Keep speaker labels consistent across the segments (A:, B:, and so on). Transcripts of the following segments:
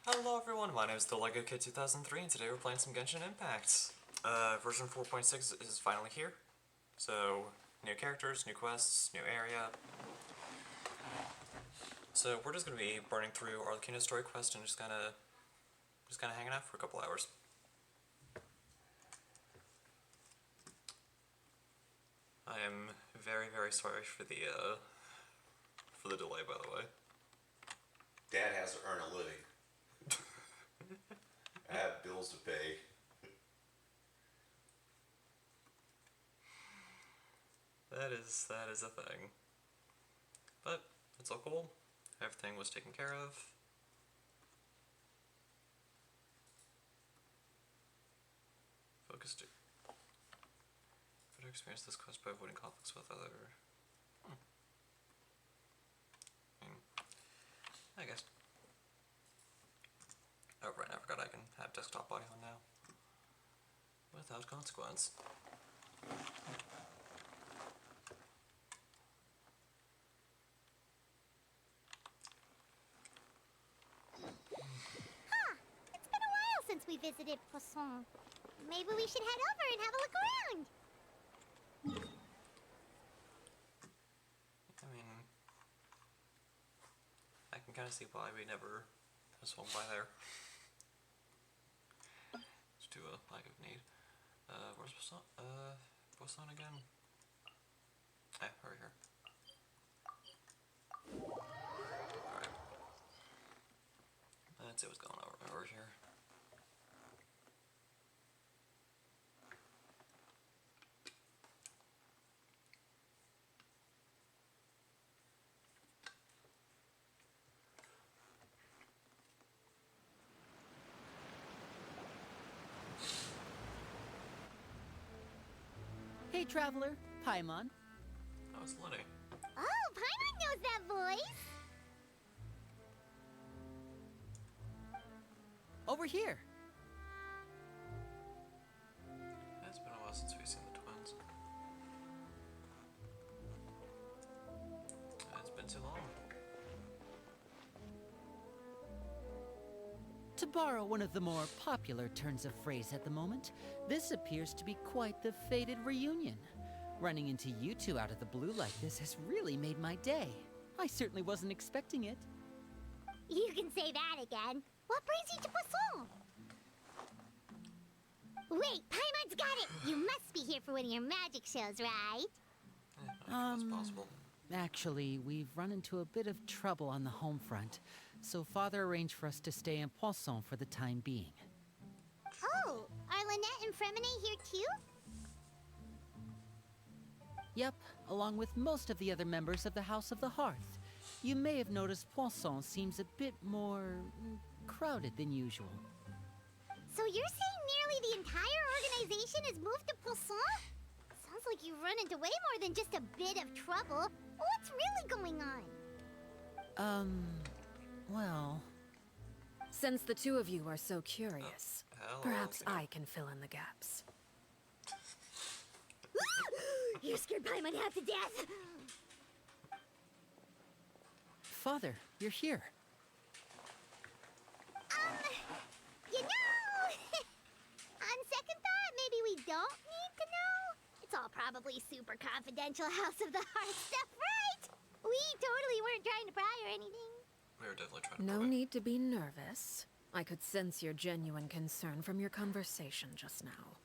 A: Hello everyone, my name is the Lego Kid 2003 and today we're playing some Genshin Impact. Version 4.6 is finally here. So, new characters, new quests, new area. So we're just gonna be burning through Arlecchino's story quest and just kinda hanging out for a couple hours. I am very, very sorry for the delay, by the way.
B: Dad has to earn a living. I have bills to pay.
A: That is a thing. But, it's all cool. Everything was taken care of. Focus to better experience this quest by avoiding conflicts with other... I guess. Oh, right, I forgot I can have desktop audio now. Without consequence.
C: It's been a while since we visited Poisson. Maybe we should head over and have a look around.
A: I mean, I can kind of see why we never swung by there. It's to a lack of need. Where's Poisson? Poisson again? Right here. Alright. Let's see what's going on over here.
D: Hey, traveler, Paimon.
A: Oh, it's Lenny.
C: Oh, Paimon knows that voice.
D: Over here.
A: It's been a while since we've seen the twins. It's been too long.
D: To borrow one of the more popular turns of phrase at the moment, this appears to be quite the fated reunion. Running into you two out of the blue like this has really made my day. I certainly wasn't expecting it.
C: You can say that again. What brings you to Poisson? Wait, Paimon's got it. You must be here for one of your magic shows, right?
A: I think that's possible.
D: Actually, we've run into a bit of trouble on the home front, so Father arranged for us to stay in Poisson for the time being.
C: Oh, are Lynette and Fremine here too?
D: Yep, along with most of the other members of the House of the Hearth. You may have noticed Poisson seems a bit more crowded than usual.
C: So you're saying nearly the entire organization has moved to Poisson? Sounds like you've run into way more than just a bit of trouble. What's really going on?
D: Well...
E: Since the two of you are so curious,
A: Hello,
E: perhaps
A: Tina.
E: I can fill in the gaps.
C: You scared Paimon half to death.
D: Father, you're here.
C: You know, on second thought, maybe we don't need to know. It's all probably super confidential House of the Heart stuff, right? We totally weren't trying to pry or anything.
A: We were definitely trying to
E: No
A: pry.
E: need to be nervous. I could sense your genuine concern from your conversation just now.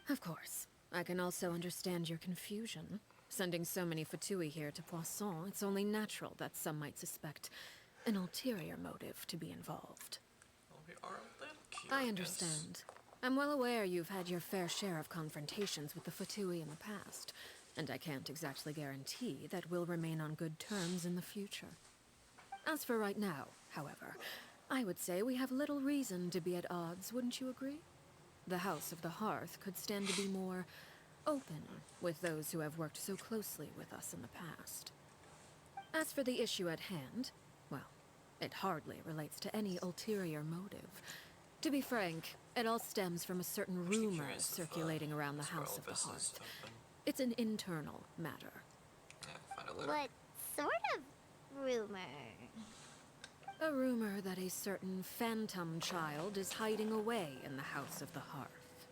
E: Of course, I can also understand your confusion. Sending so many Fatui here to Poisson, it's only natural that some might suspect an ulterior motive to be involved.
A: Well, we are a little curious.
E: I understand. I'm well aware you've had your fair share of confrontations with the Fatui in the past, and I can't exactly guarantee that we'll remain on good terms in the future. As for right now, however, I would say we have little reason to be at odds, wouldn't you agree? The House of the Hearth could stand to be more open with those who have worked so closely with us in the past. As for the issue at hand, well, it hardly relates to any ulterior motive. To be frank, it all stems from a certain
A: Actually
E: rumor
A: curious if,
E: circulating around the
A: Scarlet
E: House of the
A: Abyss is
E: Hearth.
A: open.
E: It's an internal matter.
A: Yeah, we'll find out later.
C: What sort of rumor?
E: A rumor that a certain phantom child is hiding away in the House of the Hearth.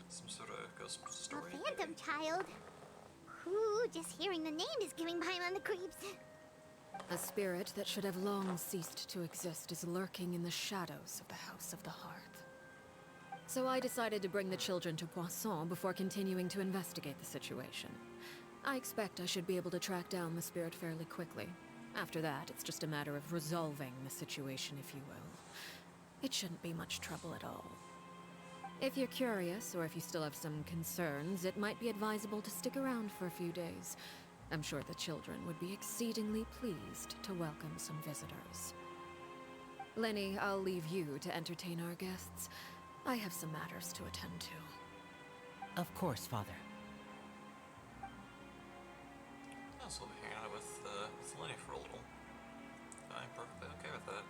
A: Some sort of ghost
C: A
A: story.
C: phantom child? Ooh, just hearing the name is giving Paimon the creeps.
E: A spirit that should have long ceased to exist is lurking in the shadows of the House of the Hearth. So I decided to bring the children to Poisson before continuing to investigate the situation. I expect I should be able to track down the spirit fairly quickly. After that, it's just a matter of resolving the situation, if you will. It shouldn't be much trouble at all. If you're curious, or if you still have some concerns, it might be advisable to stick around for a few days. I'm sure the children would be exceedingly pleased to welcome some visitors. Lenny, I'll leave you to entertain our guests. I have some matters to attend to.
D: Of course, Father.
A: I'll still be hanging out with Lenny for a little. I'm perfectly okay with that.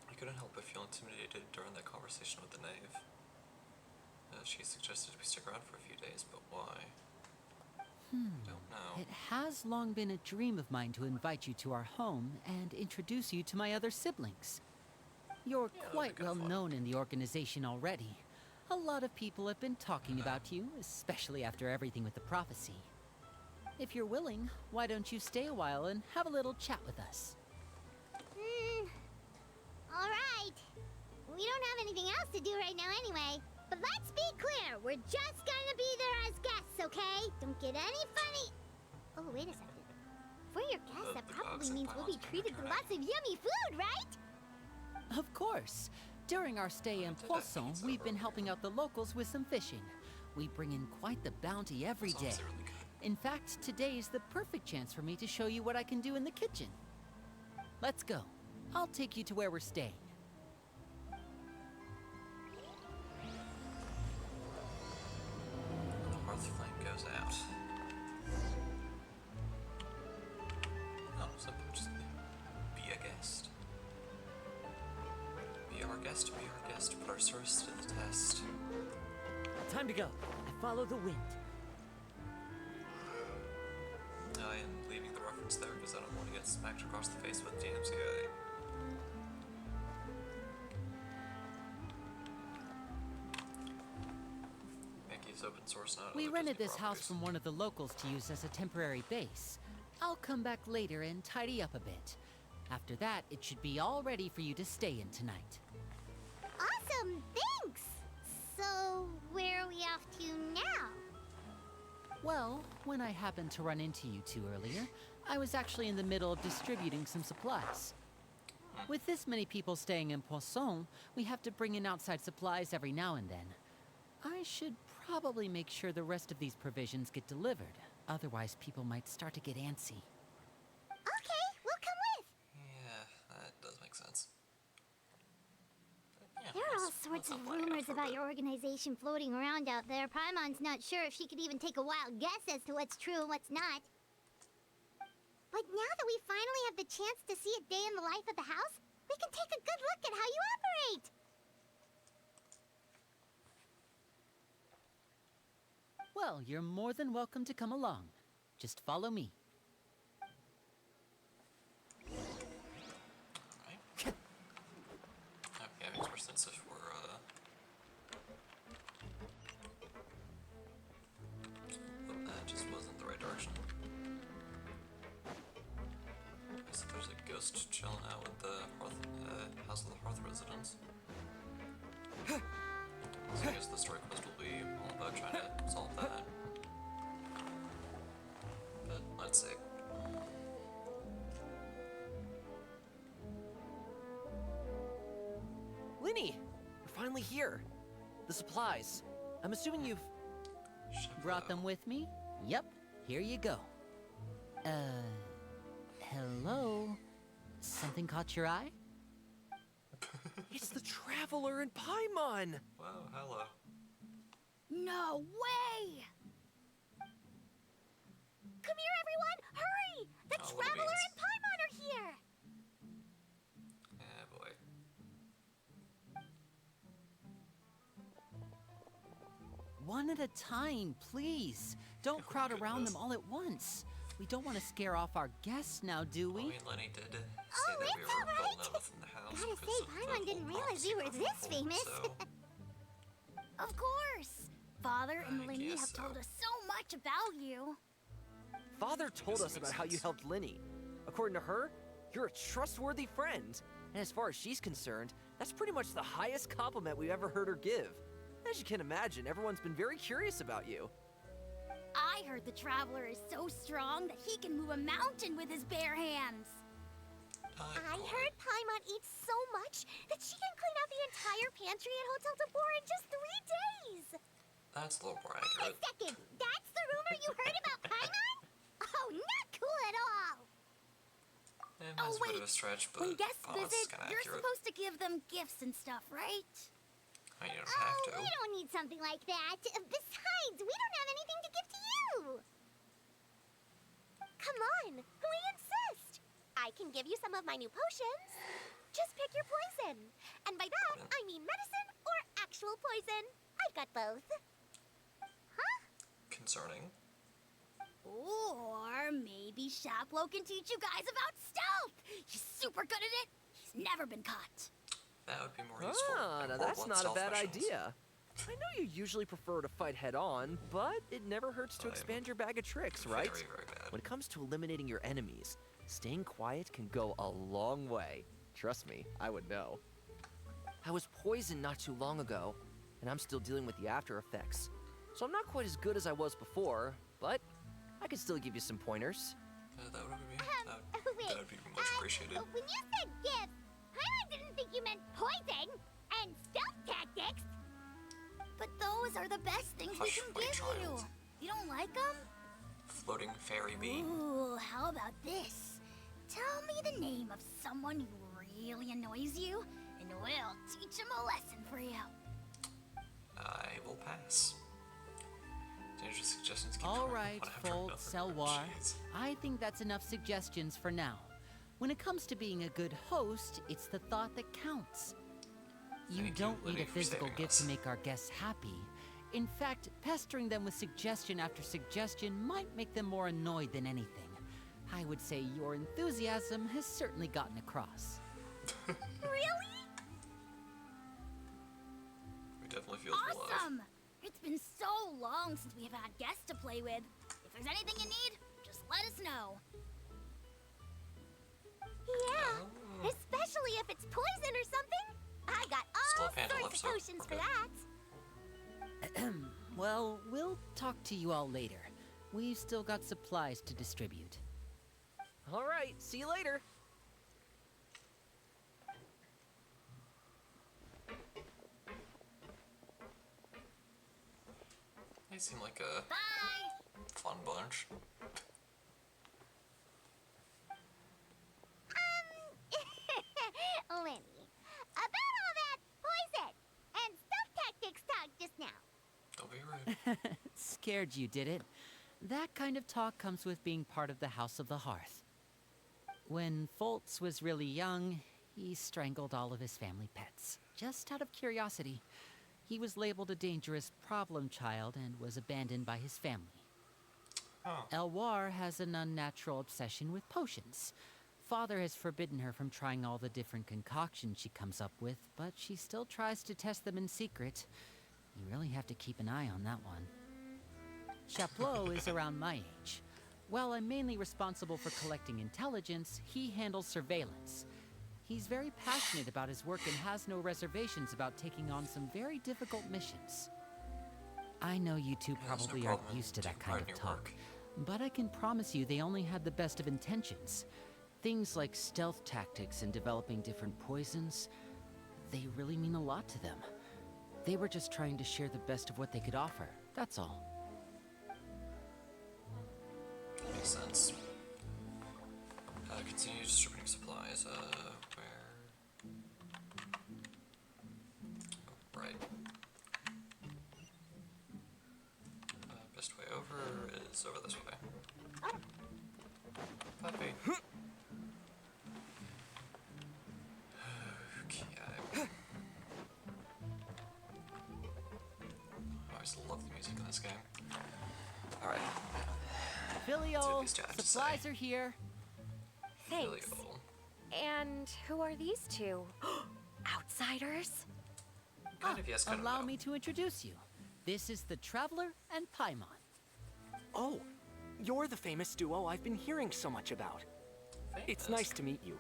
A: I couldn't help but feel intimidated during that conversation with the knave. She suggested we stick around for a few days, but why? I don't know.
D: It has long been a dream of mine to invite you to our home and introduce you to my other siblings. You're
A: Yeah, that'd be
D: quite
A: kinda
D: well
A: fun.
D: known in the organization already. A lot of people have been talking about you, especially after everything with the prophecy. If you're willing, why don't you stay a while and have a little chat with us?
C: Alright. We don't have anything else to do right now anyway. But let's be clear, we're just gonna be there as guests, okay? Don't get any funny. Oh, wait a second. For your guests, that
A: The
C: probably
A: dogs and
C: means we'll be
A: Paimon's gonna
C: treated to
A: return.
C: lots of yummy food, right?
D: Of course. During our stay in
A: did that
D: Poisson,
A: pizza
D: we've been
A: earlier.
D: helping out the locals with some fishing. We bring in quite the bounty every
A: It's
D: day.
A: honestly really good.
D: In fact, today's the perfect chance for me to show you what I can do in the kitchen. Let's go. I'll take you to where we're staying.
A: The hearth flame goes out. Oh, so just be a guest. Be our guest, be our guest, put our service to the test.
F: Time to go. I follow the wind.
A: I am leaving the reference there because I don't want to get smacked across the face with DMCA. Mickey's open source, not
D: We
A: other
D: rented
A: Disney
D: this house
A: properties.
D: from one of the locals to use as a temporary base. I'll come back later and tidy up a bit. After that, it should be all ready for you to stay in tonight.
C: Awesome, thanks! So, where are we off to now?
D: Well, when I happened to run into you two earlier, I was actually in the middle of distributing some supplies. With this many people staying in Poisson, we have to bring in outside supplies every now and then. I should probably make sure the rest of these provisions get delivered. Otherwise, people might start to get antsy.
C: Okay, we'll come with.
A: Yeah, that does make sense. Yeah,
C: There are all
A: let's-
C: sorts
A: let's
C: of
A: not plan it out
C: rumors
A: for a
C: about
A: bit.
C: your organization floating around out there. Paimon's not sure if she could even take a wild guess as to what's true and what's not. But now that we finally have the chance to see a day in the life of the house, we can take a good look at how you operate.
D: Well, you're more than welcome to come along. Just follow me.
A: Right? Yeah, it makes more sense if we're, oh, that just wasn't the right direction. I guess there's a ghost chilling out with the House of the Hearth residents. So I guess the story quest will be all about trying to solve that. But let's see.
F: Linny, you're finally here. The supplies. I'm assuming you've...
D: Brought them with me? Yep, here you go. Hello? Something caught your eye?
F: It's the Traveler in Paimon!
A: Wow, hello.
C: No way! Come here, everyone! Hurry! The
A: Oh,
C: Traveler
A: Louise.
C: and Paimon are here!
A: Yeah, boy.
D: one at a time, please. Don't crowd around them all at once. We don't want to scare off our guests now, do we?
A: I mean, Lenny did say
C: Oh,
A: that we
C: it's
A: were
C: alright.
A: well known within the house.
C: Gotta
A: because
C: say,
A: of the
C: Paimon didn't
A: whole
C: realize we were
A: prophecy
C: this
A: of
C: famous.
A: so-
C: Of course. Father and
A: I
C: Linny
A: guess
C: have
A: so.
C: told us so much about you.
F: Father told
A: Doesn't
F: us
A: make
F: about how you
A: sense.
F: helped Linny. According to her, you're a trustworthy friend. And as far as she's concerned, that's pretty much the highest compliment we've ever heard her give. As you can imagine, everyone's been very curious about you.
C: I heard the Traveler is so strong that he can move a mountain with his bare hands. I
A: boy.
C: heard Paimon eats so much that she can clean out the entire pantry at Hotel Tabor in just 3 days.
A: That's a little more
C: Wait a
A: accurate.
C: second, that's the rumor you heard about Paimon? Oh, not cool at all.
A: Yeah,
C: Oh,
A: mine's a bit
C: wait.
A: of a stretch, but
C: When guests
A: Paimon's
C: visit,
A: kinda
C: you're
A: accurate.
C: supposed to give them gifts and stuff, right?
A: I mean, you don't have to.
C: Oh, we don't need something like that. Besides, we don't have anything to give to you. Come on, we insist. I can give you some of my new potions. Just pick your poison. And by that, I mean medicine or actual poison. I've got both. Huh?
A: Concerning.
C: Or maybe Shaplo can teach you guys about stealth. He's super good at it. He's never been caught.
A: That would be more useful.
F: Ah,
A: and
F: now
A: more
F: that's
A: blunt
F: not a
A: stealth
F: bad
A: missions.
F: idea. I know you usually prefer to fight head on, but it never hurts to
A: I'm
F: expand your bag of tricks, right?
A: Very, very bad.
F: When it comes to eliminating your enemies, staying quiet can go a long way. Trust me, I would know. I was poisoned not too long ago, and I'm still dealing with the after effects. So I'm not quite as good as I was before, but I can still give you some pointers.
A: That would be
C: Wait.
A: that would be much appreciated.
C: When you said gifts, I didn't think you meant poison and stealth tactics. But those are the best things we
A: Hush,
C: can
A: my
C: give you.
A: child.
C: You don't like them?
A: Floating fairy bee.
C: Ooh, how about this? Tell me the name of someone who really annoys you, and we'll teach him a lesson for you.
A: I will pass. Dangerous suggestions keep
D: All
A: coming
D: right,
A: one after
D: Fold,
A: another.
D: Selwar.
A: Jeez.
D: I think that's enough suggestions for now. When it comes to being a good host, it's the thought that counts. You
A: Thank you,
D: don't need
A: Lydia,
D: a
A: for
D: physical
A: saving
D: gift
A: us.
D: to make our guests happy. In fact, pestering them with suggestion after suggestion might make them more annoyed than anything. I would say your enthusiasm has certainly gotten across.
C: Really?
A: We definitely feel the love.
C: Awesome! It's been so long since we have had guests to play with. If there's anything you need, just let us know. Yeah,
A: Oh.
C: especially if it's poison or something. I got
A: Still
C: all
A: a panda
C: sorts
A: love,
C: of
A: so
C: potions
A: we're
C: for
A: good.
C: that.
D: Well, we'll talk to you all later. We've still got supplies to distribute.
F: All right, see you later.
A: They seem like a
C: Bye!
A: fun bunch.
C: Lenny, about all that poison and stealth tactics talk just now.
A: Don't be rude.
D: Scared you, did it? That kind of talk comes with being part of the House of the Hearth. When Foltz was really young, he strangled all of his family pets, just out of curiosity. He was labeled a dangerous problem child and was abandoned by his family.
A: Oh.
D: Elwar has an unnatural obsession with potions. Father has forbidden her from trying all the different concoctions she comes up with, but she still tries to test them in secret. You really have to keep an eye on that one. Chaplot is around my age. While I'm mainly responsible for collecting intelligence, he handles surveillance. He's very passionate about his work and has no reservations about taking on some very difficult missions. I know you two
A: Yeah, there's no
D: probably aren't
A: problem
D: used to that
A: taking
D: kind
A: part
D: of
A: in your
D: talk,
A: work.
D: but I can promise you they only had the best of intentions. Things like stealth tactics and developing different poisons, they really mean a lot to them. They were just trying to share the best of what they could offer, that's all.
A: That makes sense. Continue distributing supplies. Where? Oh, right. Best way over is over this way. Puppy. Okay. I always love the music this game. Alright.
D: Filial,
A: these two have to
D: supplies
A: say.
D: are here.
G: Thanks.
A: Filial.
G: And who are these two? Outsiders?
A: Kind of yes, kind of
D: Allow
A: no.
D: me to introduce you. This is the Traveler and Paimon.
H: Oh, you're the famous duo I've been hearing so much about. It's
A: Famous.
H: nice to meet you.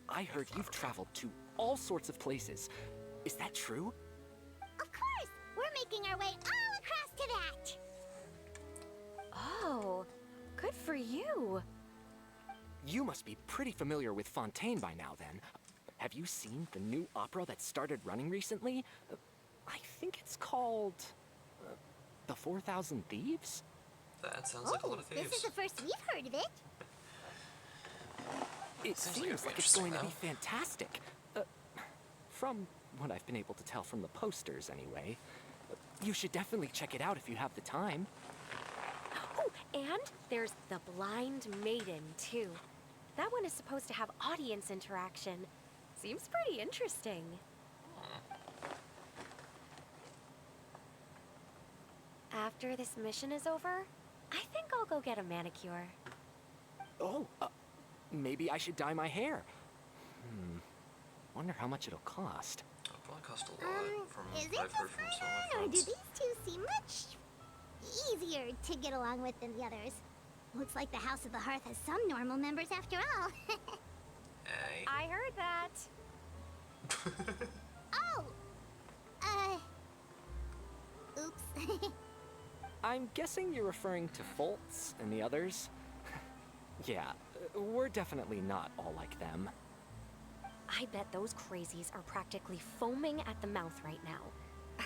H: I heard you've traveled to all sorts of places. Is that true?
C: Of course! We're making our way all across to that!
G: Oh, good for you.
H: You must be pretty familiar with Fontaine by now, then. Have you seen the new opera that started running recently? I think it's called... The 4,000 Thieves?
A: That sounds like a lot of thieves.
C: This is the first we've heard of it.
H: It
A: Sounds like it'd
H: seems
A: be
H: like it's going to be
A: interesting,
H: fantastic. From what I've been able to tell from the posters, anyway. You should definitely check it out if you have the time.
G: Oh, and there's the Blind Maiden, too. That one is supposed to have audience interaction. Seems pretty interesting. After this mission is over, I think I'll go get a manicure.
H: Oh, maybe I should dye my hair. Wonder how much it'll cost.
A: It'll probably cost a lot from
C: Is it
A: what I've heard
C: just
A: from
C: my
A: some of my
C: hair, or do
A: friends.
C: these two seem much easier to get along with than the others? Looks like the House of the Hearth has some normal members after all.
A: Hey.
G: I heard that.
C: Oh! Oops.
H: I'm guessing you're referring to Foltz and the others? Yeah, we're definitely not all like them.
G: I bet those crazies are practically foaming at the mouth right now.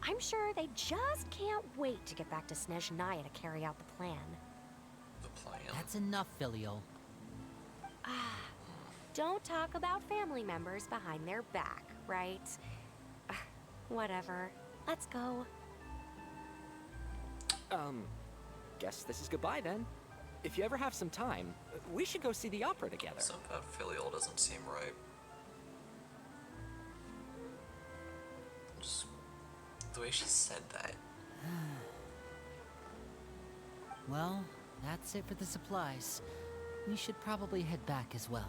G: I'm sure they just can't wait to get back to Snezhnaya to carry out the plan.
A: The plan.
D: That's enough, Filial.
G: Don't talk about family members behind their back, right? Whatever. Let's go.
H: Guess this is goodbye then. If you ever have some time, we should go see the opera together.
A: Something about filial doesn't seem right. Just the way she said that.
D: Well, that's it for the supplies. We should probably head back as well.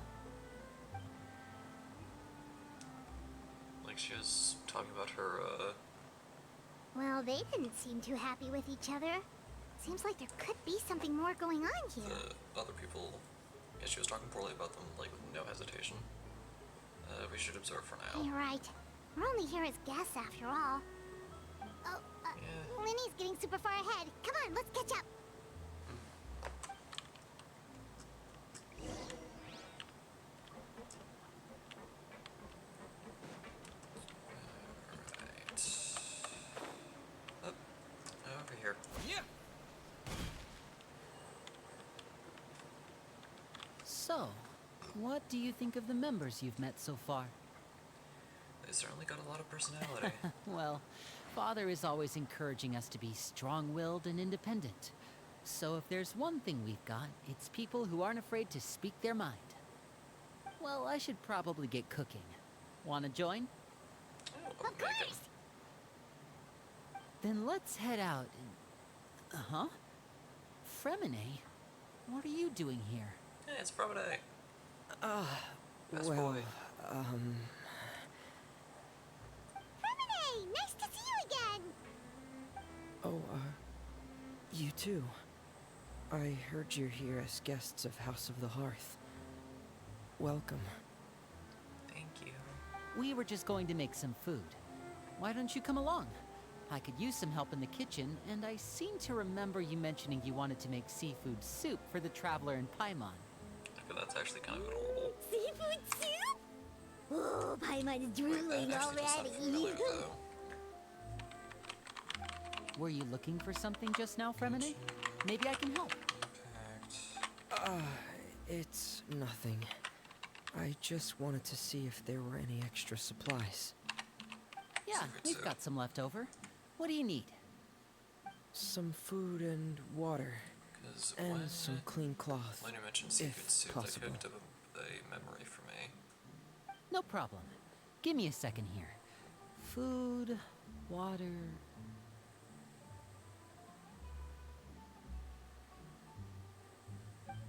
A: Like she was talking about her,
C: Well, they didn't seem too happy with each other. Seems like there could be something more going on here.
A: the other people. Yeah, she was talking poorly about them, like, with no hesitation. We should observe for now.
C: You're right. We're only here as guests after all. Oh,
A: Yeah.
C: Linny's getting super far ahead. Come on, let's catch up.
A: Right. Up. Over here.
D: So, what do you think of the members you've met so far?
A: They certainly got a lot of personality.
D: Well, Father is always encouraging us to be strong-willed and independent. So if there's one thing we've got, it's people who aren't afraid to speak their mind. Well, I should probably get cooking. Wanna join?
A: Oh,
C: Of course.
D: Then let's head out and... Uh-huh. Fremine, what are you doing here?
A: Yeah, it's Friday. Best
I: Well,
A: boy.
C: Fremine, nice to see you again.
I: oh, you too. I heard you're here as guests of House of the Hearth. Welcome.
A: Thank you.
D: We were just going to make some food. Why don't you come along? I could use some help in the kitchen, and I seem to remember you mentioning you wanted to make seafood soup for the Traveler and Paimon.
A: Okay, that's actually kind of adorable.
C: Seafood soup? Oh, Paimon's drooling
A: That actually does sound familiar,
C: already.
A: though.
D: Were you looking for something just now, Fremine? Maybe I can help.
A: Impact.
I: It's nothing. I just wanted to see if there were any extra supplies.
D: Yeah,
A: Secret
D: we've
A: soup.
D: got some left over. What do you need?
I: Some food and water,
A: Because
I: and some clean cloth.
A: when you mentioned seafood
I: if
A: soup,
I: possible.
A: that cooked up a memory for me.
D: No problem. Give me a second here. Food, water...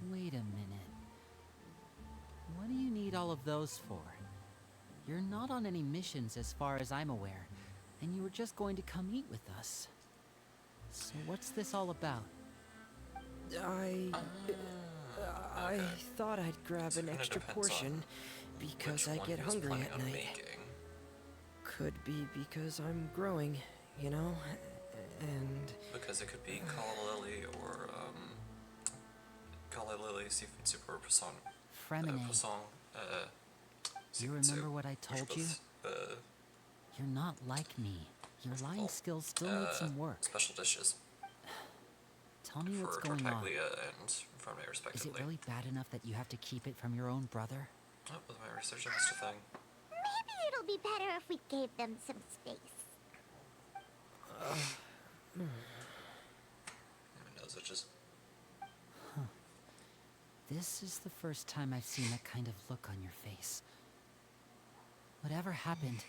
D: Wait a minute. What do you need all of those for? You're not on any missions as far as I'm aware, and you were just going to come eat with us. So what's this all about?
I: I
A: Okay.
I: thought I'd grab
A: So it
I: an
A: kinda
I: extra
A: depends
I: portion
A: on
I: because
A: which
I: I
A: one
I: get
A: he was
I: hungry
A: planning
I: at
A: on
I: night.
A: making.
I: Could be because I'm growing, you know? And
A: Because it could be Calla Lily or Calla Lily Seafood Soup or Poisson.
D: Fremine,
A: Poisson.
D: you
A: Seafood
D: remember
A: soup,
D: what I
A: which
D: told you?
A: both,
D: You're not like me. Your lying skills still need some work.
A: special dishes
D: Tell me what's
A: for
D: going on.
A: Tartaglia and Fremine
D: Is it
A: respectively.
D: really bad enough that you have to keep it from your own brother?
A: Oh, with my research, that's the thing.
C: Maybe it'll be better if we gave them some space.
A: My nose itches.
D: This is the first time I've seen that kind of look on your face. Whatever happened,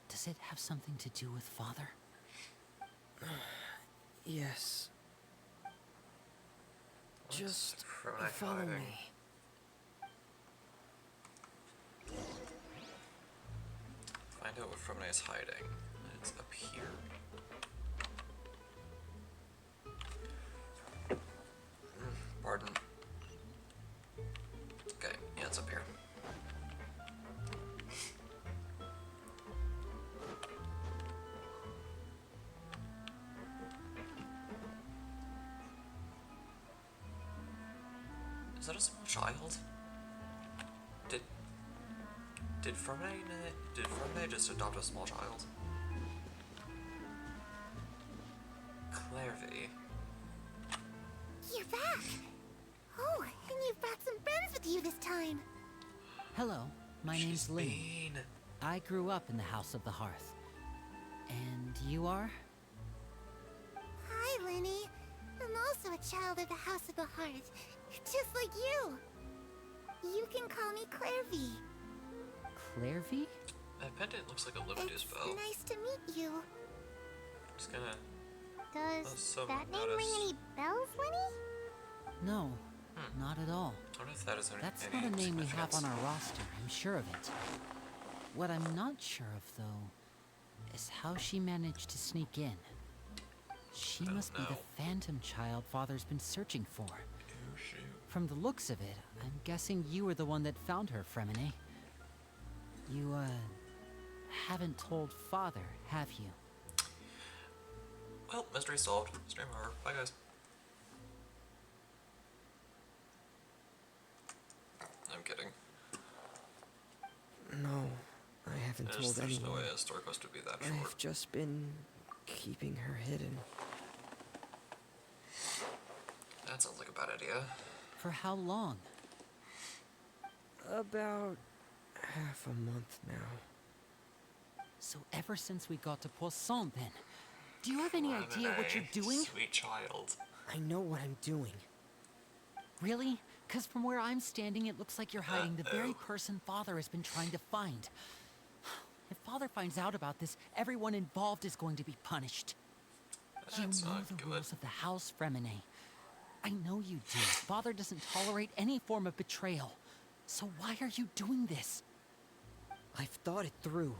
D: does it have something to do with Father?
I: yes,
A: What's
I: just
A: Fremine
I: follow
A: hiding?
I: me.
A: Find out what Fremine is hiding. It's up here. Pardon. Okay, yeah, it's up here. Is that a small child? Did Fremine just adopt a small child? Clairvy.
C: You're back! Oh, and you've brought some friends with you this time.
D: Hello, my name's
A: She's
D: Lynn.
A: mean.
D: I grew up in the House of the Hearth. And you are?
C: Hi, Lenny. I'm also a child of the House of the Heart, just like you. You can call me Clairvy.
D: Clairvy?
A: That pendant looks like a Liberty
C: It's
A: spell.
C: nice to meet you.
A: Just gonna.
C: Does
A: so
C: that name ring
A: noticed.
C: any bells, Lenny?
D: No, not at all.
A: I wonder if that is any.
D: That's
A: any
D: not a name we have
A: significance.
D: on our roster, I'm sure of it. What I'm not sure of, though, is how she managed to sneak in. She
A: Oh,
D: must be
A: no.
D: the phantom child Father's been searching for.
A: Oh, shoot.
D: From the looks of it, I'm guessing you were the one that found her, Fremine. You, haven't told Father, have you?
A: Well, mystery solved. Stream over. Bye, guys. I'm kidding.
I: No, I haven't told
A: There's no
I: anyone.
A: way a story quest would be that
I: I've
A: short.
I: just been keeping her hidden.
A: That sounds like a bad idea.
D: For how long?
I: About half a month now.
D: So ever since we got to Poisson, then. Do you have any idea what you're doing?
A: Sweet child.
I: I know what I'm doing.
D: Really? Because from where I'm standing, it looks like you're hiding the very
A: Uh-oh.
D: person Father has been trying to find. If Father finds out about this, everyone involved is going to be punished. You
A: That's
D: know
A: not
D: the
A: good.
D: rules of the house, Fremine. I know you do. Father doesn't tolerate any form of betrayal. So why are you doing this?
I: I've thought it through.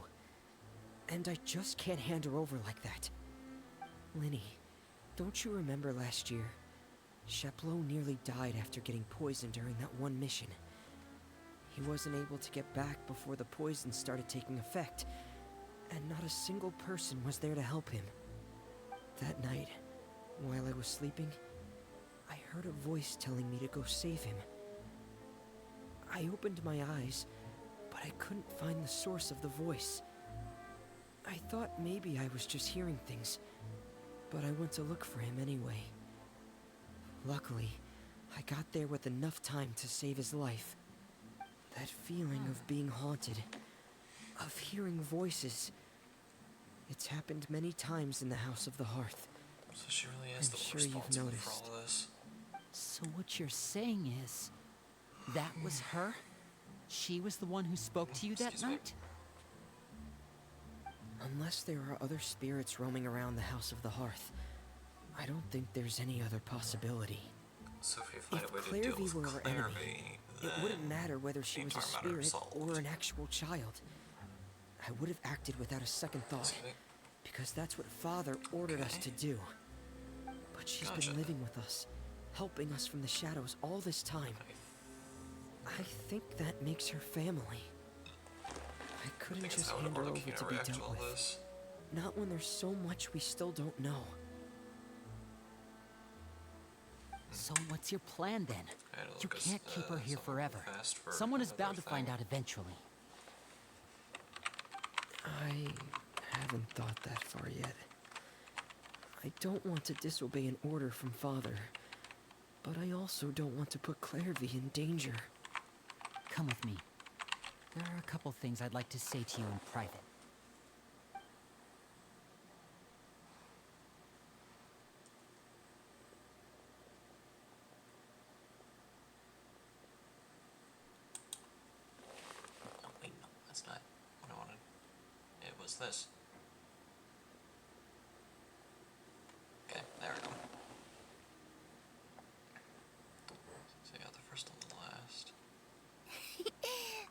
I: And I just can't hand her over like that. Linny, don't you remember last year? Chaplot nearly died after getting poisoned during that one mission. He wasn't able to get back before the poison started taking effect, and not a single person was there to help him. That night, while I was sleeping, I heard a voice telling me to go save him. I opened my eyes, but I couldn't find the source of the voice. I thought maybe I was just hearing things, but I went to look for him anyway. Luckily, I got there with enough time to save his life. That feeling of being haunted, of hearing voices, it's happened many times in the House of the Hearth.
A: So she really is
I: I'm
A: the
I: sure
A: one
I: you've
A: responsible for
I: noticed.
A: all of this.
D: So what you're saying is, that was her? She was the one who spoke to you that
A: Excuse me.
D: night?
I: Unless there are other spirits roaming around the House of the Hearth, I don't think there's any other possibility.
A: So if we find
I: If
A: a way to deal
I: Clairvy
A: with
I: were our enemy,
A: Clairvy,
I: it wouldn't matter whether
A: the
I: she was a
A: entire matter is
I: spirit
A: solved.
I: or an actual child. I would have acted without a second thought,
A: Okay.
I: because that's what Father ordered us to do. But she's
A: Gotcha.
I: been living with us, helping us from the shadows all this time. I think that makes her family. I couldn't
A: Because
I: just
A: how would
I: hand her over
A: Arlecchino
I: to be
A: react to
I: dealt
A: all
I: with.
A: this?
I: Not when there's so much we still don't know.
D: So what's your plan then?
A: I know,
D: You
A: Lucas,
D: can't keep her here
A: someone
D: forever.
A: asked for
D: Someone is
A: another
D: bound to find
A: thing.
D: out eventually.
I: I haven't thought that far yet. I don't want to disobey an order from Father, but I also don't want to put Clairvy in danger.
D: Come with me. There are a couple things I'd like to say to you in private.
A: Oh, wait, no, that's not what I wanted. It was this. Okay, there we go. So I got the first and the last.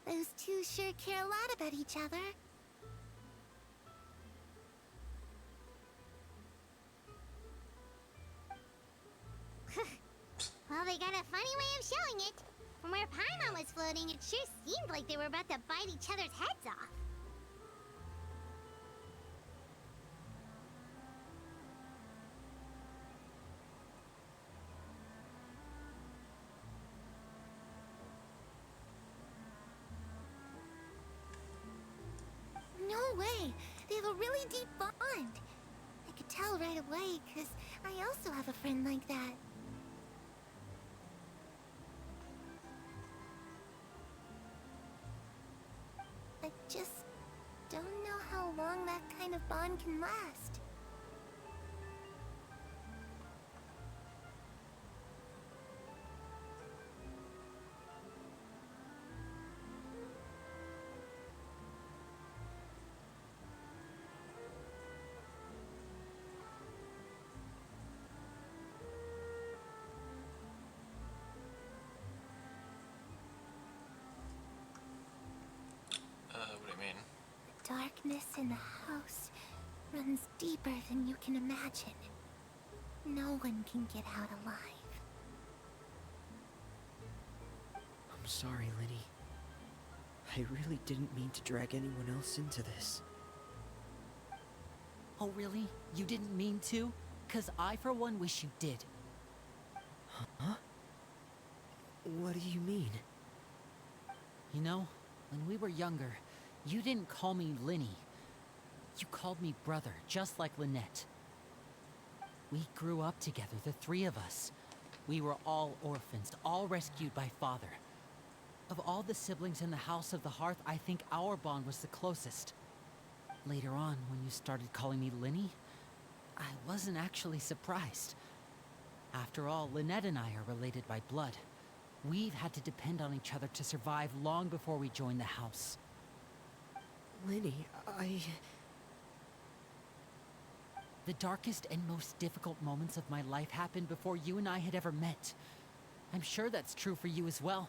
C: Those two sure care a lot about each other. Well, they got a funny way of showing it. From where Paimon was floating, it sure seemed like they were about to bite each other's heads off. No way! They have a really deep bond. I could tell right away, because I also have a friend like that. I just don't know how long that kind of bond can last.
A: What do you mean?
C: The darkness in the house runs deeper than you can imagine. No one can get out alive.
I: I'm sorry, Linny. I really didn't mean to drag anyone else into this.
D: Oh, really? You didn't mean to? 'Cause I, for one, wish you did.
I: Huh? What do you mean?
D: You know, when we were younger, you didn't call me Linny. You called me brother, just like Lynette. We grew up together, the three of us. We were all orphans, all rescued by Father. Of all the siblings in the House of the Hearth, I think our bond was the closest. Later on, when you started calling me Linny, I wasn't actually surprised. After all, Lynette and I are related by blood. We've had to depend on each other to survive long before we joined the house.
I: Linny,
D: The darkest and most difficult moments of my life happened before you and I had ever met. I'm sure that's true for you as well.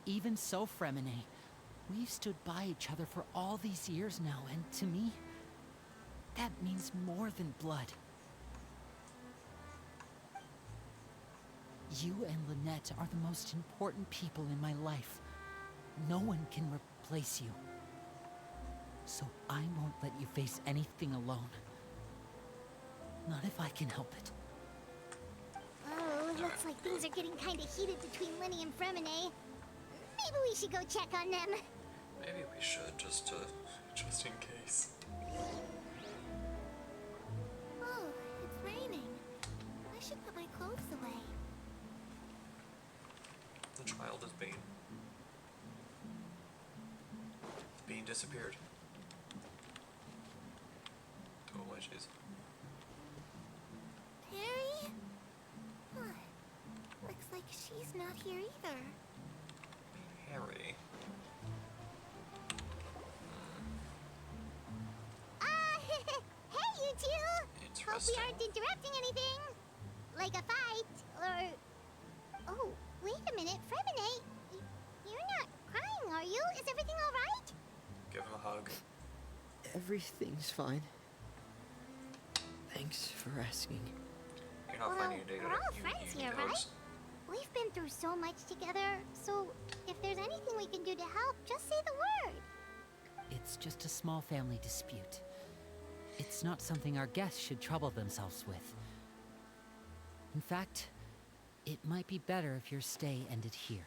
D: Even so, Fremine, we've stood by each other for all these years now, and to me, that means more than blood. You and Lynette are the most important people in my life. No one can replace you. So I won't let you face anything alone. Not if I can help it.
C: Oh, looks like things are getting kind of heated between Linny and Fremine. Maybe we should go check on them.
A: Maybe we should, just in case.
C: Oh, it's raining. I should put my clothes away.
A: The child is Bean. Bean disappeared. Oh, my jeez.
C: Perry? Huh. Looks like she's not here either.
A: Harry.
C: Hey, you two! Hope we
A: Interesting.
C: aren't interrupting anything. Like a fight, or Wait a minute, Fremine, you're not crying, are you? Is everything all right?
A: Give him a hug.
I: Everything's fine. Thanks for asking.
A: You're not
C: Well,
A: finding a date.
C: we're all friends here, right? We've been through so much together, so if there's anything we can do to help, just say the word.
D: It's just a small family dispute. It's not something our guests should trouble themselves with. In fact, it might be better if your stay ended here.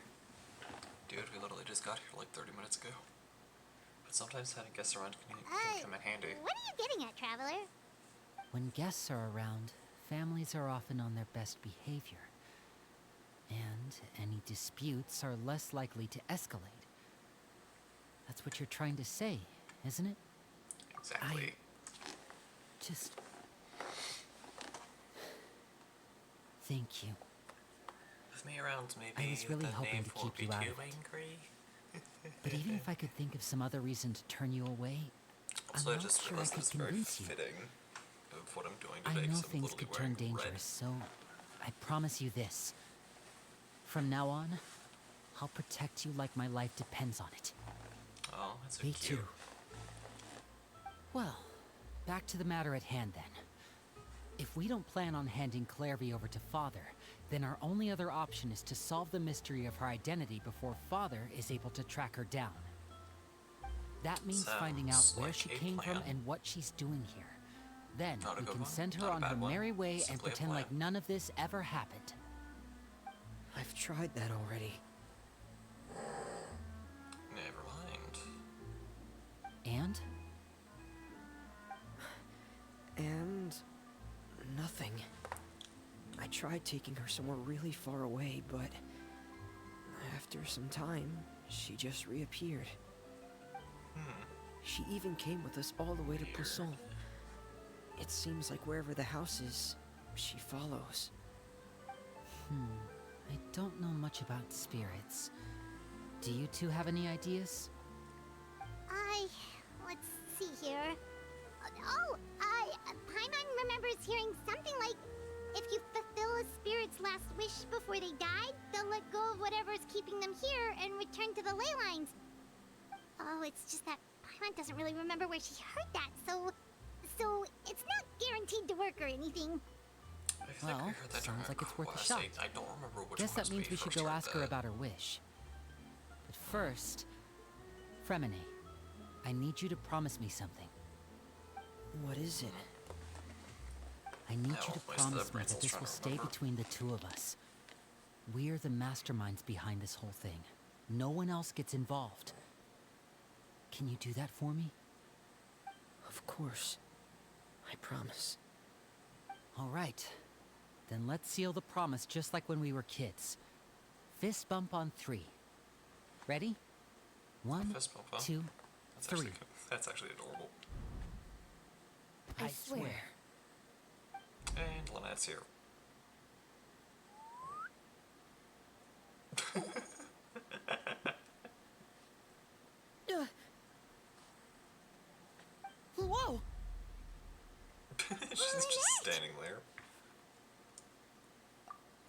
A: Dude, we literally just got here like 30 minutes ago. But sometimes having guests around can come in handy.
C: What are you getting at, Traveler?
D: When guests are around, families are often on their best behavior. And any disputes are less likely to escalate. That's what you're trying to say, isn't it?
A: Exactly.
D: Just... Thank you.
A: With me around, maybe
D: I was really
A: the
D: hoping
A: name
D: to
A: won't
D: keep
A: be
D: you out
A: too
D: of it.
A: angry.
D: But even if I could think of some other reason to turn you away,
A: Also,
D: I'm
A: I
D: not
A: just
D: sure I
A: realized
D: could
A: it's very
D: convince you.
A: fitting of what I'm doing
D: I
A: today.
D: know
A: 'Cause I'm
D: things
A: literally
D: could turn
A: wearing
D: dangerous,
A: red.
D: so I promise you this. From now on, I'll protect you like my life depends on it.
A: Oh, that's so
D: Me
A: cute.
D: too. Well, back to the matter at hand then. If we don't plan on handing Clairvy over to Father, then our only other option is to solve the mystery of her identity before Father is able to track her down. That means finding out
A: Sounds
D: where
A: like
D: she
A: a
D: came from
A: plan.
D: and what she's doing here. Then
A: Not a
D: we
A: good
D: can
A: one,
D: send her
A: not a
D: on her
A: bad one,
D: merry way and
A: simply a
D: pretend like
A: plan.
D: none of this ever happened.
I: I've tried that already.
A: Never mind.
I: And nothing. I tried taking her somewhere really far away, but after some time, she just reappeared. She even came with us all the way to Poisson. It seems like wherever the house is, she follows.
D: I don't know much about spirits. Do you two have any ideas?
C: Let's see here. Paimon remembers hearing something like, if you fulfill a spirit's last wish before they died, they'll let go of whatever's keeping them here and return to the ley lines. Oh, it's just that Paimon doesn't really remember where she heard that, so it's not guaranteed to work or anything.
A: I feel like I
D: Well,
A: heard that
D: sounds
A: during
D: like
A: a
D: it's worth a
A: quest.
D: shot.
A: I don't remember which
D: Guess
A: one
D: that
A: was
D: means we should
A: first
D: go
A: heard
D: ask her
A: that.
D: about her wish. But first, Fremine, I need you to promise me something.
I: What is it?
D: I need
A: Yeah,
D: you to
A: well, most of the
D: promise me
A: brains
D: that
A: was
D: this
A: trying
D: will
A: to
D: stay
A: remember.
D: between the two of us. We're the masterminds behind this whole thing. No one else gets involved. Can you do that for me?
I: Of course. I promise.
D: All right. Then let's seal the promise just like when we were kids. Fist bump on 3. Ready? 1,
A: Fist bump, huh?
D: 2,
A: That's
D: 3.
A: actually, that's actually adorable.
E: I swear.
A: And Lynette's here.
I: Whoa!
A: She's just standing there.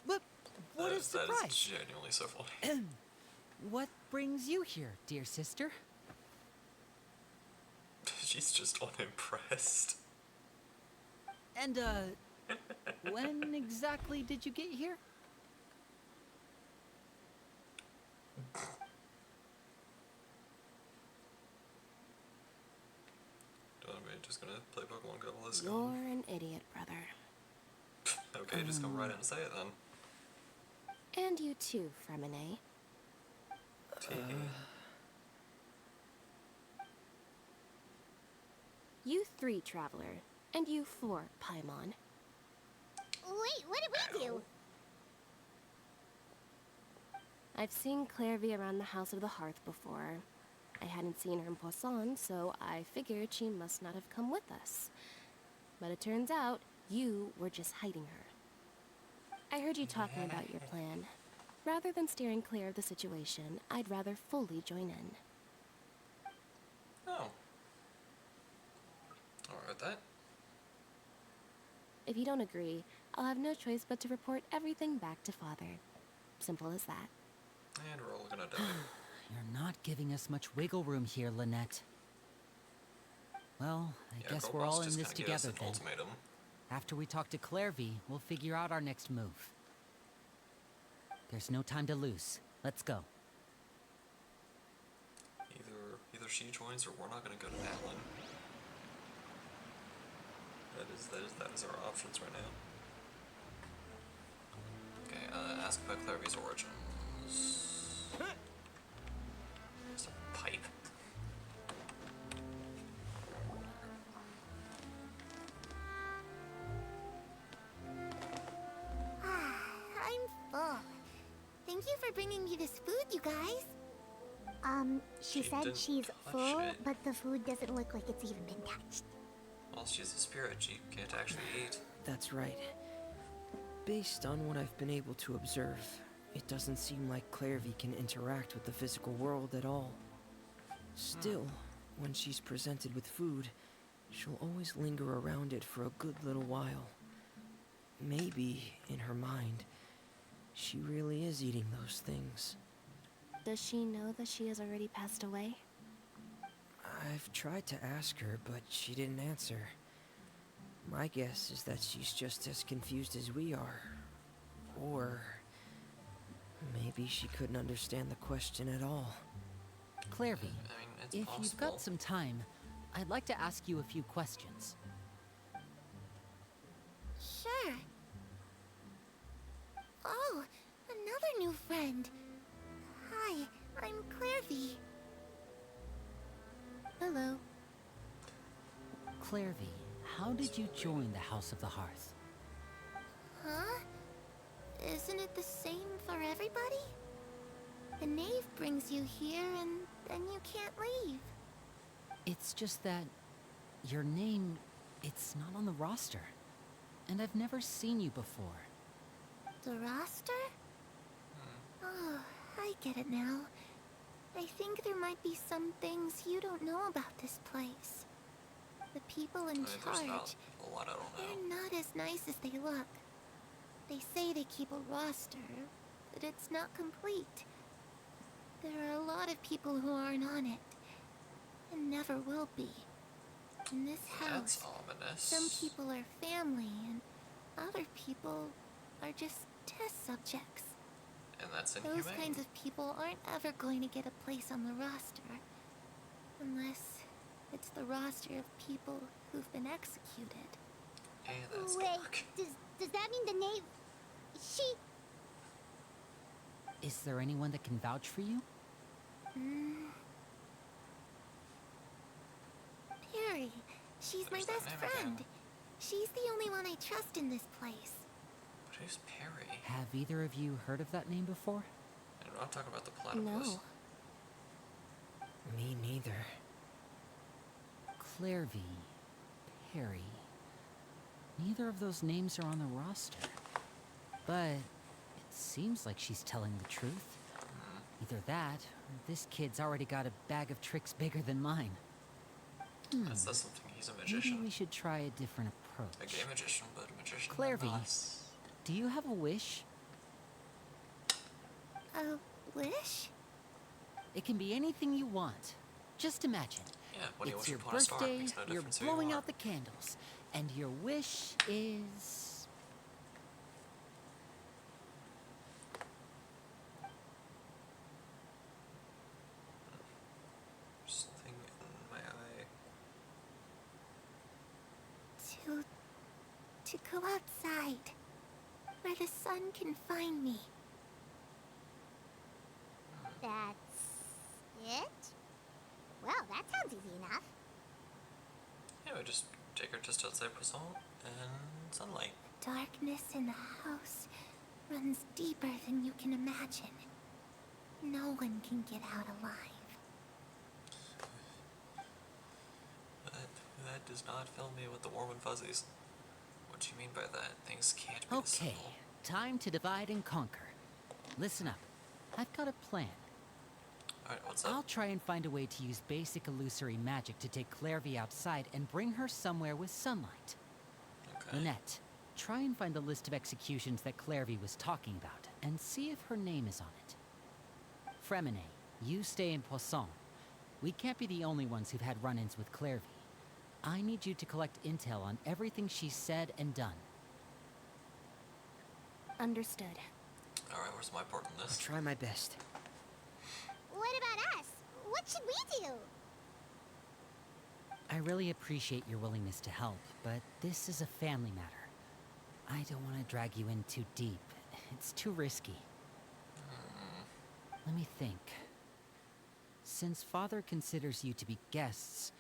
D: But what a
A: That is
D: surprise!
A: genuinely so funny.
D: What brings you here, dear sister?
A: She's just unimpressed.
D: And, when exactly did you get here?
A: Don't we just gonna play Pokemon Go while this is
G: You're
A: going?
G: an idiot, brother.
A: Okay, just come right in and say it then.
G: And you too, Fremine. You 3, Traveler. And you 4, Paimon.
C: Wait, what did we do?
G: I've seen Clairvy around the House of the Hearth before. I hadn't seen her in Poisson, so I figured she must not have come with us. But it turns out, you were just hiding her. I heard you talking about your plan. Rather than steering clear of the situation, I'd rather fully join in.
A: Oh. Alright with that.
G: If you don't agree, I'll have no choice but to report everything back to Father. Simple as that.
A: And we're all gonna die.
D: You're not giving us much wiggle room here, Lynette. Well, I guess we're all in this together then.
A: Ultimatum.
D: After we talk to Clairvy, we'll figure out our next move. There's no time to lose. Let's go.
A: Either she joins or we're not gonna go to Atlin. That is our options right now. Okay, ask about Clairvy's origins. It's a pipe.
C: I'm full. Thank you for bringing me this food, you guys. She said
A: didn't
C: she's
A: touch
C: full,
A: it.
C: but the food doesn't look like it's even been touched.
A: Well, she's a spirit. She can't actually eat.
I: That's right. Based on what I've been able to observe, it doesn't seem like Clairvy can interact with the physical world at all. Still, when she's presented with food, she'll always linger around it for a good little while. Maybe, in her mind, she really is eating those things.
G: Does she know that she has already passed away?
I: I've tried to ask her, but she didn't answer. My guess is that she's just as confused as we are. Or maybe she couldn't understand the question at all.
D: Clairvy,
A: I mean, it's
D: if
A: possible.
D: you've got some time, I'd like to ask you a few questions.
C: Sure. Oh, another new friend. Hi, I'm Clairvy.
G: Hello.
D: Clairvy, how did you join the House of the Hearth?
C: Huh? Isn't it the same for everybody? The knave brings you here and then you can't leave.
D: It's just that your name, it's not on the roster. And I've never seen you before.
C: The roster? Oh, I get it now. I think there might be some things you don't know about this place. The people in
A: There's not
C: charge,
A: a lot I don't
C: they're
A: know.
C: not as nice as they look. They say they keep a roster, but it's not complete. There are a lot of people who aren't on it, and never will be. In this
A: That's
C: house,
A: ominous.
C: some people are family, and other people are just test subjects.
A: And that's
C: Those
A: inhumane.
C: kinds of people aren't ever going to get a place on the roster. Unless it's the roster of people who've been executed.
A: Hey, that's
C: Wait,
A: dark.
C: does that mean the knave... She...
D: Is there anyone that can vouch for you?
C: Perry. She's my
A: There's that
C: best
A: name again.
C: friend. She's the only one I trust in this place.
A: But who's Perry?
D: Have either of you heard of that name before?
A: And we're not talking about the platypus.
G: No.
I: Me neither.
D: Clairvy, Perry. Neither of those names are on the roster. But it seems like she's telling the truth. Either that, or this kid's already got a bag of tricks bigger than mine.
A: That's something. He's a
D: Maybe
A: magician.
D: we should try a different
A: A
D: approach.
A: gay magician, but a magician.
D: Clairvy.
A: nonetheless.
D: Do you have a wish?
C: A wish?
D: It can be anything you want. Just imagine.
A: Yeah, when you
D: It's
A: wish
D: your
A: upon a star, it
D: birthday,
A: makes no
D: you're
A: difference who you
D: blowing
A: are.
D: out the candles, and your wish is...
A: Something in my eye.
C: To go outside. Where the sun can find me. That's it? Well, that sounds easy enough.
A: Yeah, we just take her just outside Poisson and sunlight.
C: Darkness in the house runs deeper than you can imagine. No one can get out alive.
A: That does not fill me with the warm and fuzzies. What do you mean by that? Things can't be the
D: Okay,
A: simple.
D: time to divide and conquer. Listen up. I've got a plan.
A: Alright, what's
D: I'll
A: up?
D: try and find a way to use basic illusory magic to take Clairvy outside and bring her somewhere with sunlight.
A: Okay.
D: Lynette, try and find the list of executions that Clairvy was talking about, and see if her name is on it. Fremine, you stay in Poisson. We can't be the only ones who've had run-ins with Clairvy. I need you to collect intel on everything she's said and done.
G: Understood.
A: Alright, where's my part in
I: I'll
A: this?
I: try my best.
C: What about us? What should we do?
D: I really appreciate your willingness to help, but this is a family matter. I don't want to drag you in too deep. It's too risky. Let me think. Since Father considers you to be guests,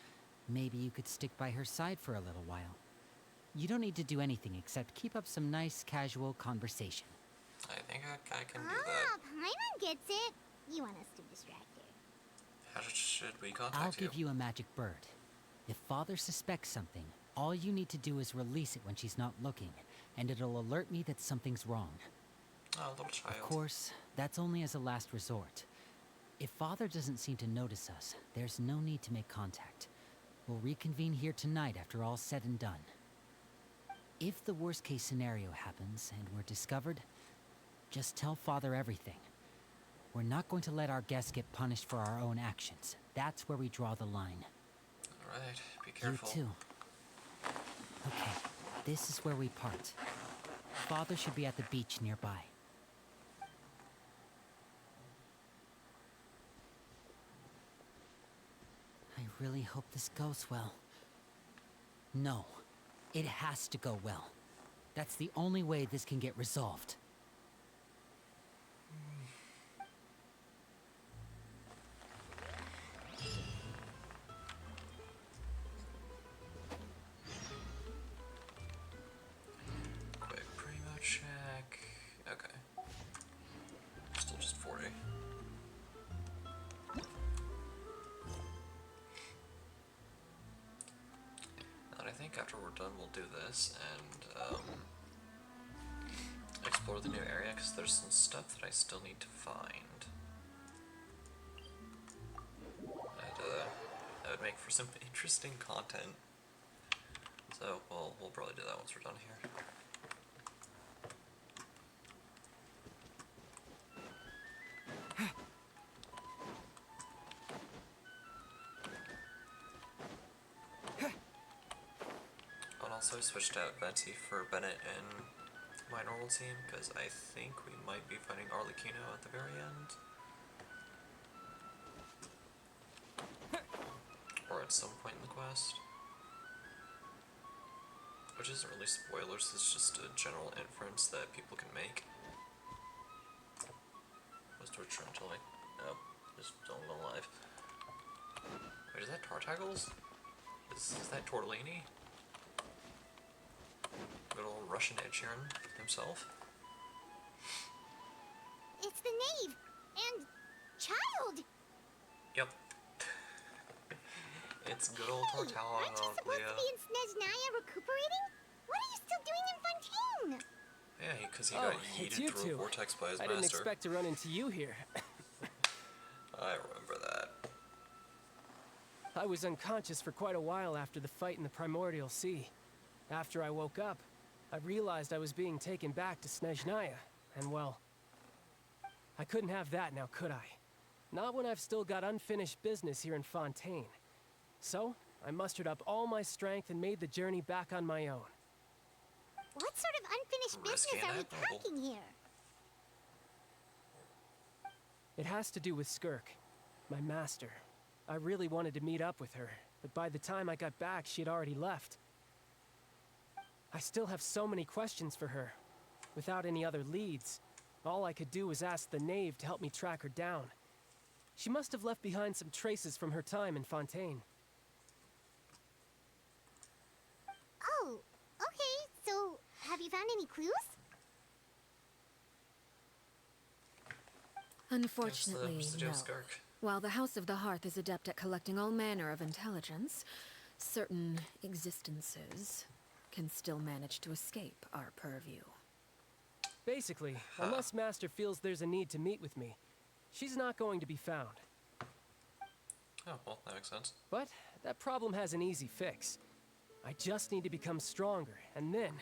D: maybe you could stick by her side for a little while. You don't need to do anything except keep up some nice, casual conversation.
A: I think I can do
C: Ah,
A: that.
C: Paimon gets it. You want us to distract her.
A: How should we contact
D: I'll give you a magic bird. If Father suspects something, all you need to do is release it when she's not looking, and it'll alert me that something's wrong.
A: Oh, little child.
D: Of course, that's only as a last resort. If Father doesn't seem to notice us, there's no need to make contact. We'll reconvene here tonight after all's said and done. If the worst-case scenario happens and we're discovered, just tell Father everything. We're not going to let our guests get punished for our own actions. That's where we draw the line.
A: Alright, be careful.
D: You too. Okay, this is where we part. Father should be at the beach nearby. I really hope this goes well. No, it has to go well. That's the only way this can get resolved.
A: Quick primo check. Okay. Still just 40. And I think after we're done, we'll do this and explore the new area because there's some stuff that I still need to find. And that would make for some interesting content. So we'll probably do that once we're done here. And also switched out Venti for Bennett and my normal team because I think we might be fighting Arlecchino at the very end. Or at some point in the quest. Which isn't really spoilers, it's just a general inference that people can make. Let's do a try until I... Nope, just don't go live. Wait, is that Tartaggles? Is that Tortellini? Good old Russian Ed Sheeran himself?
C: It's the knave and child.
A: Yep. It's good old
C: Hey, aren't you supposed to be in Snezhnaya recuperating? What are you still doing in Fontaine?
A: Yeah, because he
H: Oh,
A: got
H: it's
A: yeeted
H: you
A: through a
H: two.
A: vortex by his
H: I
A: master.
H: didn't expect to run into you here.
A: I remember that.
H: I was unconscious for quite a while after the fight in the Primordial Sea. After I woke up, I realized I was being taken back to Snezhnaya, and well, I couldn't have that now, could I? Not when I've still got unfinished business here in Fontaine. So, I mustered up all my strength and made the journey back on my own.
C: What sort of unfinished
A: Risky
C: business are we
A: and admirable.
C: talking here?
H: It has to do with Skirk, my master. I really wanted to meet up with her, but by the time I got back, she had already left. I still have so many questions for her. Without any other leads, all I could do was ask the knave to help me track her down. She must have left behind some traces from her time in Fontaine.
C: Oh, okay, so have you found any clues?
E: Unfortunately,
A: What's the deal
E: no.
A: with Skirk?
E: While the House of the Hearth is adept at collecting all manner of intelligence, certain existences can still manage to escape our purview.
H: Basically, unless Master feels there's a need to meet with me, she's not going to be found.
A: Oh, well, that makes sense.
H: But that problem has an easy fix. I just need to become stronger, and then...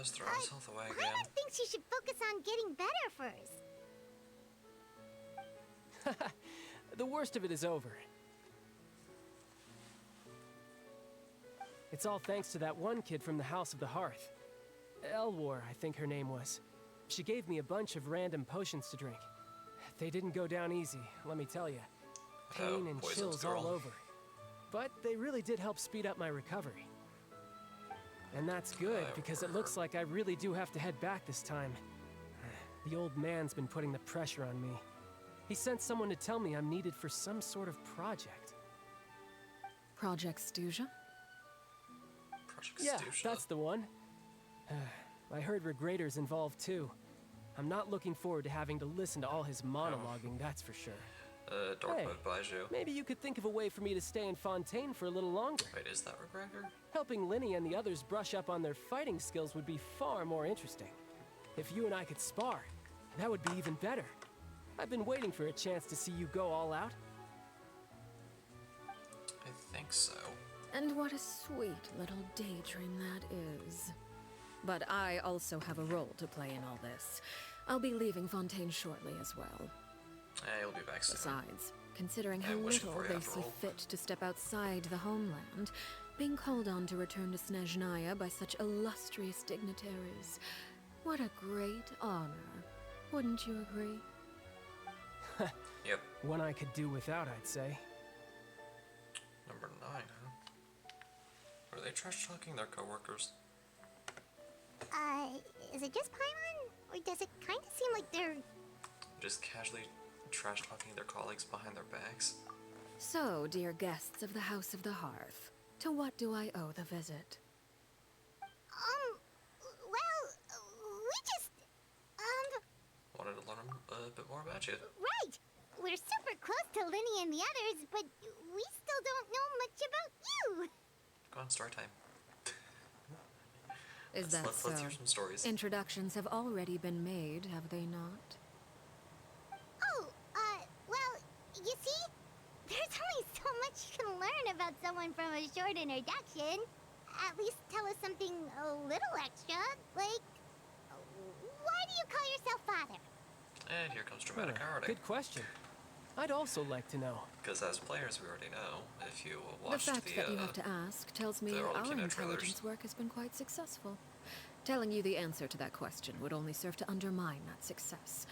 A: Just throw himself away again.
C: Paimon thinks you should focus on getting better first.
J: The worst of it is over. It's all thanks to that one kid from the House of the Hearth. Elwar, I think her name was. She gave me a bunch of random potions to drink. They didn't go down easy, let me tell you. Pain and
A: poisoned
J: chills
A: girl.
J: all over. But they really did help speed up my recovery. And that's good, because it looks like I really do have to head back this time. The old man's been putting the pressure on me. He sent someone to tell me I'm needed for some sort of project.
E: Project Stuja?
A: Project
J: Yeah,
A: Stusha.
J: that's the one. I heard Regrader's involved too. I'm not looking forward to having to listen to all his monologuing, that's for sure.
A: Dark
J: Hey,
A: mode Baiju.
J: maybe you could think of a way for me to stay in Fontaine for a little longer.
A: Wait, is that Regregor?
J: Helping Linny and the others brush up on their fighting skills would be far more interesting. If you and I could spar, that would be even better. I've been waiting for a chance to see you go all out.
A: I think so.
E: And what a sweet little daydream that is. But I also have a role to play in all this. I'll be leaving Fontaine shortly as well.
A: You'll be back soon.
E: Besides, considering how
A: I'm wishing
E: little
A: for you
E: they
A: after
E: see
A: all.
E: fit to step outside the homeland, being called on to return to Snezhnaya by such illustrious dignitaries, what a great honor. Wouldn't you agree?
A: Yep.
J: One I could do without, I'd say.
A: Number 9, huh? Are they trash talking their coworkers?
C: Is it just Paimon? Or does it kind of seem like they're...
A: Just casually trash talking their colleagues behind their backs?
E: So, dear guests of the House of the Hearth, to what do I owe the visit?
C: Well, we just...
A: Wanted to learn a bit more about you.
C: Right! We're super close to Linny and the others, but we still don't know much about you!
A: Go on, story time.
E: Is that
A: Let's
E: so?
A: hear some stories.
E: Introductions have already been made, have they not?
C: Oh, well, you see? There's only so much you can learn about someone from a short introduction. At least tell us something a little extra, like... Why do you call yourself father?
A: And here comes dramatic irony.
J: Good question. I'd also like to know.
A: Because as players, we already know. If you
E: The
A: watched
E: fact that you have to ask tells me
A: the early
E: our
A: Kino
E: intelligence
A: trailers.
E: work has been quite successful. Telling you the answer to that question would only serve to undermine that success.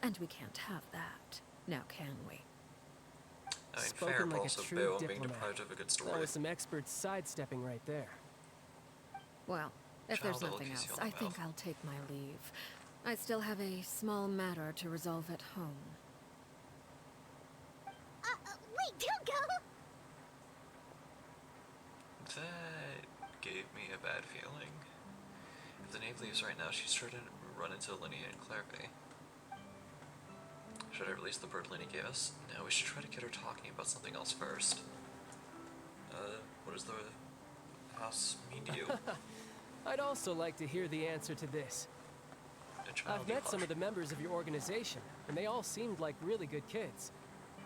E: And we can't have that. Now can we?
A: I mean,
J: Spoken
A: fair,
J: like
A: but
J: a
A: also
J: true
A: Bill being
J: diplomat.
A: deprived of a good
J: That
A: story.
J: was some expert sidestepping right there.
E: Well, if there's
A: Child
E: nothing
A: elocution
E: else,
A: on
E: I
A: the
E: think
A: mouth.
E: I'll take my leave. I still have a small matter to resolve at home.
C: Wait, don't go!
A: That gave me a bad feeling. If the Knave leaves right now, she's sure to run into Linny and Clairvey. Should I release the bird Linny gave us? No, we should try to get her talking about something else first. What does the house mean to you?
J: I'd also like to hear the answer to this.
A: A child
J: I've met some of the members of your organization, and they all seemed like really good kids.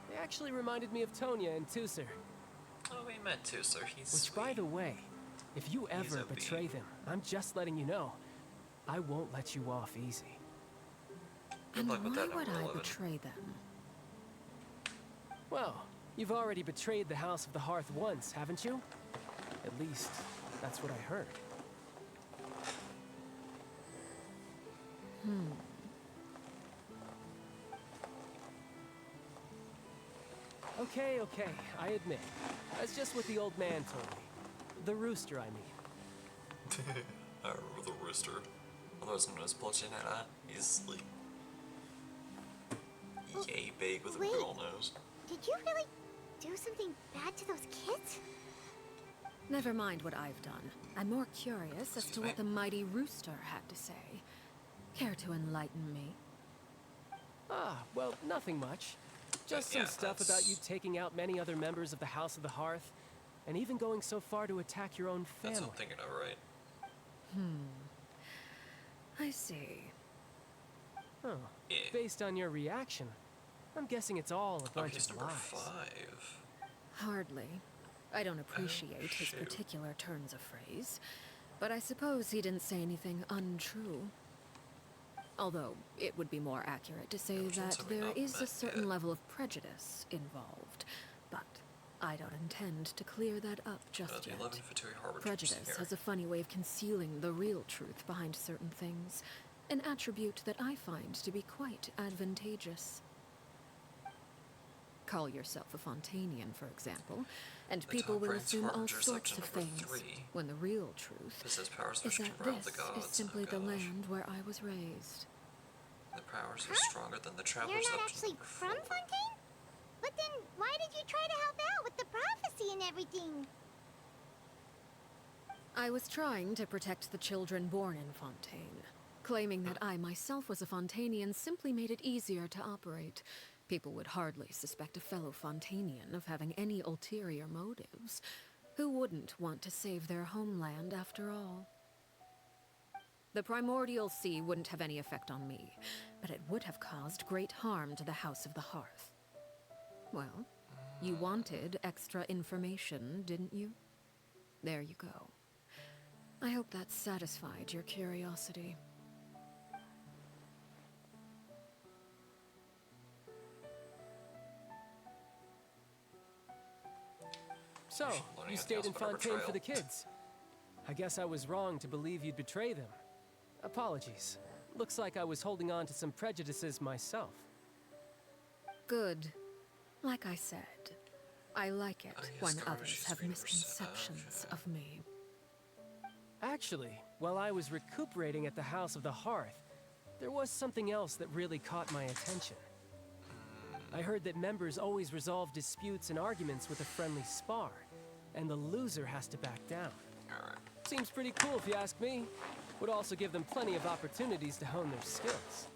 J: They actually reminded me of Tonya and Tusser.
A: Oh, we met too, sir. He's
J: Which, by
A: sweet.
J: the way, if you
A: He's
J: ever
A: a
J: betray
A: bean.
J: them, I'm just letting you know, I won't let you off easy.
A: Good
E: And
A: luck with
E: why
A: that,
E: would
A: number
E: I
A: 11.
E: betray them?
J: Well, you've already betrayed the House of the Hearth once, haven't you? At least, that's what I heard. Okay, I admit. That's just what the old man told me. The rooster, I mean.
A: I remember the rooster. Otherwise known as Polchinetta. He's like... yay big with a
C: Wait.
A: big ol' nose.
C: Did you really do something bad to those kids?
E: Never mind what I've done. I'm more curious as
A: Excuse
E: to
A: me?
E: what the mighty rooster had to say. Care to enlighten me?
J: Ah, well, nothing much. Just some
A: Yeah,
J: stuff about
A: that's-
J: you taking out many other members of the House of the Hearth, and even going so far to attack your own
A: That's
J: family.
A: what I'm thinking of, right?
E: I see.
J: Oh,
A: Yeah.
J: based on your reaction, I'm guessing it's all a
A: Oh,
J: bunch
A: he's
J: of
A: number
J: lies.
E: 'Hardly. I don't appreciate his
A: shoot.
E: particular turns of phrase. But I suppose he didn't say anything untrue. Although, it would be more accurate to say that there is a certain level of prejudice involved. But I don't intend to clear that up just yet. Prejudice has a funny way of concealing the real truth behind certain things, an attribute that I find to be quite advantageous. Call yourself a Fontanian, for example, and people will assume all sorts of things, when the real truth is that this is simply the land where I was raised.
A: The powers are stronger than the travelers.
C: You're not actually from Fontaine? But then, why did you try to help out with the prophecy and everything?
E: I was trying to protect the children born in Fontaine. Claiming that I myself was a Fontanian simply made it easier to operate. People would hardly suspect a fellow Fontanian of having any ulterior motives. Who wouldn't want to save their homeland after all? The primordial sea wouldn't have any effect on me, but it would have caused great harm to the House of the Hearth. Well, you wanted extra information, didn't you? There you go. I hope that satisfied your curiosity.
J: So, you stayed in Fontaine for the kids. I guess I was wrong to believe you'd betray them. Apologies. Looks like I was holding on to some prejudices myself.
E: Good. Like I said, I like it when others have misconceptions of me.
J: Actually, while I was recuperating at the House of the Hearth, there was something else that really caught my attention. I heard that members always resolve disputes and arguments with a friendly spar, and the loser has to back down. Seems pretty cool if you ask me. Would also give them plenty of opportunities to hone their skills.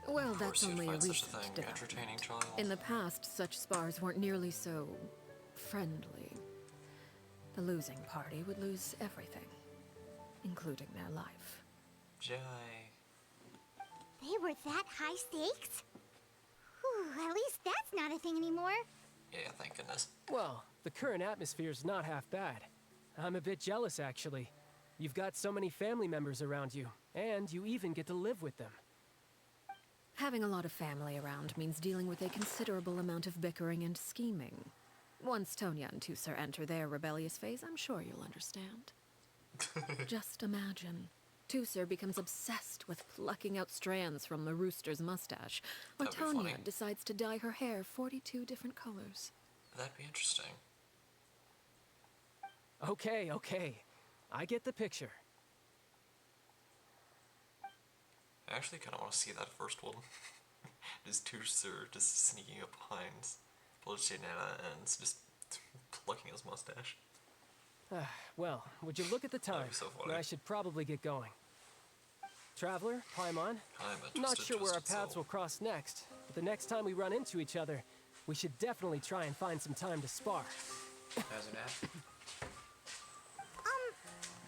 E: Well, that's only a recent development. In the past, such spars weren't nearly so friendly. The losing party would lose everything, including their life.
A: Jai.
C: They were that high stakes? Whew, at least that's not a thing anymore.
A: Yeah, thank goodness.
J: Well, the current atmosphere's not half bad. I'm a bit jealous, actually. You've got so many family members around you, and you even get to live with them.
E: Having a lot of family around means dealing with a considerable amount of bickering and scheming. Once Tonya and Tusser enter their rebellious phase, I'm sure you'll understand. Just imagine. Tusser becomes obsessed with plucking out strands from the rooster's mustache, while Tonya decides to dye her hair 42 different colors.
A: That'd be interesting.
J: Okay. I get the picture.
A: I actually kind of want to see that first one. Just Tusser just sneaking up behind Polichinella and just plucking his mustache.
J: Well, would you look at the time?
A: So
J: I should probably get going. Traveler, Paimon, not sure where our paths will cross next, but the next time we run into each other, we should definitely try and find some time to spar.
A: How's it at?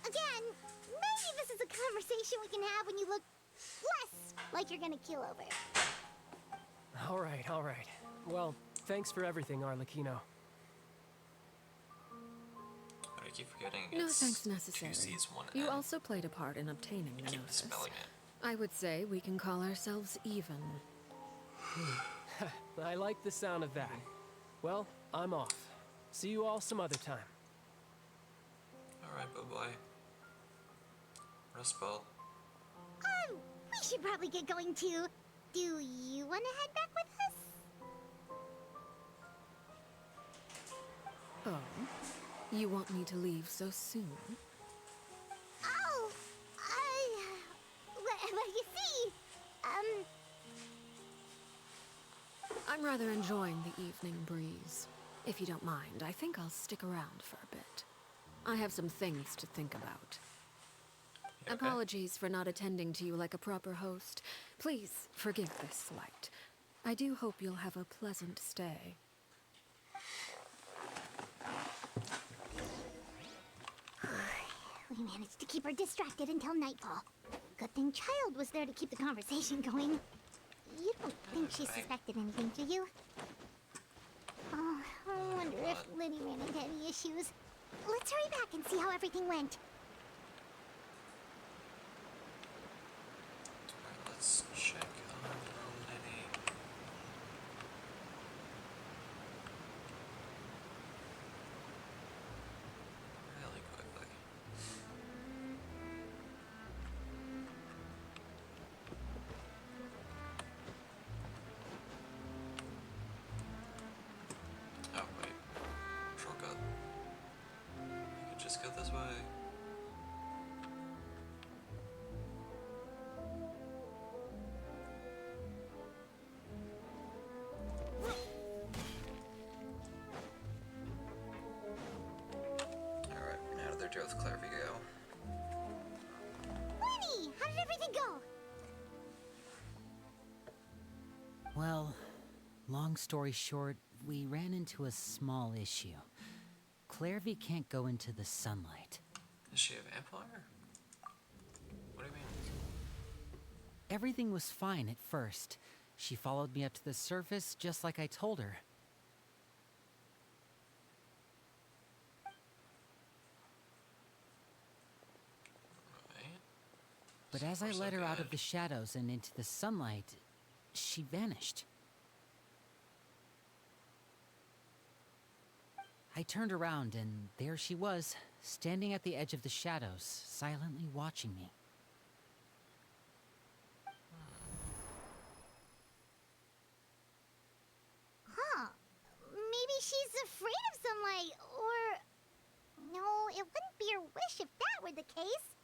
C: Again, maybe this is a conversation we can have when you look less like you're gonna keel over.
J: All right. Well, thanks for everything, Arlecchino.
A: I keep forgetting
E: no thanks necessary. You also played a part in obtaining the notice. I would say we can call ourselves even.
J: I like the sound of that. Well, I'm off. See you all some other time.
A: Alright, bye-bye. Rest well.
C: We should probably get going too. Do you want to head back with us?
E: Oh, you want me to leave so soon?
C: Oh, well, you see,
E: I'm rather enjoying the evening breeze. If you don't mind, I think I'll stick around for a bit. I have some things to think about. Okay. Apologies for not attending to you like a proper host. Please forgive this slight. I do hope you'll have a pleasant stay.
C: We managed to keep her distracted until nightfall. Good thing Child was there to keep the conversation going. You don't think she suspected anything, do you? Oh, I wonder if Liddy ran into any issues. Let's hurry back and see how everything went.
A: this way. Alright, how did their deal with Clairvy go?
C: Lenny, how did everything go?
D: Well, long story short, we ran into a small issue. Clairvy can't go into the sunlight.
A: Is she a vampire? What do you mean?
D: Everything was fine at first. She followed me up to the surface just like I told her.
A: Right.
D: But as I
A: So
D: let her out of
A: good.
D: the shadows and into the sunlight, she vanished. I turned around and there she was, standing at the edge of the shadows, silently watching me.
C: Huh. Maybe she's afraid of sunlight, or... No, it wouldn't be her wish if that were the case.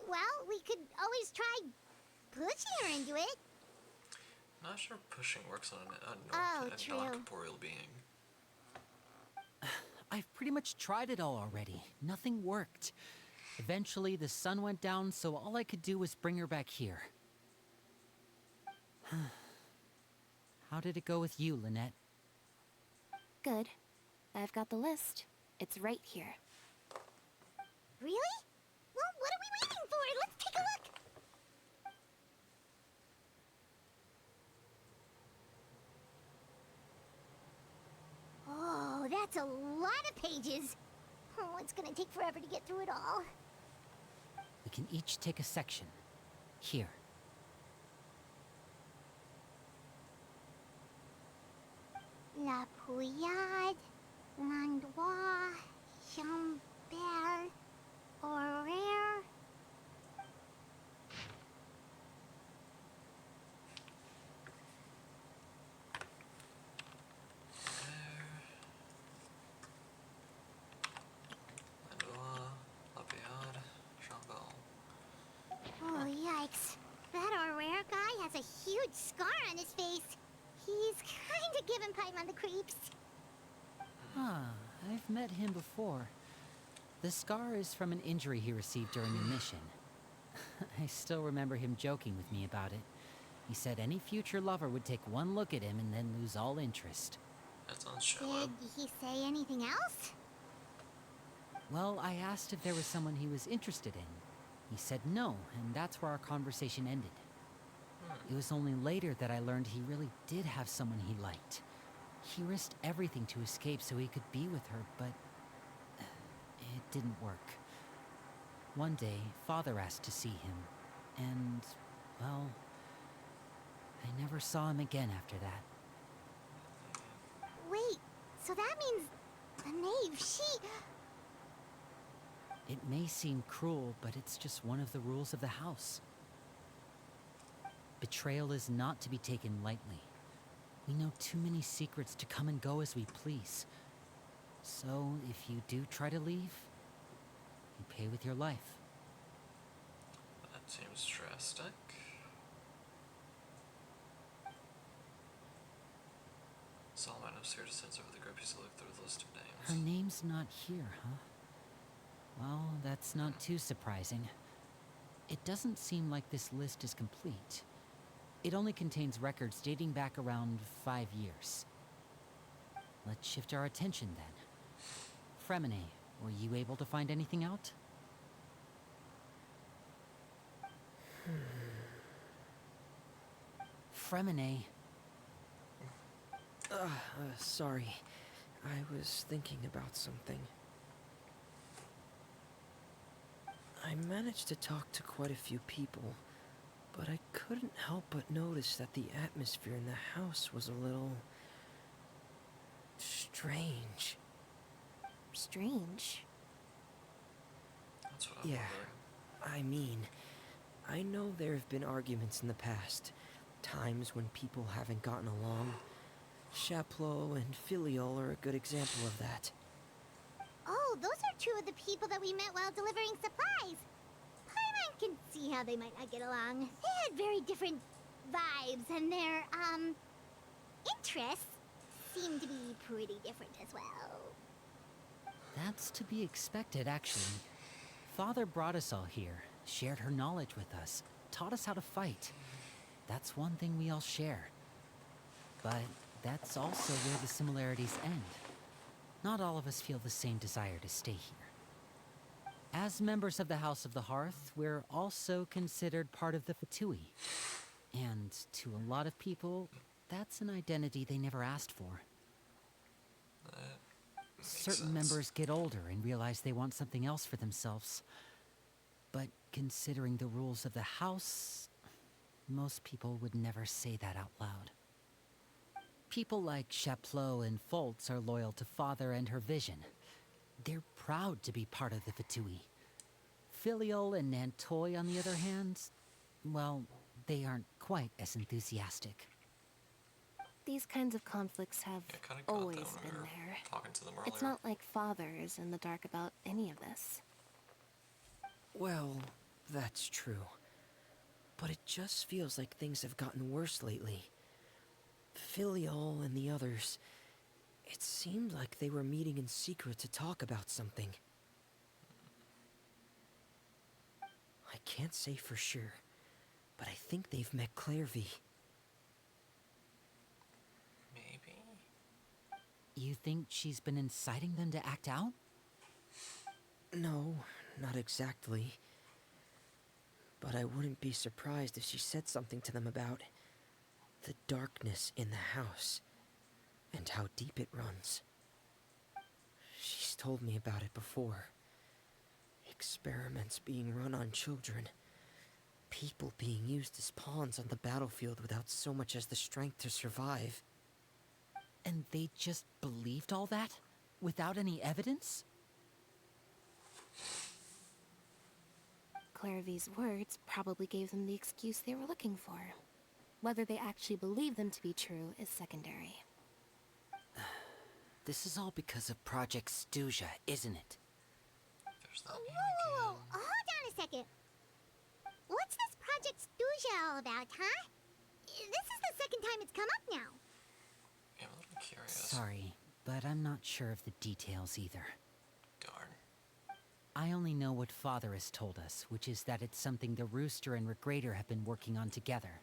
C: Well, we could always try pushing her into it.
A: Not sure pushing works on
C: Oh,
A: a
C: true.
A: non-corporeal being.
D: I've pretty much tried it all already. Nothing worked. Eventually, the sun went down, so all I could do was bring her back here. How did it go with you, Lynette?
G: Good. I've got the list. It's right here.
C: Really? Well, what are we waiting for? Let's take a look. Oh, that's a lot of pages. Oh, it's gonna take forever to get through it all.
D: We can each take a section. Here.
C: La Pouillade, L'Endroit, Chambert, Horaire.
A: Landois, Lapéade, Chambal.
C: Oh, yikes. That Horaire guy has a huge scar on his face. He's kinda giving Paimon the creeps.
D: Ah, I've met him before. The scar is from an injury he received during a mission. I still remember him joking with me about it. He said any future lover would take one look at him and then lose all interest.
A: That sounds shallow.
C: Did he say anything else?
D: Well, I asked if there was someone he was interested in. He said no, and that's where our conversation ended. It was only later that I learned he really did have someone he liked. He risked everything to escape so he could be with her, but it didn't work. One day, Father asked to see him, and, well, I never saw him again after that.
C: Wait, so that means the knave, she...
D: It may seem cruel, but it's just one of the rules of the house. Betrayal is not to be taken lightly. We know too many secrets to come and go as we please. So, if you do try to leave, you pay with your life.
A: That seems drastic. Solomon is here to censor over the group. He's looked through the list of
D: Her
A: names.
D: name's not here, huh? Well, that's not too surprising. It doesn't seem like this list is complete. It only contains records dating back around 5 years. Let's shift our attention then. Fremine, were you able to find anything out? Fremine,
I: Sorry. I was thinking about something. I managed to talk to quite a few people, but I couldn't help but notice that the atmosphere in the house was a little... strange.
G: Strange.
A: That's what I'm
I: Yeah.
A: wondering.
I: I mean, I know there have been arguments in the past, times when people haven't gotten along. Chaplot and Filial are a good example of that.
C: true of the people that we met while delivering supplies. Paimon can see how they might not get along. They had very different vibes, and their, interests seem to be pretty different as well.
D: That's to be expected, actually. Father brought us all here, shared her knowledge with us, taught us how to fight. That's one thing we all share. But that's also where the similarities end. Not all of us feel the same desire to stay here. As members of the House of the Hearth, we're also considered part of the Fatui. And to a lot of people, that's an identity they never asked for. Certain members get older and realize they want something else for themselves. But considering the rules of the house, most people would never say that out loud. People like Chaplot and Foltz are loyal to Father and her vision. They're proud to be part of the Fatui. Filial and Nantoy, on the other hand, well, they aren't quite as enthusiastic.
G: These kinds of conflicts have always been there.
A: Talking to them earlier.
G: It's not like Father is in the dark about any of this.
I: Well, that's true. But it just feels like things have gotten worse lately. Filial and the others, it seemed like they were meeting in secret to talk about something. I can't say for sure, but I think they've met Clairvy.
A: Maybe?
D: You think she's been inciting them to act out?
I: No, not exactly. But I wouldn't be surprised if she said something to them about the darkness in the house and how deep it runs. She's told me about it before. Experiments being run on children. People being used as pawns on the battlefield without so much as the strength to survive.
D: And they just believed all that? Without any evidence?
G: Clairvy's words probably gave them the excuse they were looking for. Whether they actually believe them to be true is secondary.
D: This is all because of Project Stuja, isn't it?
A: There's that
C: Whoa, hold on a second. What's this Project Stuja all about, huh? This is the second time it's come up now.
A: Yeah, I'm a little curious.
D: Sorry, but I'm not sure of the details either.
A: Darn.
D: I only know what Father has told us, which is that it's something the Rooster and Regrader have been working on together.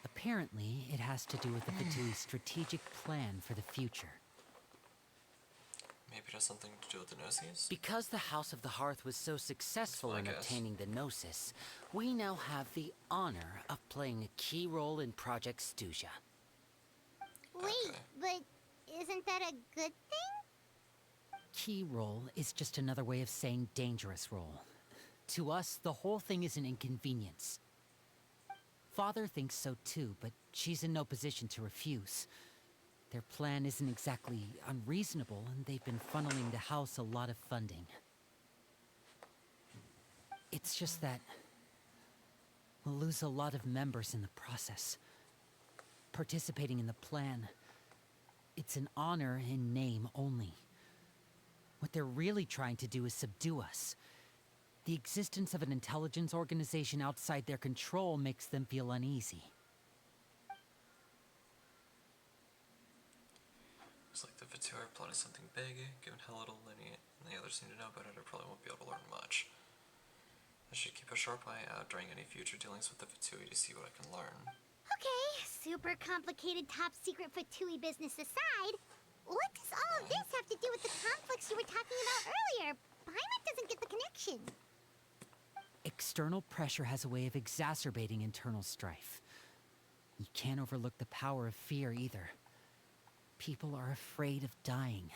D: Apparently, it has to do with the Fatui's strategic plan for the future.
A: Maybe it has something to do with the Gnosis?
D: Because the House of the Hearth was so successful in obtaining the Gnosis, we now have the honor of playing a key role in Project Stuja.
C: Wait, but isn't that a good thing?
D: Key role is just another way of saying dangerous role. To us, the whole thing is an inconvenience. Father thinks so too, but she's in no position to refuse. Their plan isn't exactly unreasonable, and they've been funneling the house a lot of funding. It's just that we'll lose a lot of members in the process. Participating in the plan, it's an honor in name only. What they're really trying to do is subdue us. The existence of an intelligence organization outside their control makes them feel uneasy.
A: Looks like the Fatui are plotting something big, given how little Linny and the others seem to know about it. I probably won't be able to learn much. I should keep a sharp eye out during any future dealings with the Fatui to see what I can learn.
C: Okay, super complicated top secret Fatui business aside, what does all of this have to do with the conflicts you were talking about earlier? Paimon doesn't get the connection.
D: External pressure has a way of exacerbating internal strife. You can't overlook the power of fear either. People are afraid of dying,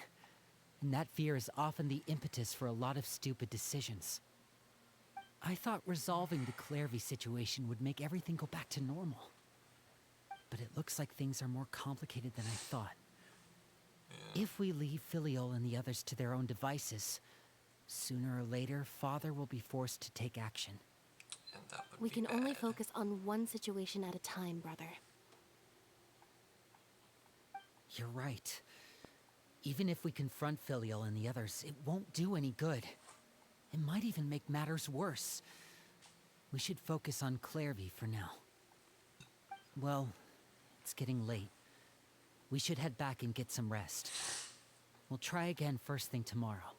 D: and that fear is often the impetus for a lot of stupid decisions. I thought resolving the Clairvy situation would make everything go back to normal. But it looks like things are more complicated than I thought. If we leave Filial and the others to their own devices, sooner or later, Father will be forced to take action.
A: And that would
G: We
A: be
G: can only
A: bad.
G: focus on one situation at a time, brother.
D: You're right. Even if we confront Filial and the others, it won't do any good. It might even make matters worse. We should focus on Clairvy for now. Well, it's getting late. We should head back and get some rest. We'll try again first thing tomorrow.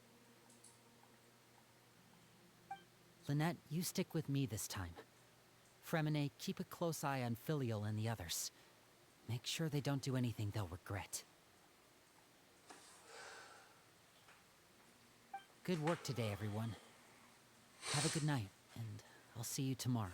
D: Lynette, you stick with me this time. Fremine, keep a close eye on Filial and the others. Make sure they don't do anything they'll regret. Good work today, everyone. Have a good night, and I'll see you tomorrow.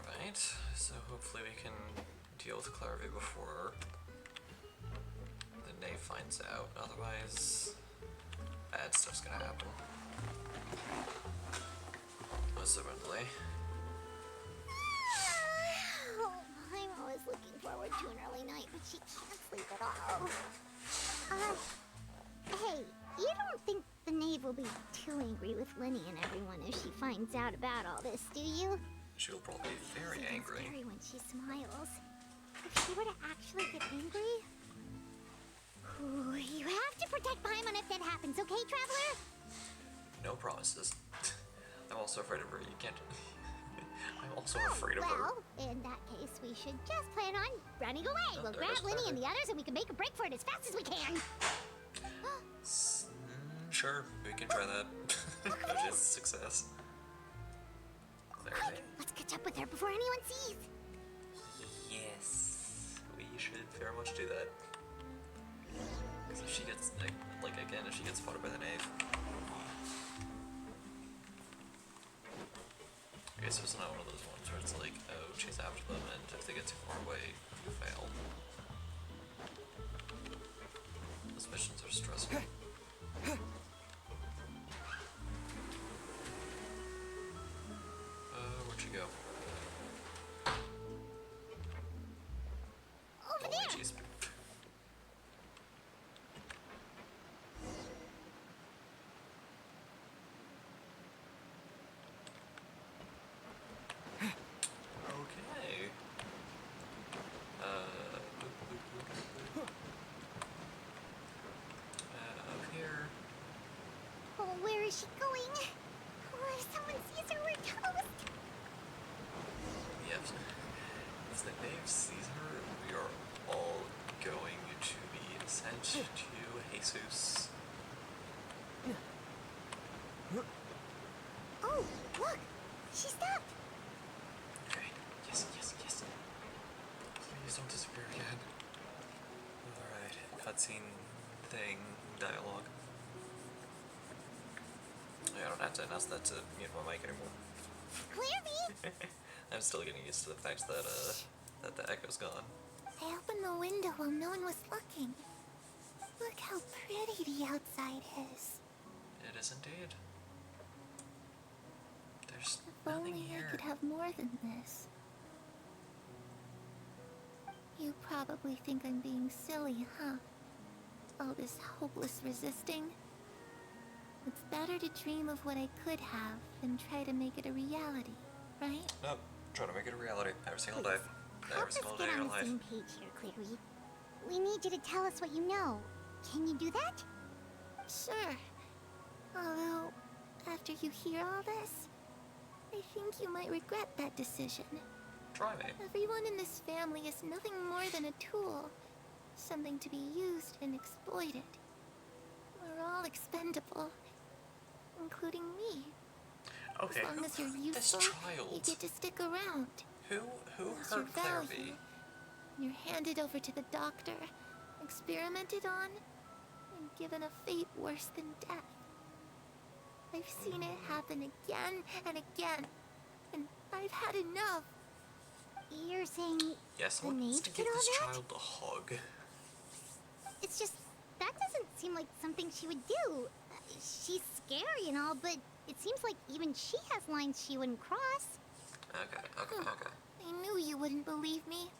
A: Right, so hopefully we can deal with Clairvy before the Knave finds out. Otherwise, bad stuff's gonna happen. Most certainly.
C: Oh, I'm always looking forward to an early night, but she can't sleep at all. Hey, you don't think the Knave will be too angry with Lenny and everyone if she finds out about all this, do you?
A: She'll probably be very
C: She's
A: angry.
C: scary when she smiles. If she were to actually get angry... Ooh, you have to protect Paimon if that happens, okay, Traveler?
A: No promises. I'm also afraid of her. You can't. I'm also afraid of her.
C: Well, in that case, we should just plan on running away.
A: Oh,
C: We'll
A: there
C: grab
A: goes
C: Lenny and
A: Clairvy.
C: the others and we can make a break for it as fast as we can.
A: Sure, we can try that. Which is success. Clairvy.
C: Let's catch up with her before anyone sees.
A: Yes, we should very much do that. Because if she gets, like again, if she gets spotted by the Knave. Okay, so it's not one of those ones where it's like, oh, chase after them, and if they get too far away, you fail. Those missions are stressful. Where'd you go?
C: Over
A: Oh,
C: there.
A: jeez. Okay. Up here.
C: Oh, where is she going? Oh, if someone sees her, we're toast.
A: Yes. If the Knave sees her, we are all going to be sent to Jesus.
C: Oh, look. She stopped.
A: Okay. Yes, yes, yes. Please don't disappear again. Alright. Cutscene thing. Dialogue. I don't have to announce that to mute my mic anymore.
C: Clairvy!
A: I'm still getting used to the fact that that the echo's gone.
C: I opened the window while no one was looking. Look how pretty the outside is.
A: It is indeed. There's
C: If
A: nothing
C: only
A: here.
C: I could have more than this. You probably think I'm being silly, huh? All this hopeless resisting. It's better to dream of what I could have than try to make it a reality, right?
A: Nope. Trying to make it a reality every single day.
C: Help
A: Every
C: us
A: single day
C: get
A: of your
C: on the
A: life.
C: same page here, Clary. We need you to tell us what you know. Can you do that? Sure. Although, after you hear all this, I think you might regret that decision.
A: Try me.
C: Everyone in this family is nothing more than a tool. Something to be used and exploited. We're all expendable. Including me.
A: Okay,
C: As long
A: who
C: as you're
A: hurt this
C: useful, you
A: child?
C: get to stick around.
A: Who
C: Lose your
A: hurt
C: value.
A: Clairvy?
C: You're handed over to the doctor, experimented on, and given a fate worse than death. I've seen it happen again and again, and I've had enough. You're saying
A: Yes,
C: the
A: someone needs
C: Knave
A: to
C: did
A: give
C: all
A: this
C: that?
A: child a hug.
C: It's just, that doesn't seem like something she would do. She's scary and all, but it seems like even she has lines she wouldn't cross.
A: Okay, okay, okay.
C: I knew you wouldn't believe me.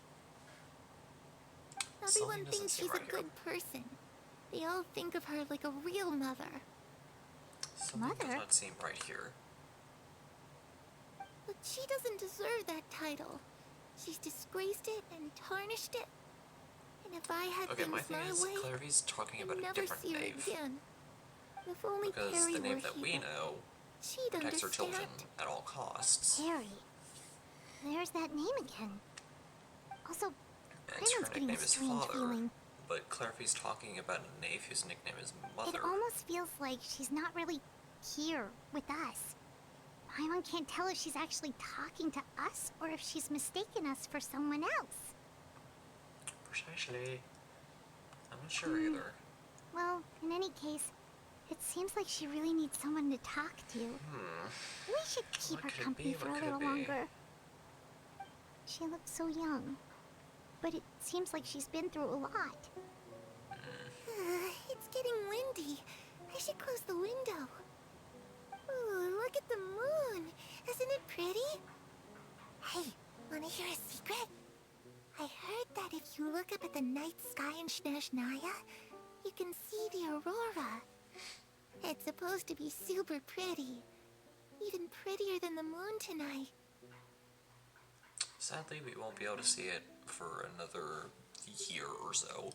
C: Everyone
A: Something doesn't
C: thinks
A: seem
C: she's
A: right
C: a
A: here.
C: good person. They all think of her like a real mother.
A: Something does
C: Mother?
A: not seem right here.
C: But she doesn't deserve that title. She's disgraced it and tarnished it. And if I had
A: Okay, my
C: things
A: thing
C: my
A: is,
C: way,
A: Clairvy's talking
C: I'd
A: about a
C: never
A: different
C: see her
A: knave.
C: again. If only
A: Because
C: Perry
A: the
C: were
A: knave that we
C: here,
A: know
C: she'd
A: protects her
C: understand.
A: children at all costs.
C: Harry. There's that name again. Also,
A: And
C: Brandon's
A: her
C: getting a
A: nickname is
C: strange
A: Father,
C: feeling.
A: but Clairvy's talking about a knave whose nickname is Mother.
C: It almost feels like she's not really here with us. Paimon can't tell if she's actually talking to us or if she's mistaken us for someone else.
A: Precisely. I'm not sure either.
C: Well, in any case, it seems like she really needs someone to talk to. We should keep
A: What
C: her
A: could it
C: company
A: be?
C: for
A: What
C: a
A: could it
C: little
A: be?
C: longer. She looks so young. But it seems like she's been through a lot. It's getting windy. I should close the window. Ooh, look at the moon. Isn't it pretty? Hey, wanna hear a secret? I heard that if you look up at the night sky in Snezhnaya, you can see the aurora. It's supposed to be super pretty. Even prettier than the moon tonight.
A: Sadly, we won't be able to see it for another year or so.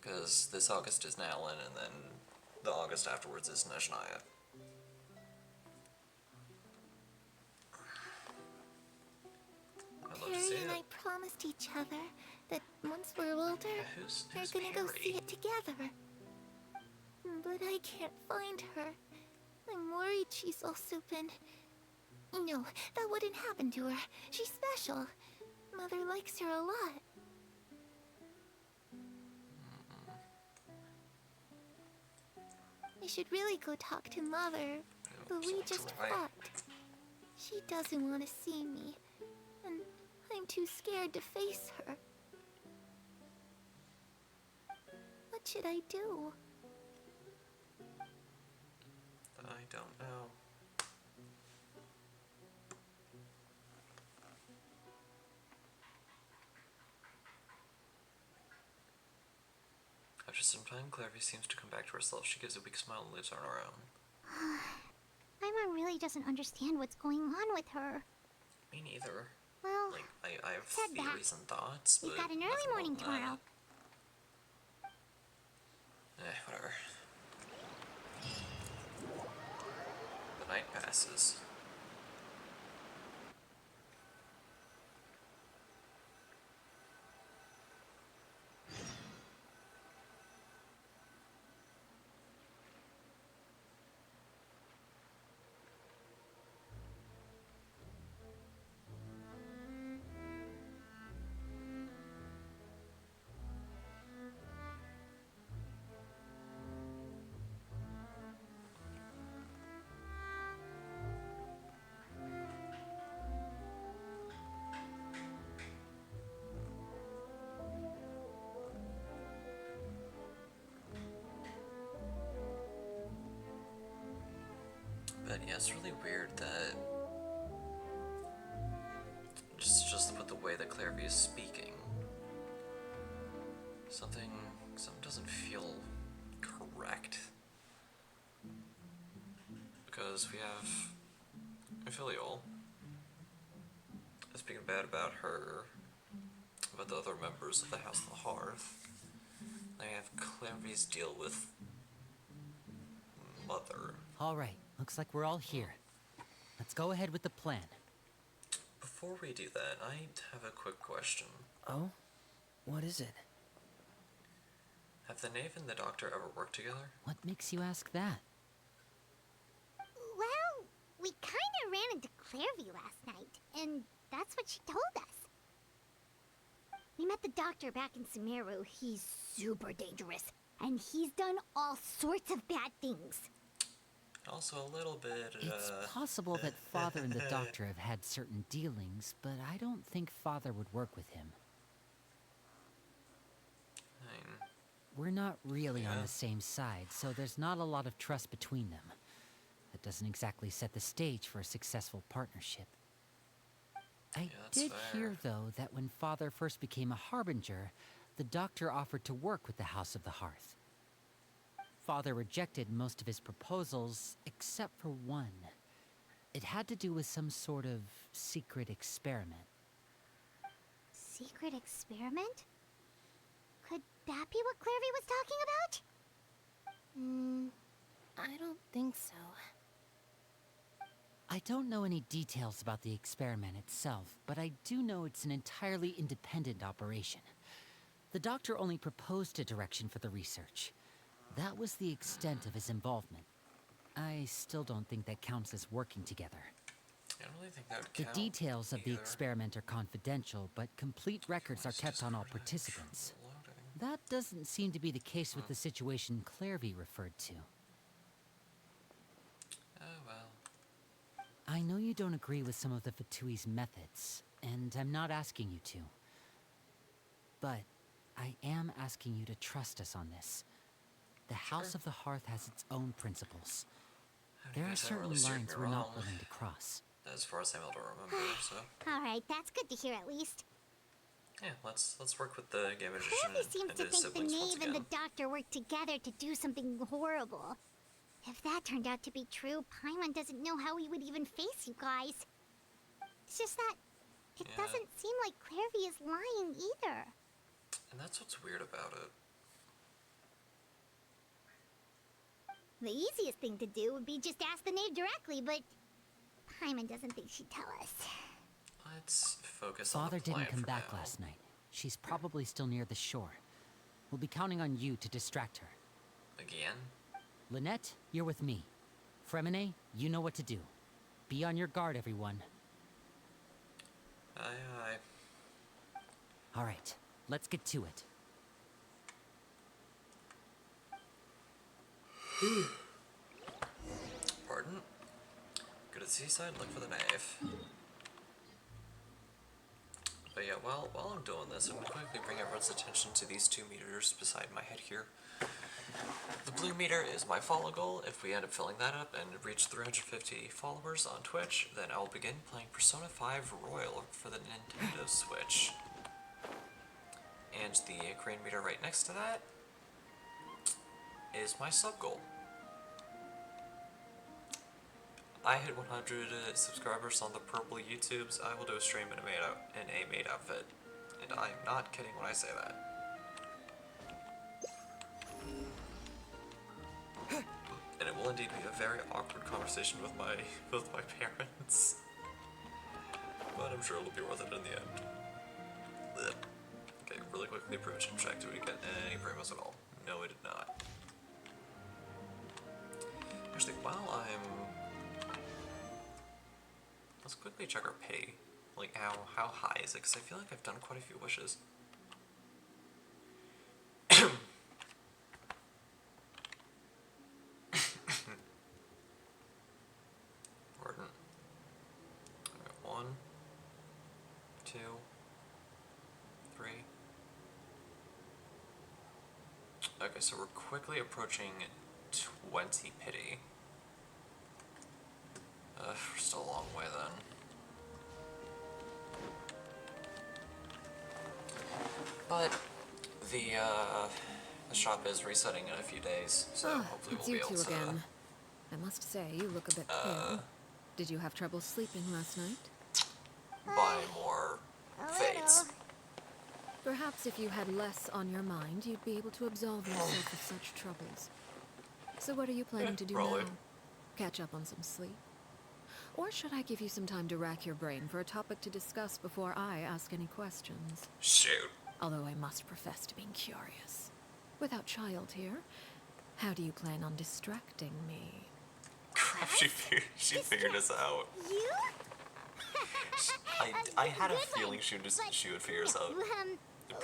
A: Because this August is Nalin, and then the August afterwards is Snezhnaya. I'd love to see
C: Perry and
A: it.
C: I promised each other that once we're older,
A: Who's
C: we're gonna go see
A: Perry?
C: it together. But I can't find her. I'm worried she's also been... No, that wouldn't happen to her. She's special. Mother likes her a lot. I should really go talk to Mother, but we just
A: Right.
C: fought. She doesn't want to see me, and I'm too scared to face her. What should I do?
A: I don't know. After some time, Clairvy seems to come back to herself. She gives a weak smile and lives on her own.
C: Paimon really doesn't understand what's going on with her.
A: Me neither.
C: Well,
A: Like, I have
C: said that.
A: theories and thoughts, but
C: we've got an
A: nothing
C: early
A: more
C: morning
A: than
C: tomorrow.
A: that. Whatever. The night passes. But yeah, it's really weird that just with the way that Clairvy is speaking, something doesn't feel correct. Because we have a filial speaking bad about her, about the other members of the House of the Hearth. They have Clairvy's deal with Mother.
D: All right, looks like we're all here. Let's go ahead with the plan.
A: Before we do that, I have a quick question.
I: Oh? What is it?
A: Have the knave and the doctor ever worked together?
D: What makes you ask that?
C: Well, we kind of ran into Clairvy last night, and that's what she told us. We met the doctor back in Sumeru. He's super dangerous, and he's done all sorts of bad things.
A: Also a little bit,
D: It's possible that Father and the Doctor have had certain dealings, but I don't think Father would work with him. We're not really on the same side, so there's not a lot of trust between them. That doesn't exactly set the stage for a successful partnership. I did hear, though, that when Father first became a Harbinger, the Doctor offered to work with the House of the Hearth. Father rejected most of his proposals, except for one. It had to do with some sort of secret experiment.
C: Secret experiment? Could that be what Clairvy was talking about?
G: I don't think so.
D: I don't know any details about the experiment itself, but I do know it's an entirely independent operation. The doctor only proposed a direction for the research. That was the extent of his involvement. I still don't think that counts as working together.
A: I don't really think that would
D: The
A: count
D: details of the
A: either.
D: experiment are confidential, but complete records are kept on all participants. That doesn't seem to be the case with the situation Clairvy referred to.
A: Oh well.
D: I know you don't agree with some of the Fatui's methods, and I'm not asking you to. But I am asking you to trust us on this. The House of the Hearth has its own principles. There are certain lines we're not willing to cross.
A: As far as I'm able to remember, so
C: Alright, that's good to hear at least.
A: yeah, let's work with the game magician
C: Clairvy seems
A: and
C: to
A: his
C: think the
A: siblings once
C: knave and
A: again.
C: the doctor worked together to do something horrible. If that turned out to be true, Paimon doesn't know how he would even face you guys. It's just that it
A: Yeah.
C: doesn't seem like Clairvy is lying either.
A: And that's what's weird about it.
C: The easiest thing to do would be just ask the knave directly, but Paimon doesn't think she'd tell us.
A: Let's focus
D: Father
A: on the plan
D: didn't come
A: for
D: back
A: now.
D: last night. She's probably still near the shore. We'll be counting on you to distract her.
A: Again?
D: Lynette, you're with me. Fremine, you know what to do. Be on your guard, everyone.
A: Aye, aye.
D: All right, let's get to it.
A: Pardon? Go to the seaside, look for the knave. But yeah, while I'm doing this, I'm going to quickly bring everyone's attention to these 2 meters beside my head here. The blue meter is my follow goal. If we end up filling that up and reach 350 followers on Twitch, then I'll begin playing Persona 5 Royal for the Nintendo Switch. And the green meter right next to that is my sub goal. I hit 100 subscribers on the purple YouTubes. I will do a stream in a maid outfit. And I am not kidding when I say that. And it will indeed be a very awkward conversation with my parents. But I'm sure it'll be worth it in the end. Ugh. Okay, really quickly prevention check. Do we get any promos at all? No, we did not. Actually, while let's quickly check our pay. Like, how high is it? Because I feel like I've done quite a few wishes. Pardon. I got 1, 2, 3. Okay, so we're quickly approaching 20 pity. We're still a long way then. But the shop is resetting in a few days, so hopefully
E: it's
G: Oh,
A: we'll
E: you
A: be able
E: two
A: to.
E: again. I must say, you look a bit pale. Did you have trouble sleeping last night?
A: Buy more
C: A
A: fates.
C: little.
E: Perhaps if you had less on your mind, you'd be able to absolve yourself of such troubles. So what are you planning to do
A: probably.
E: now? Catch up on some sleep? Or should I give you some time to rack your brain for a topic to discuss before I ask any questions?
A: Shoot.
E: Although I must profess to being curious. Without child here, how do you plan on distracting me?
A: Crap, she figured us out.
C: You?
A: I had a
C: Good
A: feeling
C: one,
A: she would
C: but,
A: figure us out
C: we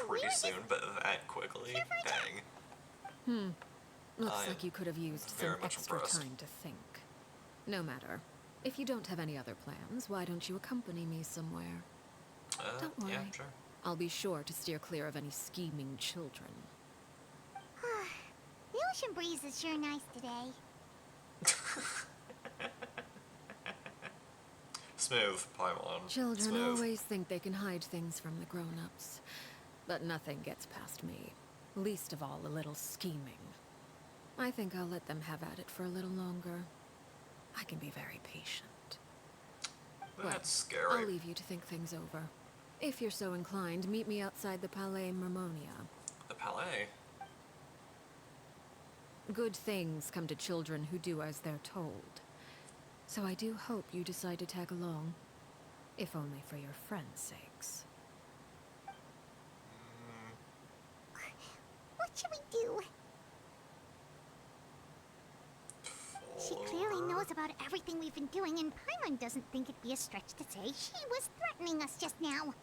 A: pretty
C: were
A: soon, but that quickly? Dang.
E: Looks
A: I'm
E: like you could have used some
A: very much
E: extra
A: impressed.
E: time to think. No matter. If you don't have any other plans, why don't you accompany me somewhere? Don't worry.
A: Yeah, sure.
E: I'll be sure to steer clear of any scheming children.
C: The ocean breeze is sure nice today.
A: Smooth, Paimon.
E: Children
A: Smooth.
E: always think they can hide things from the grown-ups. But nothing gets past me. Least of all a little scheming. I think I'll let them have at it for a little longer. I can be very patient. Well,
A: That's scary.
E: I'll leave you to think things over. If you're so inclined, meet me outside the Palais Mermonia.
A: The Palais?
E: Good things come to children who do as they're told. So I do hope you decide to tag along, if only for your friends' sakes.
C: What should we do? She clearly knows about everything we've been doing, and Paimon doesn't think it'd be a stretch to say she was threatening us just now.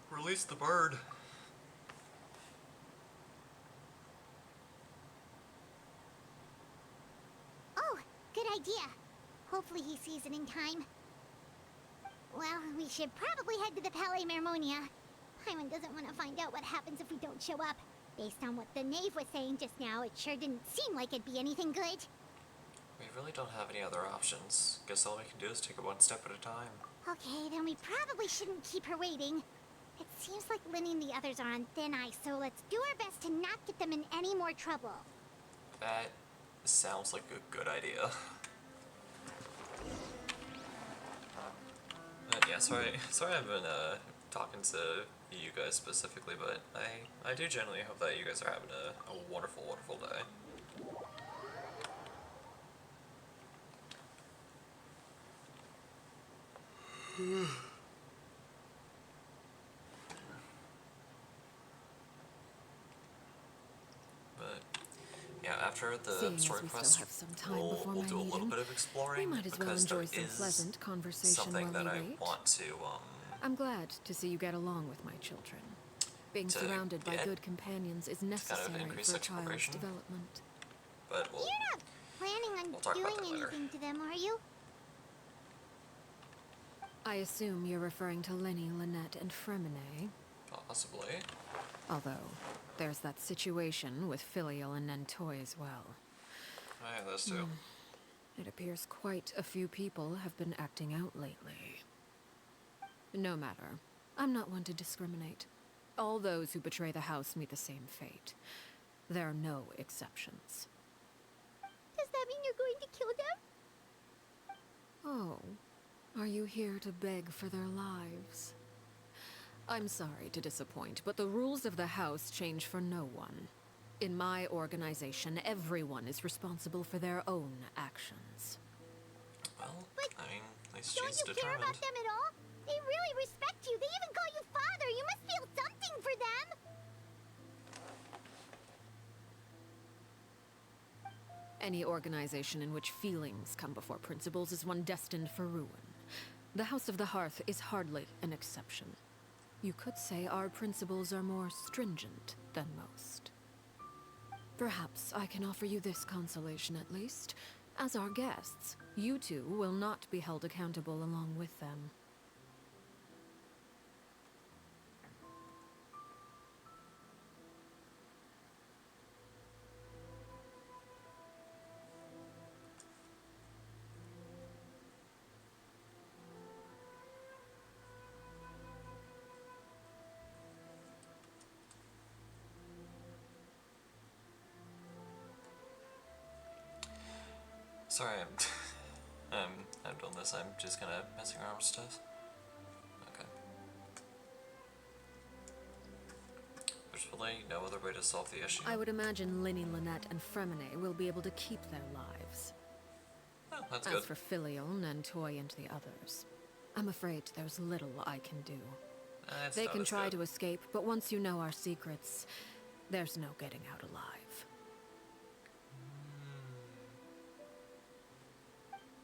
A: Release the bird.
C: Oh, good idea. Hopefully he sees it in time. Well, we should probably head to the Palais Mermonia. Paimon doesn't want to find out what happens if we don't show up. Based on what the knave was saying just now, it sure didn't seem like it'd be anything good.
A: We really don't have any other options. Guess all we can do is take it one step at a time.
C: Okay, then we probably shouldn't keep her waiting. It seems like Linny and the others are on thin ice, so let's do our best to not get them in any more trouble.
A: That sounds like a good idea. Yeah, sorry I've been talking to you guys specifically, but I do genuinely hope that you guys are having a wonderful, wonderful day. But yeah, after the
E: Seeing
A: story
E: as we
A: quest,
E: still have some time before
A: we'll
E: my
A: do a little
E: meeting,
A: bit of exploring
E: we might as well
A: because
E: enjoy
A: there
E: some
A: is
E: pleasant conversation
A: something
E: while
A: that
E: we
A: I
E: wait.
A: want to
E: I'm glad to see you get along with my children. Being
A: to
E: surrounded by
A: get
E: good companions is necessary
A: increase
E: for a child's
A: exploration.
E: development.
A: but we'll
C: You're not planning on
A: We'll talk about
C: doing
A: that later.
C: anything to them, are you?
E: I assume you're referring to Lenny, Lynette, and Fremine.
A: possibly.
E: Although, there's that situation with Filial and Nentoy as well.
A: Oh, yeah, those two.
E: It appears quite a few people have been acting out lately. No matter. I'm not one to discriminate. All those who betray the house meet the same fate. There are no exceptions.
C: Does that mean you're going to kill them?
E: Oh, are you here to beg for their lives? I'm sorry to disappoint, but the rules of the house change for no one. In my organization, everyone is responsible for their own actions.
A: Well,
C: But
A: I mean, at least
C: Don't
A: she's
C: you care
A: determined.
C: about them at all? They really respect you. They even call you father. You must feel something for them.
E: Any organization in which feelings come before principles is one destined for ruin. The House of the Hearth is hardly an exception. You could say our principles are more stringent than most. Perhaps I can offer you this consolation at least. As our guests, you two will not be held accountable along with them.
A: Sorry, I'm doing this. I'm just kind of messing around with stuff. Okay. There's really no other way to solve the issue.
E: I would imagine Linny, Lynette, and Fremine will be able to keep their lives.
A: Oh, that's
E: As
A: good.
E: for Filial, Nentoy, and the others, I'm afraid there's little I can do.
A: It's
E: They
A: not
E: can
A: as
E: try
A: good.
E: to escape, but once you know our secrets, there's no getting out alive.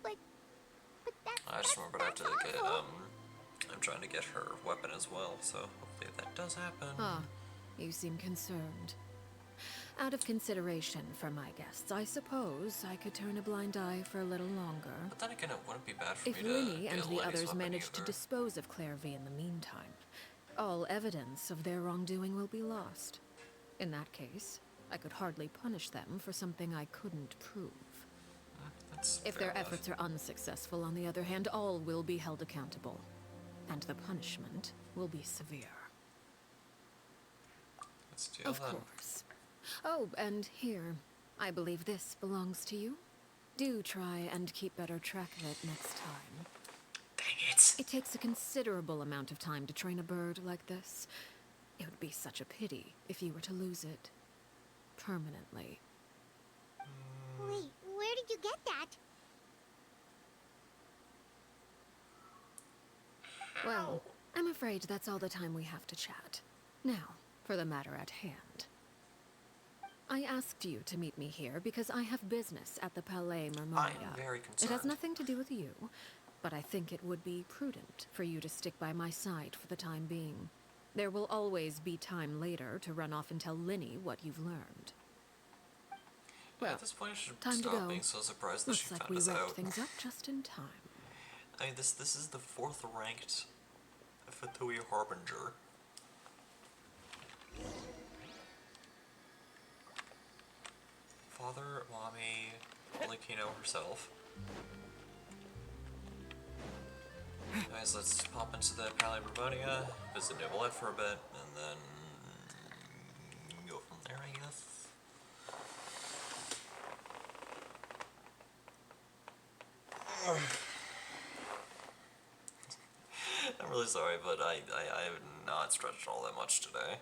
C: But
A: I just remembered I have to
C: that's
A: get,
C: awful.
A: I'm trying to get her weapon as well, so hopefully that does happen.
E: Ah, you seem concerned. Out of consideration for my guests, I suppose I could turn a blind eye for a little longer.
A: But then again, it wouldn't be bad for
E: If
A: me to
E: Linny
A: get
E: and the
A: Lenny's
E: others
A: weapon
E: manage to
A: either.
E: dispose of Clairvy in the meantime, all evidence of their wrongdoing will be lost. In that case, I could hardly punish them for something I couldn't prove.
A: That's
E: If
A: fair
E: their
A: enough.
E: efforts are unsuccessful, on the other hand, all will be held accountable. And the punishment will be severe.
A: Let's deal
E: Of
A: then.
E: course. Oh, and here, I believe this belongs to you. Do try and keep better track of it next time.
A: Dang it.
E: It takes a considerable amount of time to train a bird like this. It would be such a pity if you were to lose it permanently.
C: Wait, where did you get that?
E: Well, I'm afraid that's all the time we have to chat. Now, for the matter at hand. I asked you to meet me here because I have business at the Palais Mermonia.
A: I am very concerned.
E: It has nothing to do with you, but I think it would be prudent for you to stick by my side for the time being. There will always be time later to run off and tell Linny what you've learned. Well,
A: at this point, I should
E: time to
A: stop
E: go.
A: being so surprised that she
E: Looks like
A: found
E: we
A: us
E: wrapped
A: out.
E: things up just in time.
A: I mean, this is the 4th ranked Fatui Harbinger. Father, Mommy, Likino herself. Guys, let's pop into the Palais Mermonia, visit Nivolette for a bit, and then go from there, I guess. I'm really sorry, but I have not stretched all that much today.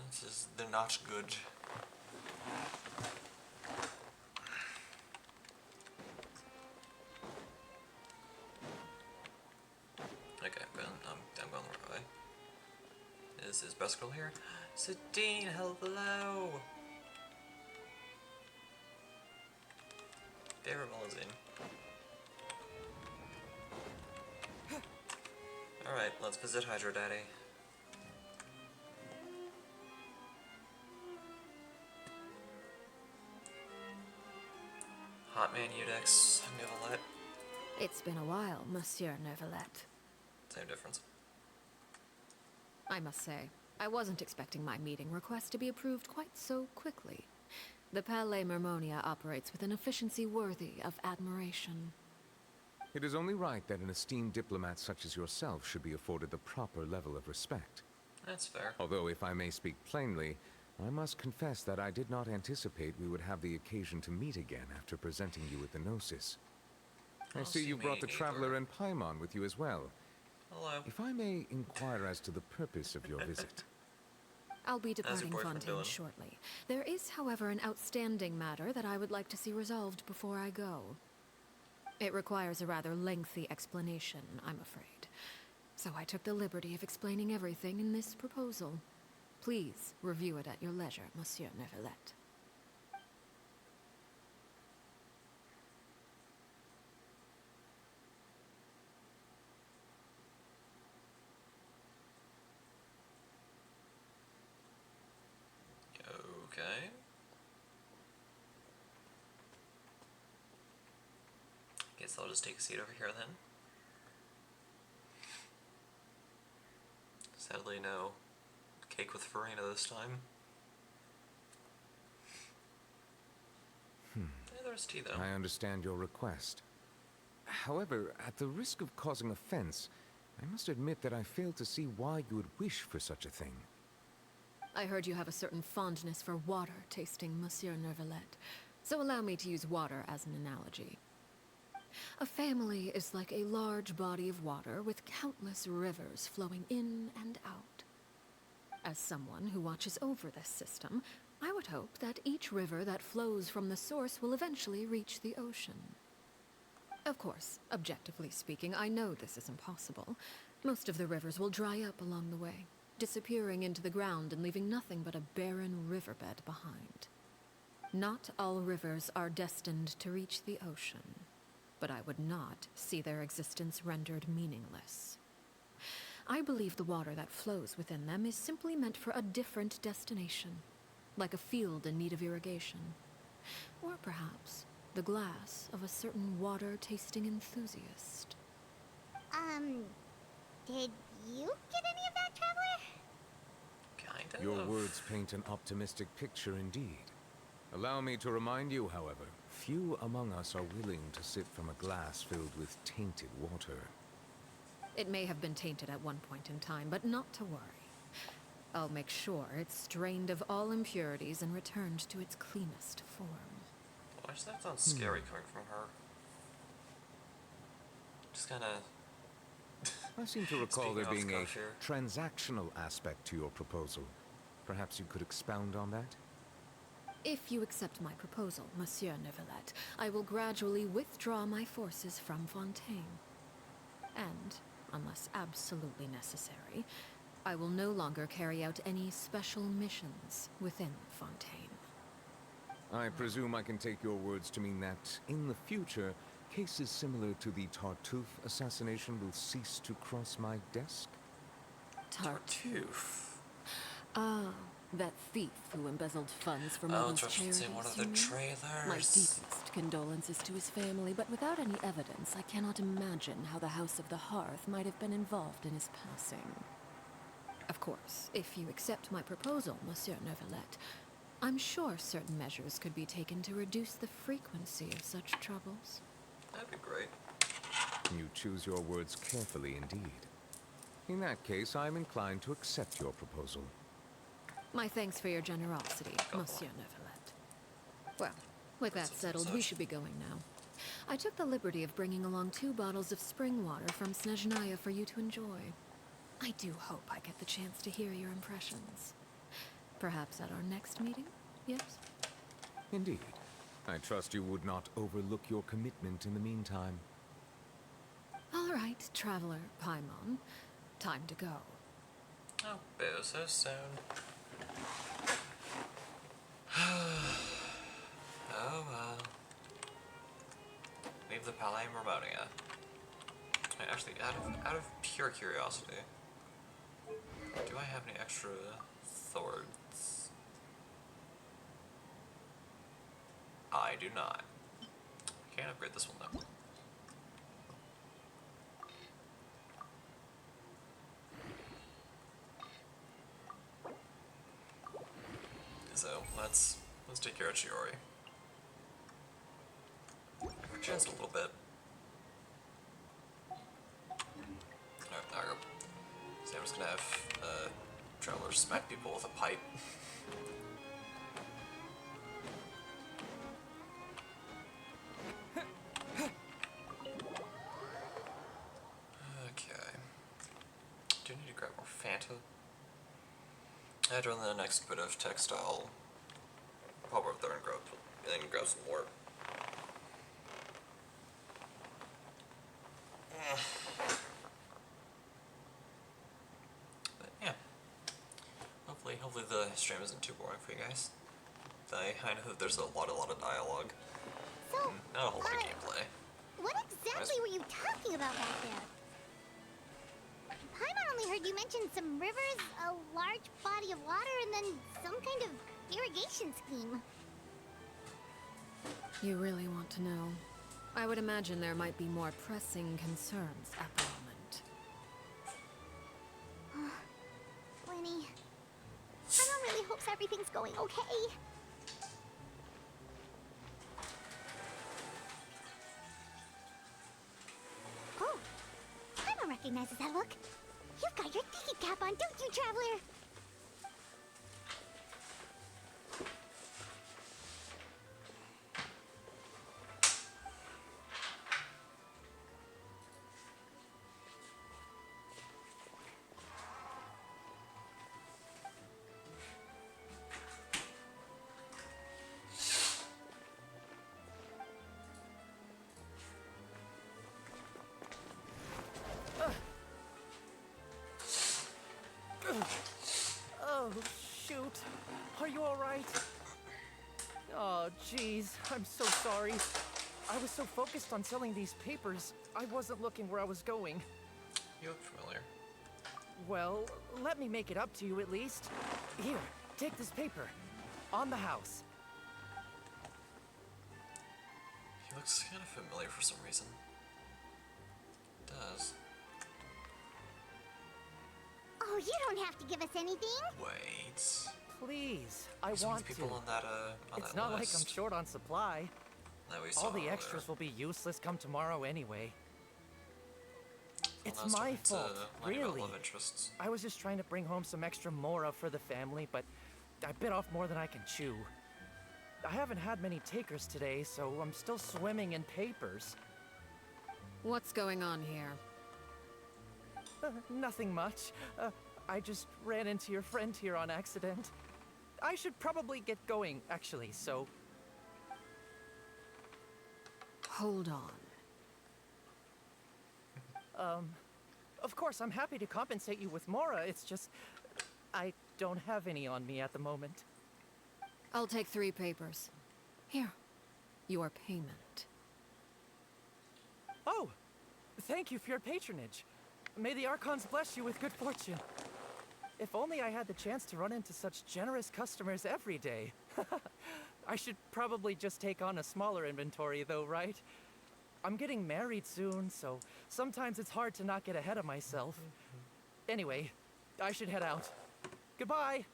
A: It's just, they're not good. Okay, I'm going the right way. Is Best Girl here? Sadine, hello! Favorite limousine. Alright, let's visit Hydro Daddy. Hot Man Udex, Nivolette.
E: It's been a while, Monsieur Neuvillette.
A: Same difference.
E: I must say, I wasn't expecting my meeting request to be approved quite so quickly. The Palais Mermonia operates with an efficiency worthy of admiration.
K: It is only right that an esteemed diplomat such as yourself should be afforded the proper level of respect.
A: That's fair.
K: Although, if I may speak plainly, I must confess that I did not anticipate we would have the occasion to meet again after presenting you with the Gnosis. I see you brought the Traveler and Paimon with you as well.
A: Hello.
K: If I may inquire as to the purpose of your visit.
E: I'll be departing
A: boyfriend
E: Fontaine
A: doing?
E: shortly. There is, however, an outstanding matter that I would like to see resolved before I go. It requires a rather lengthy explanation, I'm afraid. So I took the liberty of explaining everything in this proposal. Please review it at your leisure, Monsieur Neuvillette.
A: Okay. Guess I'll just take a seat over here then. Sadly, no cake with farina this time. Hey, there's tea though.
K: I understand your request. However, at the risk of causing offense, I must admit that I fail to see why you would wish for such a thing.
E: I heard you have a certain fondness for water tasting, Monsieur Neuvillette, so allow me to use water as an analogy. A family is like a large body of water with countless rivers flowing in and out. As someone who watches over this system, I would hope that each river that flows from the source will eventually reach the ocean. Of course, objectively speaking, I know this is impossible. Most of the rivers will dry up along the way, disappearing into the ground and leaving nothing but a barren riverbed behind. Not all rivers are destined to reach the ocean, but I would not see their existence rendered meaningless. I believe the water that flows within them is simply meant for a different destination, like a field in need of irrigation. Or perhaps the glass of a certain water-tasting enthusiast.
C: Did you get any of that, Traveler?
A: Kind of.
K: Your words paint an optimistic picture indeed. Allow me to remind you, however, few among us are willing to sip from a glass filled with tainted water.
E: It may have been tainted at one point in time, but not to worry. I'll make sure it's strained of all impurities and returned to its cleanest form.
A: Why does that sound scary coming from her? Just kind of.
K: I seem to recall there
A: Speaking
K: being
A: off
K: a
A: cuff here.
K: transactional aspect to your proposal. Perhaps you could expound on that?
E: If you accept my proposal, Monsieur Neuvillette, I will gradually withdraw my forces from Fontaine. And, unless absolutely necessary, I will no longer carry out any special missions within Fontaine.
K: I presume I can take your words to mean that, in the future, cases similar to the Tartuffe assassination will cease to cross my desk?
A: Tartuffe.
E: Ah, that thief who embezzled funds from
A: Oh,
E: others'
A: it's
E: charities,
A: referencing one of
E: you
A: the
E: mean?
A: trailers.
E: My deepest condolences to his family, but without any evidence, I cannot imagine how the House of the Hearth might have been involved in his passing. Of course, if you accept my proposal, Monsieur Neuvillette, I'm sure certain measures could be taken to reduce the frequency of such troubles.
A: That'd be great.
K: You choose your words carefully indeed. In that case, I'm inclined to accept your proposal.
E: My thanks for your generosity, Monsieur Neuvillette. Well, with that settled, we should be going now. I took the liberty of bringing along 2 bottles of spring water from Snezhnaya for you to enjoy. I do hope I get the chance to hear your impressions. Perhaps at our next meeting, yes?
K: Indeed. I trust you would not overlook your commitment in the meantime.
E: All right, Traveler Paimon. Time to go.
A: Oh, boo, so soon. Oh well. Leave the Palais Mermonia. Actually, out of pure curiosity, do I have any extra swords? I do not. I can't upgrade this one though. So let's take care of Chiori. Changed a little bit. Alright, there we go. So I'm just gonna have Traveler smack people with a pipe. Okay. Do need to grab more Fanta? During the next bit of textile, pop over there and grab some more. But yeah, hopefully the stream isn't too boring for you guys. I know that there's a lot of dialogue,
C: So,
A: not a whole lot of gameplay.
C: what exactly were you talking about back there? Paimon only heard you mention some rivers, a large body of water, and then some kind of irrigation scheme.
E: You really want to know? I would imagine there might be more pressing concerns at the moment.
C: Winnie, Paimon really hopes everything's going okay. Oh, Paimon recognizes that look. You've got your tiki cap on, don't you, Traveler?
F: Oh, shoot. Are you alright? Oh, jeez. I'm so sorry. I was so focused on selling these papers, I wasn't looking where I was going.
A: You look familiar.
F: Well, let me make it up to you at least. Here, take this paper. On the house.
A: He looks kind of familiar for some reason. It does.
C: Oh, you don't have to give us anything.
A: Wait.
F: Please, I
A: There's so many
F: want to.
A: people on that
F: It's
A: that
F: not like
A: list
F: I'm short on supply.
A: that we
F: All
A: saw
F: the
A: earlier.
F: extras will be useless come tomorrow anyway.
A: Well,
F: It's
A: that's
F: my
A: different to
F: fault,
A: learning about
F: really.
A: love interests.
F: I was just trying to bring home some extra mora for the family, but I bit off more than I can chew. I haven't had many takers today, so I'm still swimming in papers.
E: What's going on here?
L: Nothing much. I just ran into your friend here on accident. I should probably get going, actually, so...
E: Hold on.
L: Of course, I'm happy to compensate you with Mora. It's just... I don't have any on me at the moment.
E: I'll take 3 papers. Here. Your payment.
L: Oh! Thank you for your patronage. May the Archons bless you with good fortune. If only I had the chance to run into such generous customers every day. I should probably just take on a smaller inventory though, right? I'm getting married soon, so sometimes it's hard to not get ahead of myself. Anyway, I should head out. Goodbye!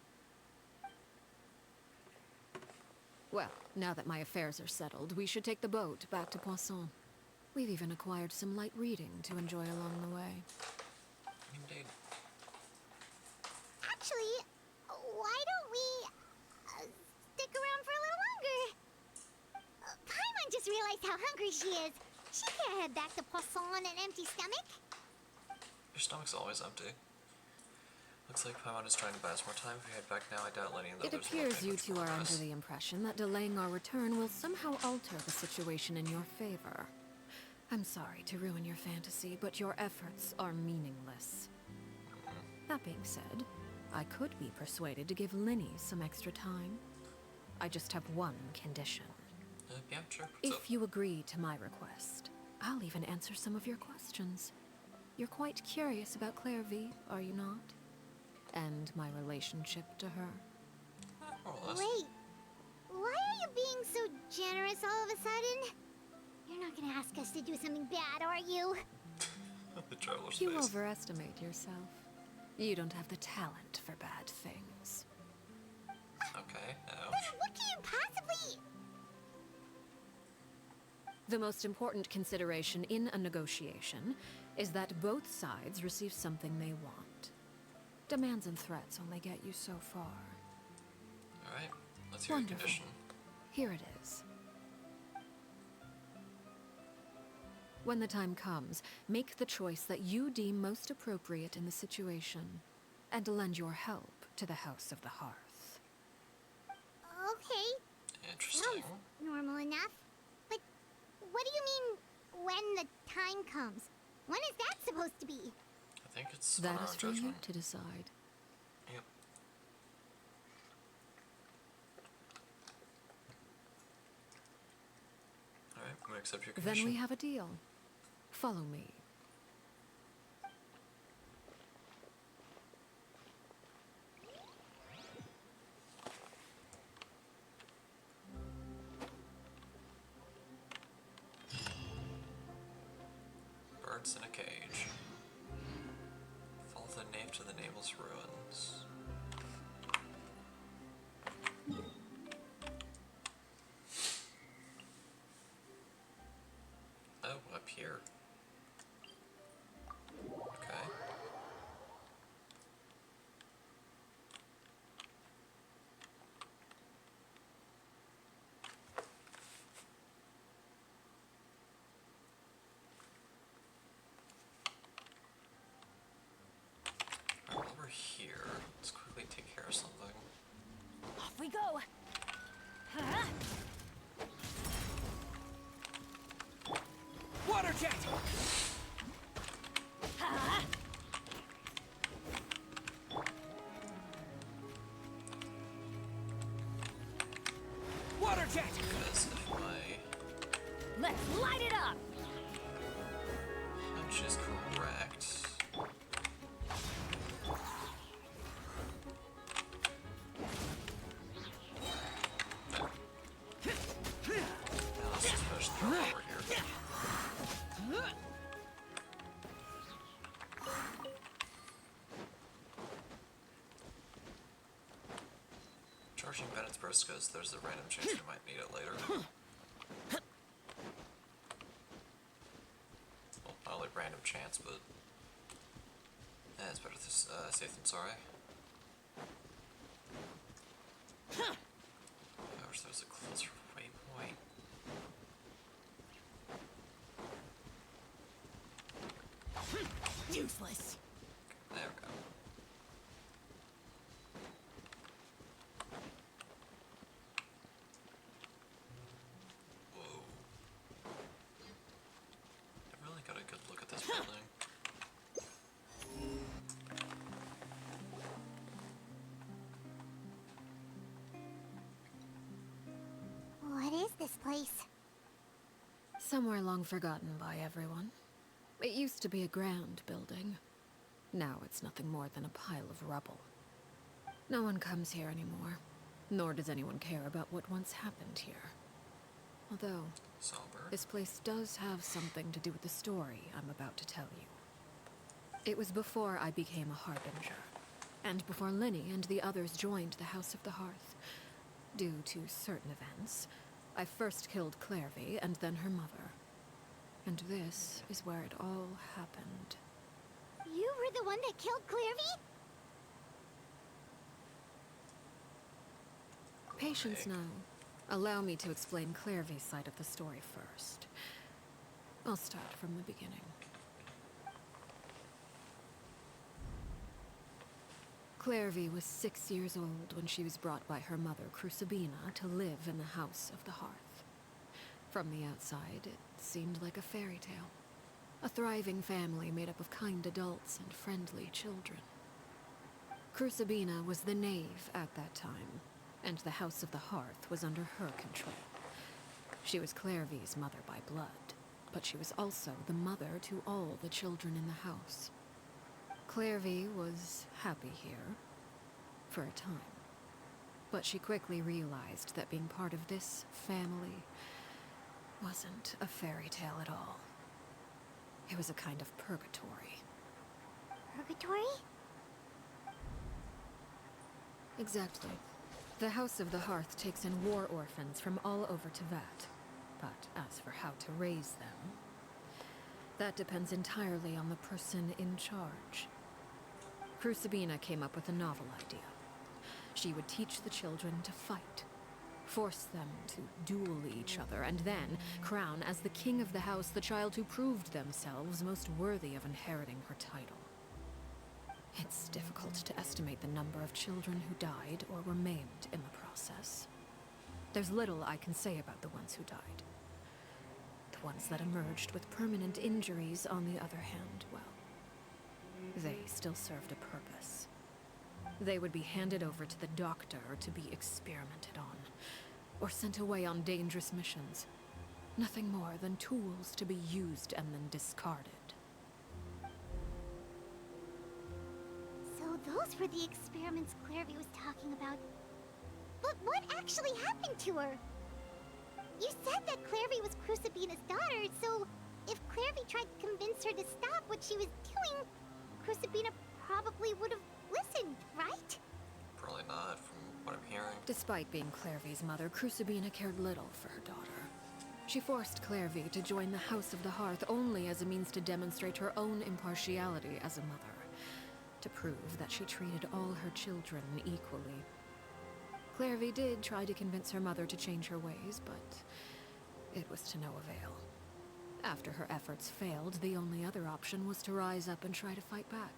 E: Well, now that my affairs are settled, we should take the boat back to Poisson. We've even acquired some light reading to enjoy along the way.
A: Indeed.
C: Actually, why don't we stick around for a little longer? Paimon just realized how hungry she is. She can't head back to Poisson on an empty stomach.
A: Your stomach's always empty. Looks like Paimon is trying to buy us more time. If we head back now, I doubt Lenny and the
E: It
A: others will
E: appears
A: pay
E: you
A: much
E: two
A: more
E: are
A: for
E: under
A: us.
E: the impression that delaying our return will somehow alter the situation in your favor. I'm sorry to ruin your fantasy, but your efforts are meaningless. That being said, I could be persuaded to give Linny some extra time. I just have one condition.
A: Yeah, sure. What's up?
E: If you agree to my request, I'll even answer some of your questions. You're quite curious about Claire V, are you not? And my relationship to her.
A: More or less.
C: Wait, why are you being so generous all of a sudden? You're not gonna ask us to do something bad, are you?
A: The traveler's
E: You
A: face.
E: overestimate yourself. You don't have the talent for bad things.
A: Okay,
C: Then
A: ouch.
C: what can you possibly...
E: The most important consideration in a negotiation is that both sides receive something they want. Demands and threats only get you so far.
A: Alright, let's hear your
E: Wonderful.
A: condition.
E: Here it is. When the time comes, make the choice that you deem most appropriate in the situation, and lend your help to the House of the Hearth.
C: Okay,
A: Interesting.
C: sounds normal enough. But what do you mean, when the time comes? When is that supposed to be?
A: I think it's on
E: That
A: our
E: is for you
A: judgment.
E: to decide.
A: Yep. Alright, I'm gonna accept your condition.
E: Then we have a deal. Follow me.
A: Birds in a cage. Follow the name to the nameless ruins. Oh, up here. Okay. Alright, while we're here, let's quickly take care of something.
G: Off we go. Huh?
L: Water jet!
G: Huh?
L: Water jet!
A: Because if my
G: Let's light it up.
A: hunch is correct, now let's just finish the over here. Charging Bennett's burst because there's a random chance we might need it later. Well, not only random chance, but it's better safe than sorry. I wish there was a closer waypoint.
E: useless.
A: There we go. Whoa. I really got a good look at this building.
C: What is this place?
E: Somewhere long forgotten by everyone. It used to be a grand building. Now it's nothing more than a pile of rubble. No one comes here anymore, nor does anyone care about what once happened here. Although,
A: Somber.
E: this place does have something to do with the story I'm about to tell you. It was before I became a Harbinger, and before Linny and the others joined the House of the Hearth. Due to certain events, I first killed Clairvy and then her mother. And this is where it all happened.
C: You were the one that killed Clairvy?
E: Patience now. Allow me to explain Clairvy's side of the story first. I'll start from the beginning. Clairvy was 6 years old when she was brought by her mother, Crucibina, to live in the House of the Hearth. From the outside, it seemed like a fairy tale. A thriving family made up of kind adults and friendly children. Crucibina was the knave at that time, and the House of the Hearth was under her control. She was Clairvy's mother by blood, but she was also the mother to all the children in the house. Clairvy was happy here, for a time. But she quickly realized that being part of this family wasn't a fairy tale at all. It was a kind of purgatory.
C: Purgatory?
E: Exactly. The House of the Hearth takes in war orphans from all over Teyvat. But as for how to raise them, that depends entirely on the person in charge. Crucibina came up with a novel idea. She would teach the children to fight, force them to duel each other, and then crown as the king of the house the child who proved themselves most worthy of inheriting her title. It's difficult to estimate the number of children who died or were maimed in the process. There's little I can say about the ones who died. The ones that emerged with permanent injuries, on the other hand, well, they still served a purpose. They would be handed over to the doctor to be experimented on, or sent away on dangerous missions. Nothing more than tools to be used and then discarded.
C: So those were the experiments Clairvy was talking about. But what actually happened to her? You said that Clairvy was Crucibina's daughter, so if Clairvy tried to convince her to stop what she was doing, Crucibina probably would have listened, right?
A: Probably not, from what I'm hearing.
E: Despite being Clairvy's mother, Crucibina cared little for her daughter. She forced Clairvy to join the House of the Hearth only as a means to demonstrate her own impartiality as a mother, to prove that she treated all her children equally. Clairvy did try to convince her mother to change her ways, but it was to no avail. After her efforts failed, the only other option was to rise up and try to fight back.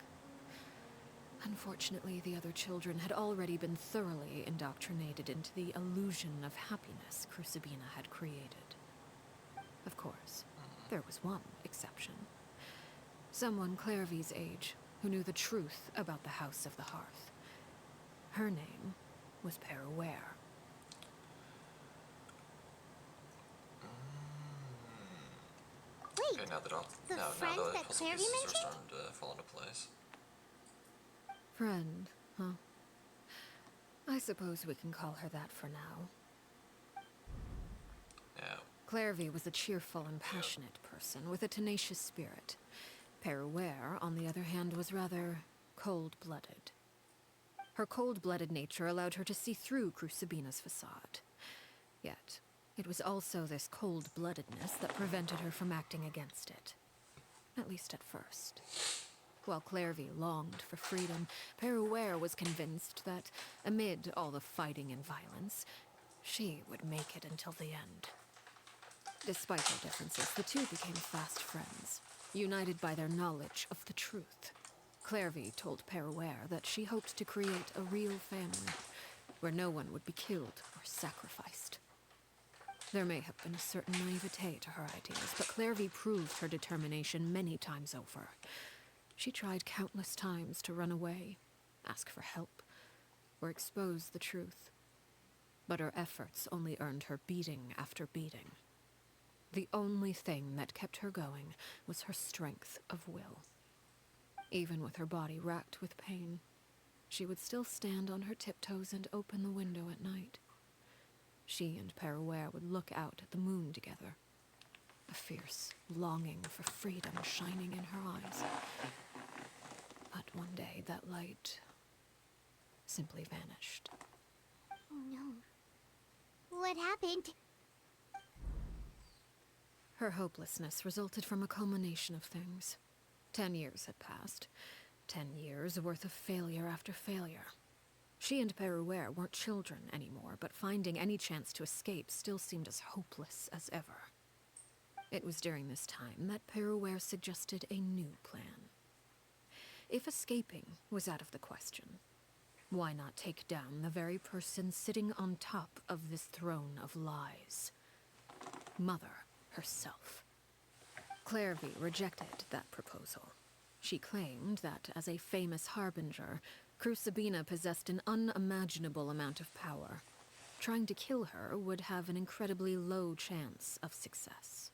E: Unfortunately, the other children had already been thoroughly indoctrinated into the illusion of happiness Crucibina had created. Of course, there was one exception. Someone Clairvy's age who knew the truth about the House of the Hearth. Her name was Peruere.
C: Wait,
A: Okay, now that all
C: the
A: now
C: friend
A: the
C: that
A: puzzle
C: Clairvy
A: pieces are
C: mentioned?
A: starting to fall into place.
E: Friend, huh? I suppose we can call her that for now.
A: Yeah.
E: Clairvy was a cheerful and passionate person with a tenacious spirit. Peruere, on the other hand, was rather cold-blooded. Her cold-blooded nature allowed her to see through Crucibina's facade. Yet, it was also this cold-bloodedness that prevented her from acting against it. At least at first. While Clairvy longed for freedom, Peruere was convinced that, amid all the fighting and violence, she would make it until the end. Despite their differences, the two became fast friends, united by their knowledge of the truth. Clairvy told Peruere that she hoped to create a real family, where no one would be killed or sacrificed. There may have been a certain naivete to her ideas, but Clairvy proved her determination many times over. She tried countless times to run away, ask for help, or expose the truth. But her efforts only earned her beating after beating. The only thing that kept her going was her strength of will. Even with her body racked with pain, she would still stand on her tiptoes and open the window at night. She and Peruere would look out at the moon together, a fierce longing for freedom shining in her eyes. But one day that light simply vanished.
C: Oh no. What happened?
E: Her hopelessness resulted from a culmination of things. 10 years had passed. 10 years worth of failure after failure. She and Peruere weren't children anymore, but finding any chance to escape still seemed as hopeless as ever. It was during this time that Peruere suggested a new plan. If escaping was out of the question, why not take down the very person sitting on top of this throne of lies? Mother herself. Clairvy rejected that proposal. She claimed that, as a famous harbinger, Crucibina possessed an unimaginable amount of power. Trying to kill her would have an incredibly low chance of success.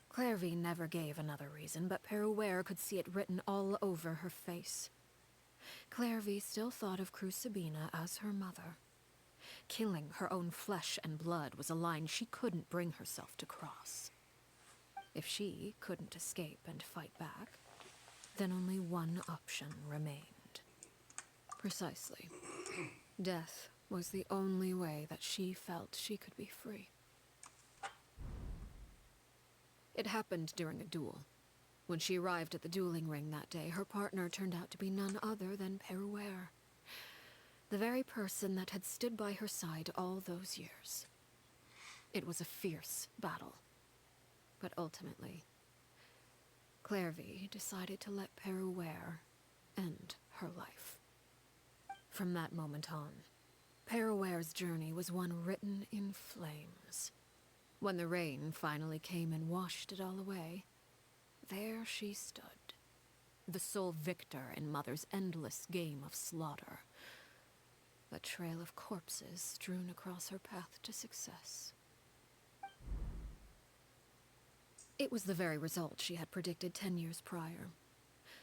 E: Clairvy never gave another reason, but Peruere could see it written all over her face. Clairvy still thought of Crucibina as her mother. Killing her own flesh and blood was a line she couldn't bring herself to cross. If she couldn't escape and fight back, then only one option remained. Precisely. Death was the only way that she felt she could be free. It happened during a duel. When she arrived at the dueling ring that day, her partner turned out to be none other than Peruere, the very person that had stood by her side all those years. It was a fierce battle, but ultimately, Clairvy decided to let Peruere end her life. From that moment on, Peruere's journey was one written in flames. When the rain finally came and washed it all away, there she stood, the sole victor in Mother's endless game of slaughter. A trail of corpses strewn across her path to success. It was the very result she had predicted 10 years prior.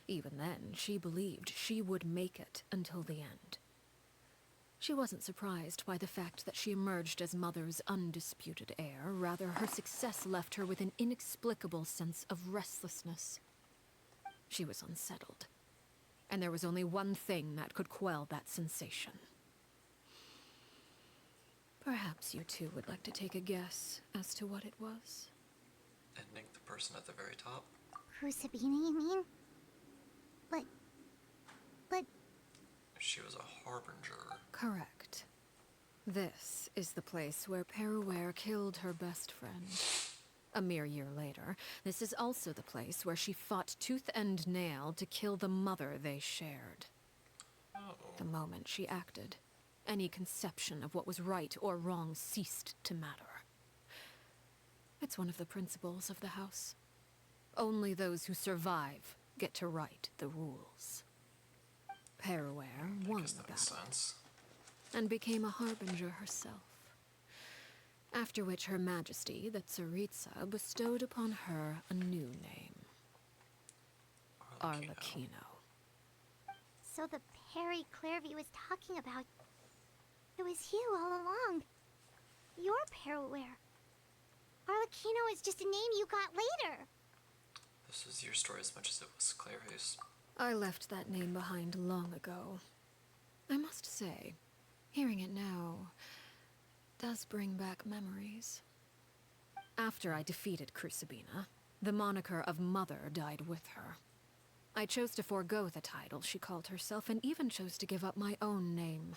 E: Even then, she believed she would make it until the end. She wasn't surprised by the fact that she emerged as Mother's undisputed heir. Rather, her success left her with an inexplicable sense of restlessness. She was unsettled, and there was only one thing that could quell that sensation. Perhaps you two would like to take a guess as to what it was?
A: Ending the person at the very top?
C: Crucibina, you mean? But...
A: She was a harbinger.
E: Correct. This is the place where Peruere killed her best friend. A mere year later, this is also the place where she fought tooth and nail to kill the mother they shared.
A: Oh.
E: The moment she acted, any conception of what was right or wrong ceased to matter. It's one of the principles of the house. Only those who survive get to write the rules. Peruere won the battle and became a harbinger herself. After which Her Majesty, the Tsaritsa, bestowed upon her a new name. Arlecchino.
C: So the Perry Clairvy was talking about... It was you all along. You're Peruere. Arlecchino is just a name you got later.
A: This was your story as much as it was Clairvy's.
E: I left that name behind long ago. I must say, hearing it now does bring back memories. After I defeated Crucibina, the moniker of Mother died with her. I chose to forego the title she called herself and even chose to give up my own name.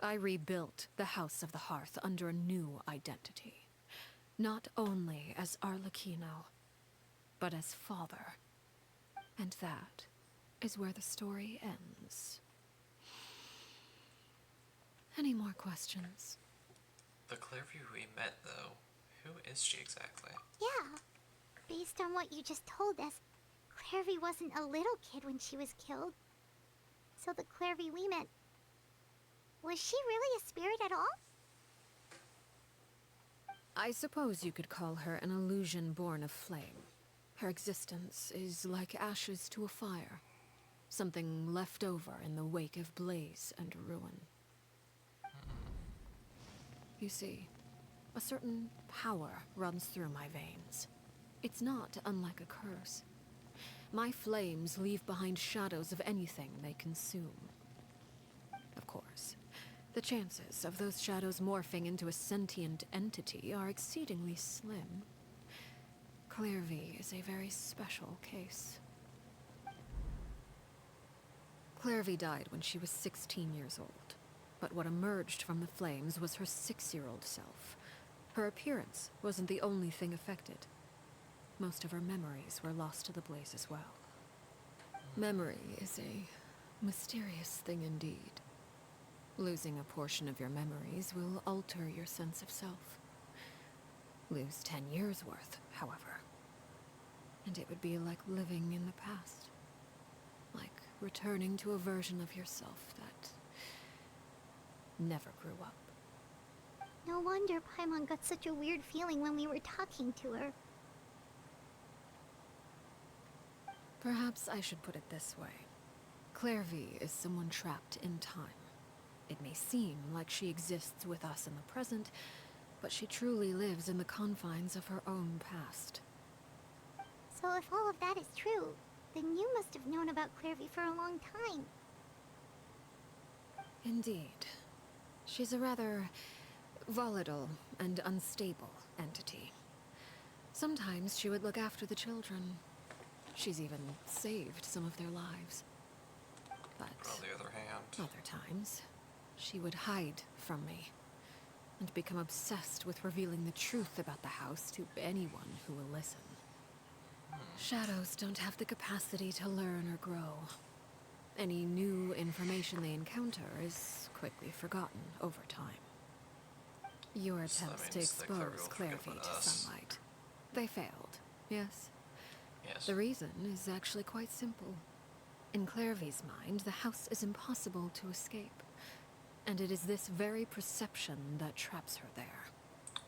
E: I rebuilt the House of the Hearth under a new identity. Not only as Arlecchino, but as father. And that is where the story ends. Any more questions?
A: The Clairview we met, though, who is she exactly?
C: Yeah. Based on what you just told us, Clairvy wasn't a little kid when she was killed. So the Clairvy we met... Was she really a spirit at all?
E: I suppose you could call her an illusion born of flame. Her existence is like ashes to a fire. Something left over in the wake of blaze and ruin. You see, a certain power runs through my veins. It's not unlike a curse. My flames leave behind shadows of anything they consume. Of course, the chances of those shadows morphing into a sentient entity are exceedingly slim. Clairvy is a very special case. Clairvy died when she was 16 years old, but what emerged from the flames was her 6-year-old self. Her appearance wasn't the only thing affected. Most of her memories were lost to the blaze as well. Memory is a mysterious thing indeed. Losing a portion of your memories will alter your sense of self. Lose 10 years' worth, however, and it would be like living in the past. Like returning to a version of yourself that never grew up.
C: No wonder Paimon got such a weird feeling when we were talking to her.
E: Perhaps I should put it this way. Clairvy is someone trapped in time. It may seem like she exists with us in the present, but she truly lives in the confines of her own past.
C: So if all of that is true, then you must have known about Clairvy for a long time.
E: Indeed. She's a rather volatile and unstable entity. Sometimes she would look after the children. She's even saved some of their lives. But
A: on the other hand,
E: other times, she would hide from me and become obsessed with revealing the truth about the house to anyone who will listen. Shadows don't have the capacity to learn or grow. Any new information they encounter is quickly forgotten over time. Your
A: So that
E: attempts to
A: means that Clairvy
E: expose
A: will forget
E: Clairvy
A: about
E: to
A: us.
E: sunlight. They failed, yes?
A: yes.
E: The reason is actually quite simple. In Clairvy's mind, the house is impossible to escape. And it is this very perception that traps her there.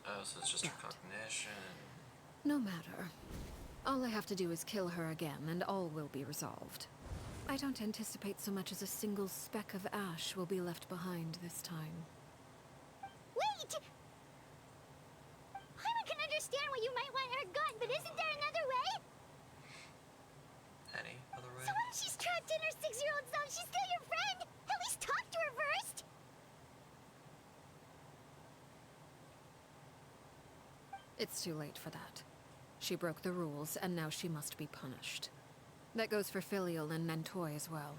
A: Oh, so it's just her
E: But
A: cognition.
E: no matter. All I have to do is kill her again, and all will be resolved. I don't anticipate so much as a single speck of ash will be left behind this time.
C: Wait! Paimon can understand why you might want her gone, but isn't there another way?
A: Any other way?
C: So what if she's trapped in her 6-year-old self? She's still your friend! At least talk to her first!
E: It's too late for that. She broke the rules, and now she must be punished. That goes for Filial and Nantoy as well.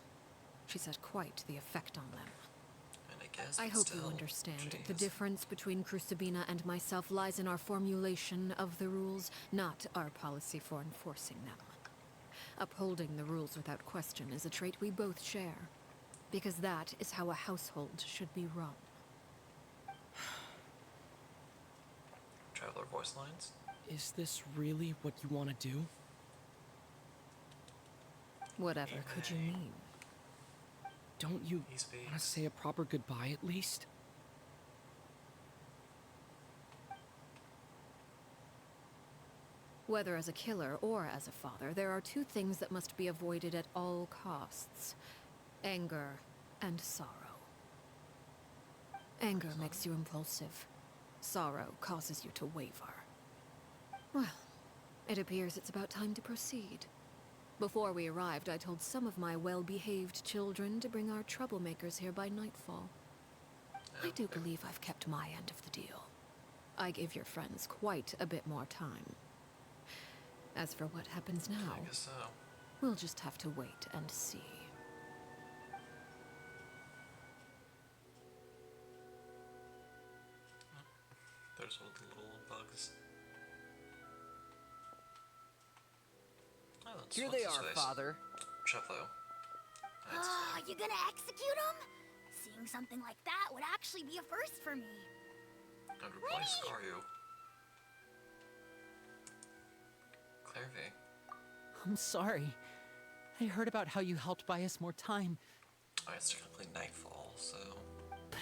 E: She's had quite the effect on them.
A: And I guess,
E: I
A: but
E: hope
A: still,
E: you understand. The
A: jeez.
E: difference between Crucibina and myself lies in our formulation of the rules, not our policy for enforcing them. Upholding the rules without question is a trait we both share, because that is how a household should be run.
A: Traveler voice lines?
L: Is this really what you want to do?
E: Whatever could you mean?
L: Don't you
A: He's big.
L: want to say a proper goodbye at least?
E: Whether as a killer or as a father, there are two things that must be avoided at all costs: anger and sorrow. Anger makes you impulsive. Sorrow causes you to waver. Well, it appears it's about time to proceed. Before we arrived, I told some of my well-behaved children to bring our troublemakers here by nightfall. I do believe I've kept my end of the deal. I gave your friends quite a bit more time. As for what happens now,
A: I guess so.
E: we'll just have to wait and see.
A: There's all the little bugs.
F: Here
A: what's
F: they
A: his
F: are,
A: face?
F: Father.
A: Sheplo. That's
C: Ah, you gonna execute him? Seeing something like that would actually be a first for me.
A: and would probably scar you. Claire V.
D: I'm sorry. I heard about how you helped buy us more time,
A: Oh, it's technically nightfall, so...
D: but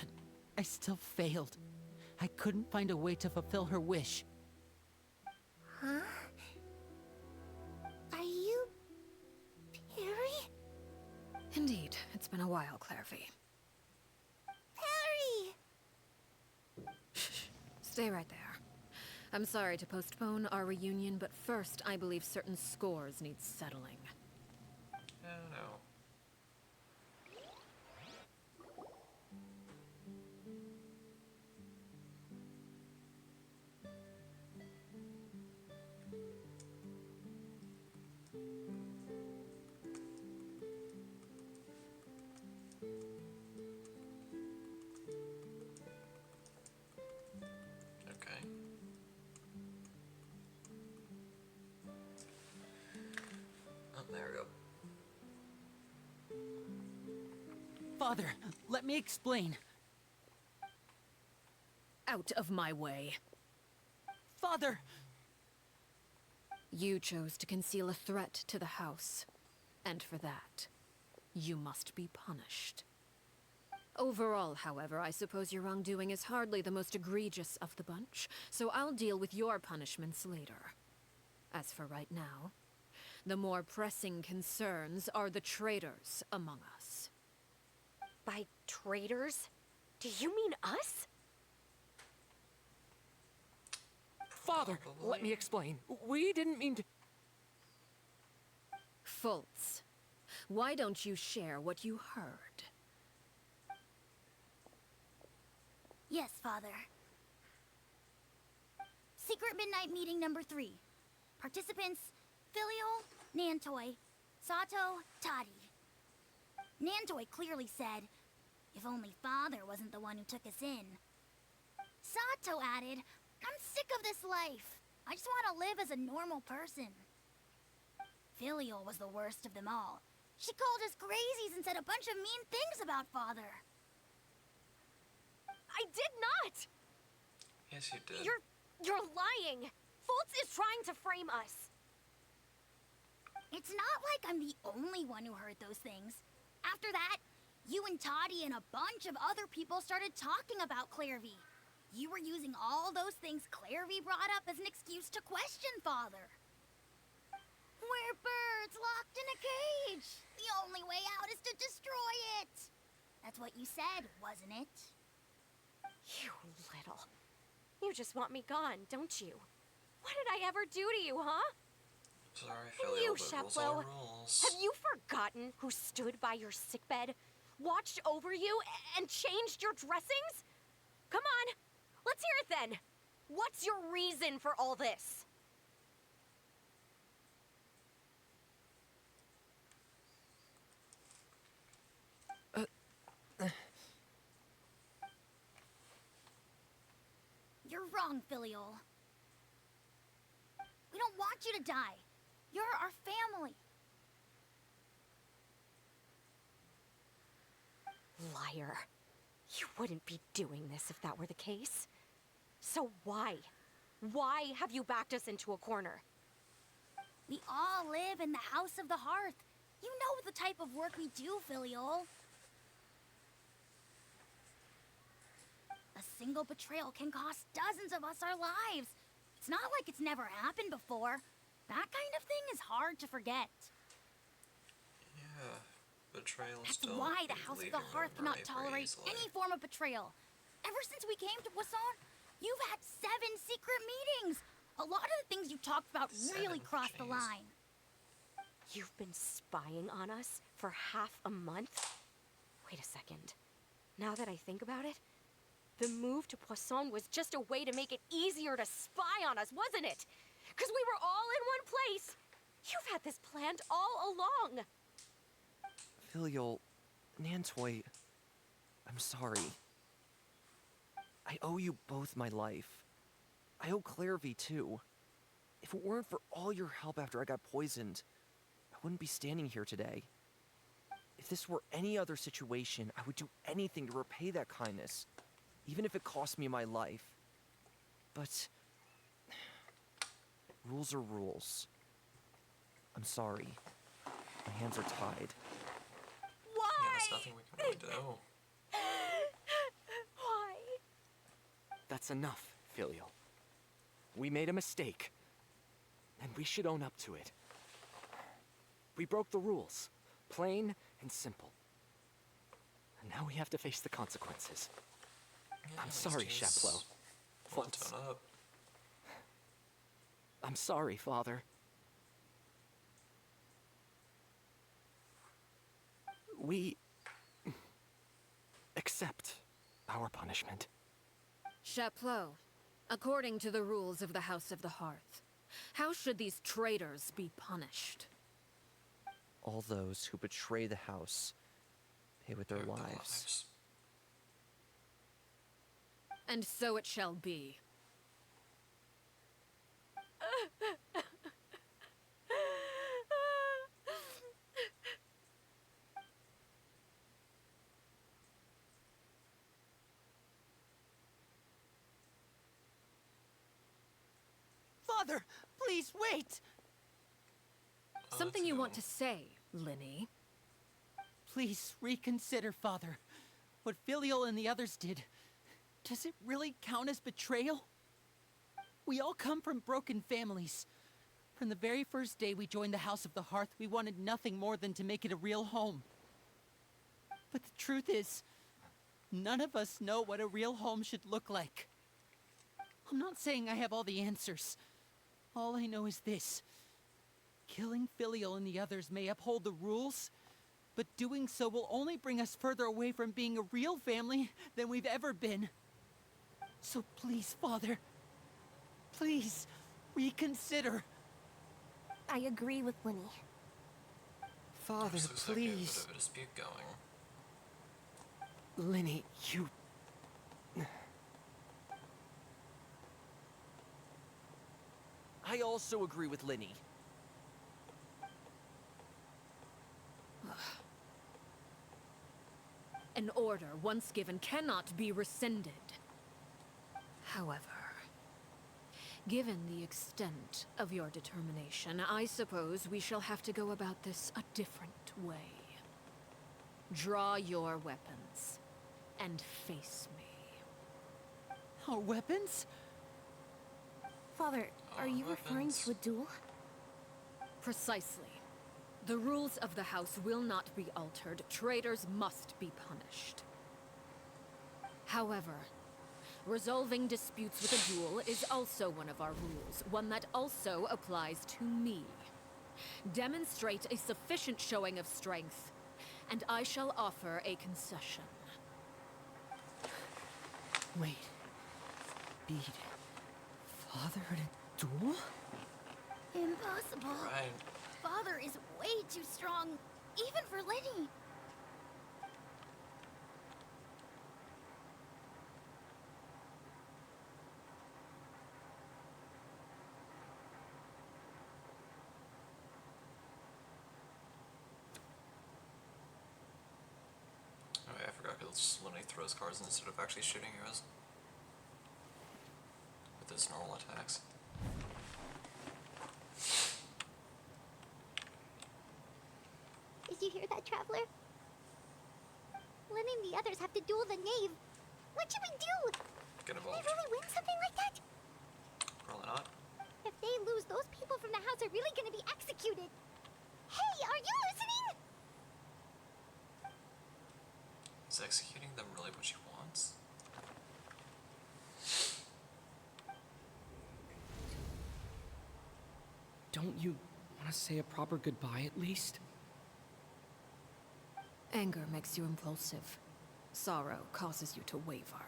D: I still failed. I couldn't find a way to fulfill her wish.
C: Huh? Are you... Perry?
E: Indeed, it's been a while, Clairvy.
C: Perry!
E: Stay right there. I'm sorry to postpone our reunion, but first, I believe certain scores need settling.
A: Yeah, no. Okay. Oh, there we go.
D: Father, let me explain.
E: Out of my way.
D: Father!
E: You chose to conceal a threat to the house, and for that, you must be punished. Overall, however, I suppose your wrongdoing is hardly the most egregious of the bunch, so I'll deal with your punishments later. As for right now, the more pressing concerns are the traitors among us.
M: By traitors? Do you mean us?
H: Father, let me explain. We didn't mean to...
E: Fultz, why don't you share what you heard?
C: Yes, Father. Secret Midnight Meeting number 3. Participants, Filial, Nantoy, Sato, Toddy. Nantoy clearly said, if only Father wasn't the one who took us in. Sato added, I'm sick of this life. I just want to live as a normal person. Filial was the worst of them all. She called us crazies and said a bunch of mean things about Father.
M: I did not!
A: Yes, you did.
M: You're lying! Fultz is trying to frame us.
C: It's not like I'm the only one who heard those things. After that, you and Toddy and a bunch of other people started talking about Clairvy. You were using all those things Clairvy brought up as an excuse to question Father. We're birds locked in a cage. The only way out is to destroy it. That's what you said, wasn't it?
M: You little. You just want me gone, don't you? What did I ever do to you, huh?
A: Sorry,
M: And
A: Filial,
M: you,
A: but rules
M: Sheplo,
A: are rules.
M: have you forgotten who stood by your sickbed, watched over you, and changed your dressings? Come on, let's hear it then. What's your reason for all this?
C: You're wrong, Filial. We don't want you to die. You're our family.
M: Liar. You wouldn't be doing this if that were the case. So why? Why have you backed us into a corner?
C: We all live in the House of the Hearth. You know the type of work we do, Filial. A single betrayal can cost dozens of us our lives. It's not like it's never happened before. That kind of thing is hard to forget.
A: Yeah, betrayals
C: That's
A: don't
C: why the House of
A: leave
C: the
A: you
C: Hearth
A: memory
C: cannot
A: very
C: tolerate
A: easily.
C: any form of betrayal. Ever since we came to Poisson, you've had 7 secret meetings. A lot of the things you talked about really
A: 7,
C: crossed the
A: jeez.
C: line.
M: You've been spying on us for half a month? Wait a second. Now that I think about it, the move to Poisson was just a way to make it easier to spy on us, wasn't it? Because we were all in one place. You've had this planned all along.
F: Filial, Nantoy, I'm sorry. I owe you both my life. I owe Clairvy too. If it weren't for all your help after I got poisoned, wouldn't be standing here today. If this were any other situation, I would do anything to repay that kindness, even if it cost me my life. But rules are rules. I'm sorry. My hands are tied.
M: Why?
A: Yeah, there's nothing we can really do.
M: Why?
H: That's enough, Filial. We made a mistake, and we should own up to it. We broke the rules, plain and simple. And now we have to face the consequences.
A: Yeah,
H: I'm sorry, Chapleau.
A: Tone up.
H: I'm sorry, Father. We accept our punishment.
E: Chapleau, according to the rules of the House of the Hearth, how should these traitors be punished?
F: All those who betray the house pay with their lives.
E: And so it shall be.
I: Father, please wait!
E: Something you want to say, Linny?
D: Please reconsider, Father. What Filial and the others did. Does it really count as betrayal? We all come from broken families. From the very first day we joined the House of the Hearth, we wanted nothing more than to make it a real home. But the truth is, none of us know what a real home should look like. I'm not saying I have all the answers. All I know is this. Killing Filial and the others may uphold the rules, but doing so will only bring us further away from being a real family than we've ever been. So please, Father, please, reconsider.
G: I agree with Linny.
I: Father,
A: There's looks like a bit
I: please.
A: of a dispute going.
H: Linny, you...
F: I also agree with Linny.
E: An order once given cannot be rescinded. However, given the extent of your determination, I suppose we shall have to go about this a different way. Draw your weapons and face me.
D: Our weapons?
G: Father, are you referring to a duel?
E: Precisely. The rules of the house will not be altered. Traitors must be punished. However, resolving disputes with a duel is also one of our rules, one that also applies to me. Demonstrate a sufficient showing of strength, and I shall offer a concession.
I: Wait. Bede. Father in a duel?
C: Impossible.
A: Right.
C: Father is way too strong, even for Linny.
A: Oh yeah, I forgot because Linny throws cards instead of actually shooting arrows. With his normal attacks.
C: Did you hear that, Traveler? Linny and the others have to duel the knave. What should we do?
A: Get
C: Can
A: involved.
C: they really win something like that?
A: Probably not.
C: If they lose, those people from the house are really gonna be executed. Hey, are you listening?
A: Is executing them really what she wants?
I: Don't you want to say a proper goodbye at least?
E: Anger makes you impulsive. Sorrow causes you to waver.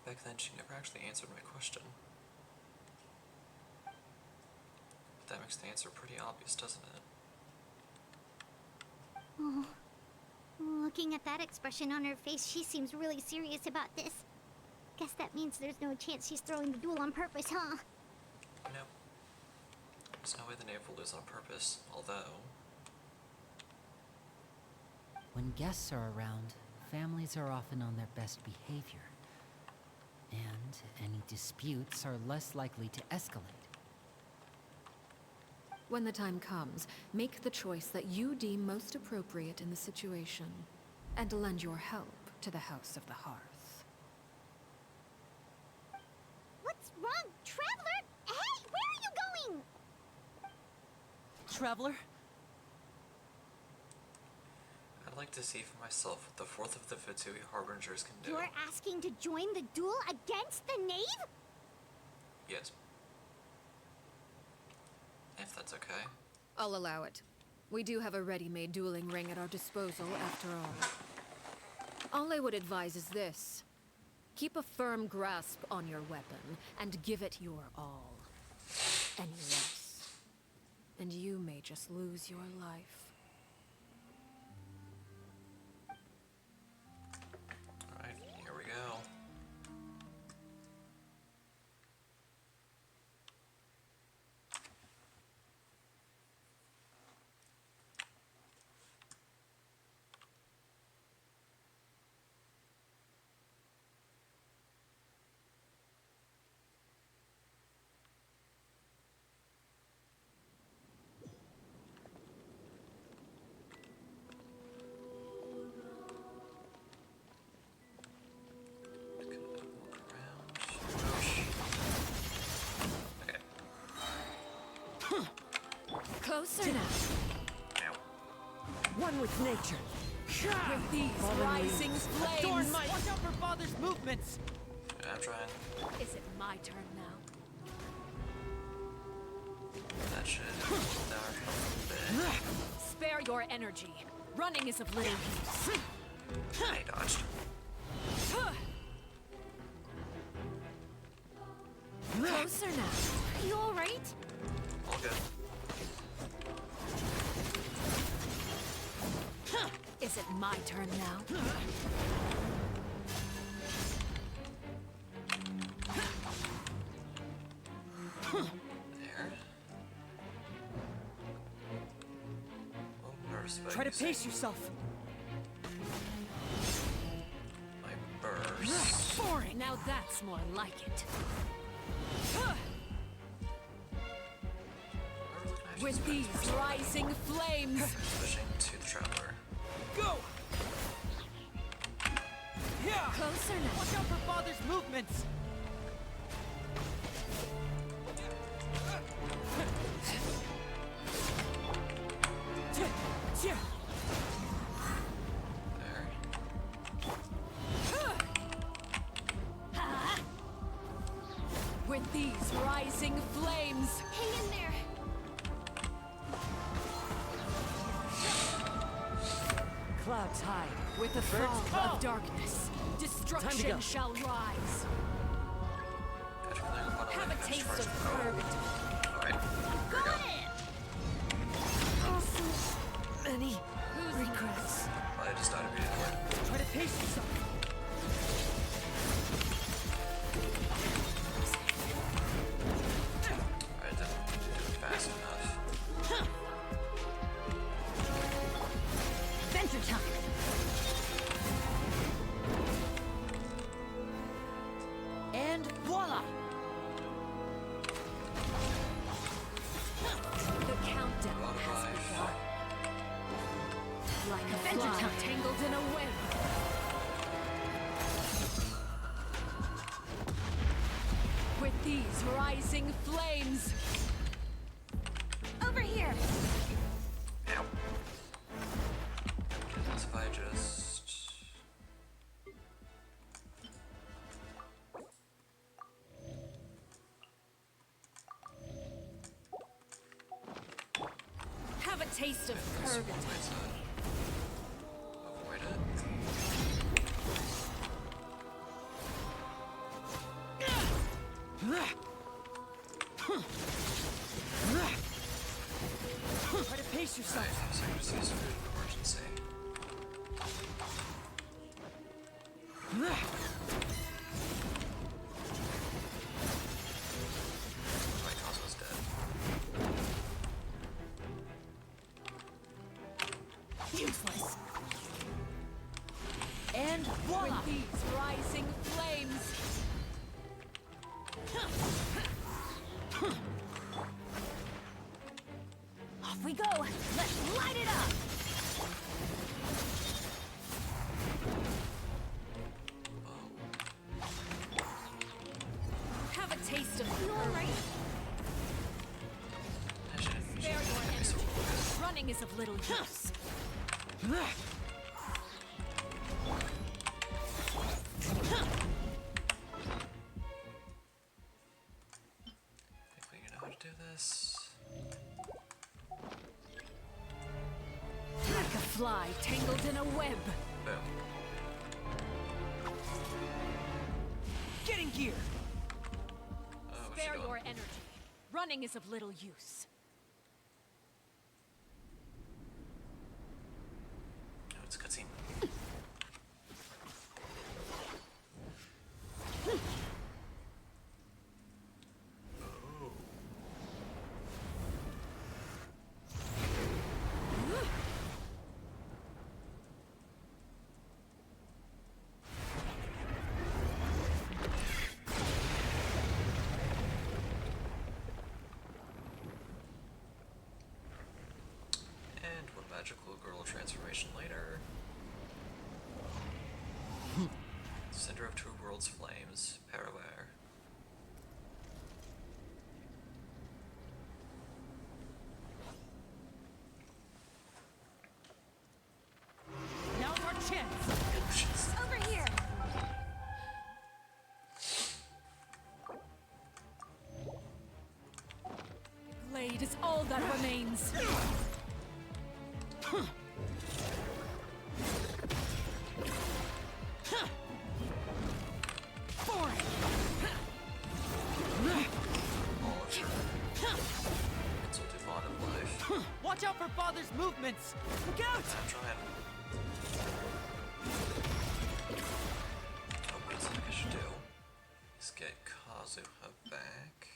A: Back then, she never actually answered my question. But that makes the answer pretty obvious, doesn't it?
C: Oh, looking at that expression on her face, she seems really serious about this. Guess that means there's no chance she's throwing the duel on purpose, huh?
A: Nope. There's no way the knave will lose on purpose, although...
D: When guests are around, families are often on their best behavior. And any disputes are less likely to escalate.
E: When the time comes, make the choice that you deem most appropriate in the situation, and lend your help to the House of the Hearth.
C: What's wrong, Traveler? Hey, where are you going?
D: Traveler?
A: I'd like to see for myself what the fourth of the Fatui Harbingers can do.
C: You're asking to join the duel against the knave?
A: Yes. If that's okay.
E: I'll allow it. We do have a ready-made dueling ring at our disposal, after all. All I would advise is this. Keep a firm grasp on your weapon, and give it your all. Any less, and you may just lose your life.
A: Alright, here we go.
E: Closer now.
I: One with nature.
E: With these rising flames.
D: Adorn my... Watch out for Father's movements!
A: Yeah, I'm trying.
E: Is it my turn now?
A: That should never happen.
E: Spare your energy. Running is of little use.
A: I dodged.
E: Closer now.
C: You alright?
A: All good.
E: Is it my turn now?
A: There. Well, burst, but
I: Try to
A: using
I: pace yourself.
A: my burst.
E: Boring. Now that's more like it. With these rising flames.
A: Switching to the Traveler.
I: Go!
E: Closer now.
D: Watch out for Father's movements!
A: There.
E: With these rising flames.
C: Hang in there.
I: Clouds high.
E: With the fall of darkness, destruction shall rise. Have a taste of purgatory.
A: Alright.
C: Got it!
I: Many regrets.
A: I just died immediately.
I: Try to pace yourself.
A: I didn't do it fast enough.
C: Adventure time!
D: And voila!
E: The countdown has begun. Like a fly tangled in a web. With these rising flames.
C: Over here!
A: Ow. As if I just...
E: Have a taste of purgatory.
A: Avoid it.
I: Try to pace yourself.
A: Alright, so I just use food of emergency.
N: Useless. And voila! With these rising flames. Off we go. Let's light it up. Have a taste of your right. Spare your energy. Running is of little use.
A: think we know how to do this.
N: Like a fly tangled in a web.
A: Boom.
N: Getting gear.
A: What's she
N: Spare
A: doing?
N: your energy. Running is of little use.
A: Oh, it's a cutscene. And one magical girl transformation later. Center of two worlds flames, Paraware.
N: Now's our chance.
A: Oceans.
N: Over here. Blade is all that remains. For it.
A: All of her. It's a divine of life.
L: Watch out for Father's movements! Look out!
A: I'm trying. Oh, what I think I should do is get Kazuha back.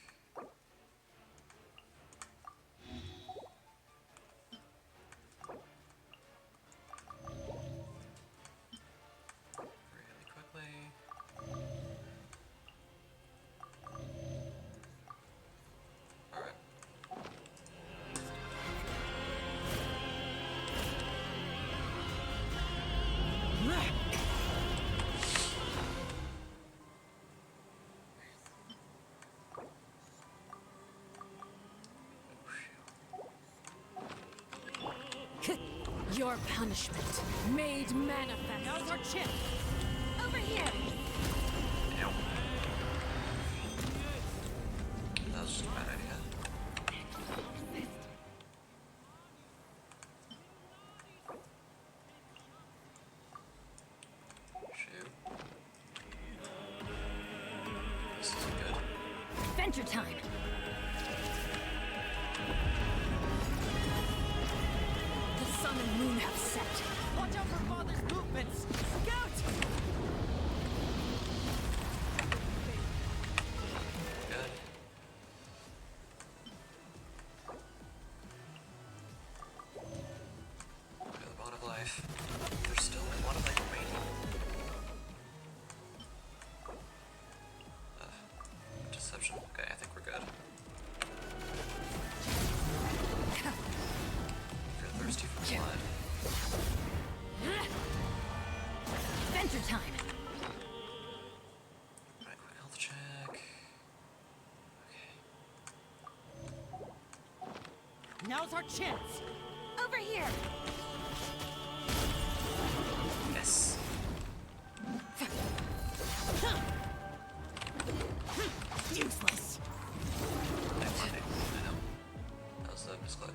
A: Really quickly. Alright.
N: Your punishment made manifest. Now's our chance. Over here.
A: Ow. That was just a bad idea. Shoot. This isn't good.
N: Adventure time. The sun and moon have set.
L: Watch out for Father's movements! Look out!
A: Good. Okay, the bond of life. There's still one of life remaining. Deception. Okay, I think we're good. If you're thirsty for blood.
N: Adventure time.
A: Alright, quick health check. Okay.
L: Now's our chance!
N: Over here.
A: Yes.
N: Useless.
A: I know. That was a misclick.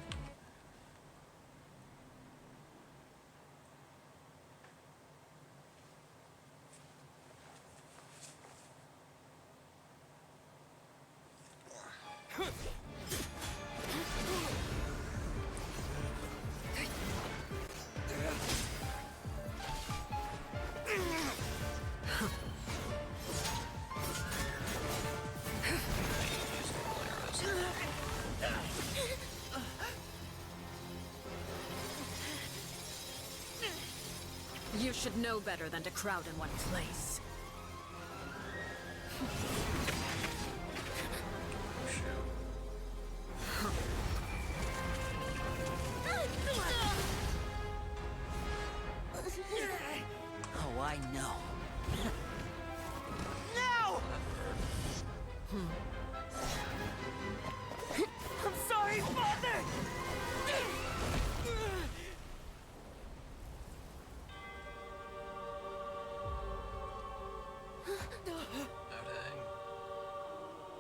E: You should know better than to crowd in one place.
D: Oh, I know.
L: No! I'm sorry, Father!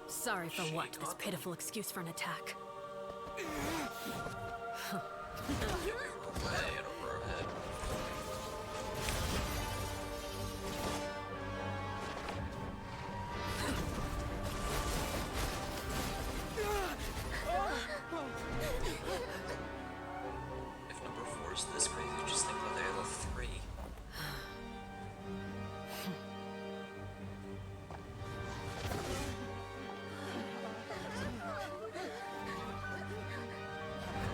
E: Sorry for what? This pitiful excuse for an attack.
A: Way and over her head. If number 4 is this crazy, just think of the other 3.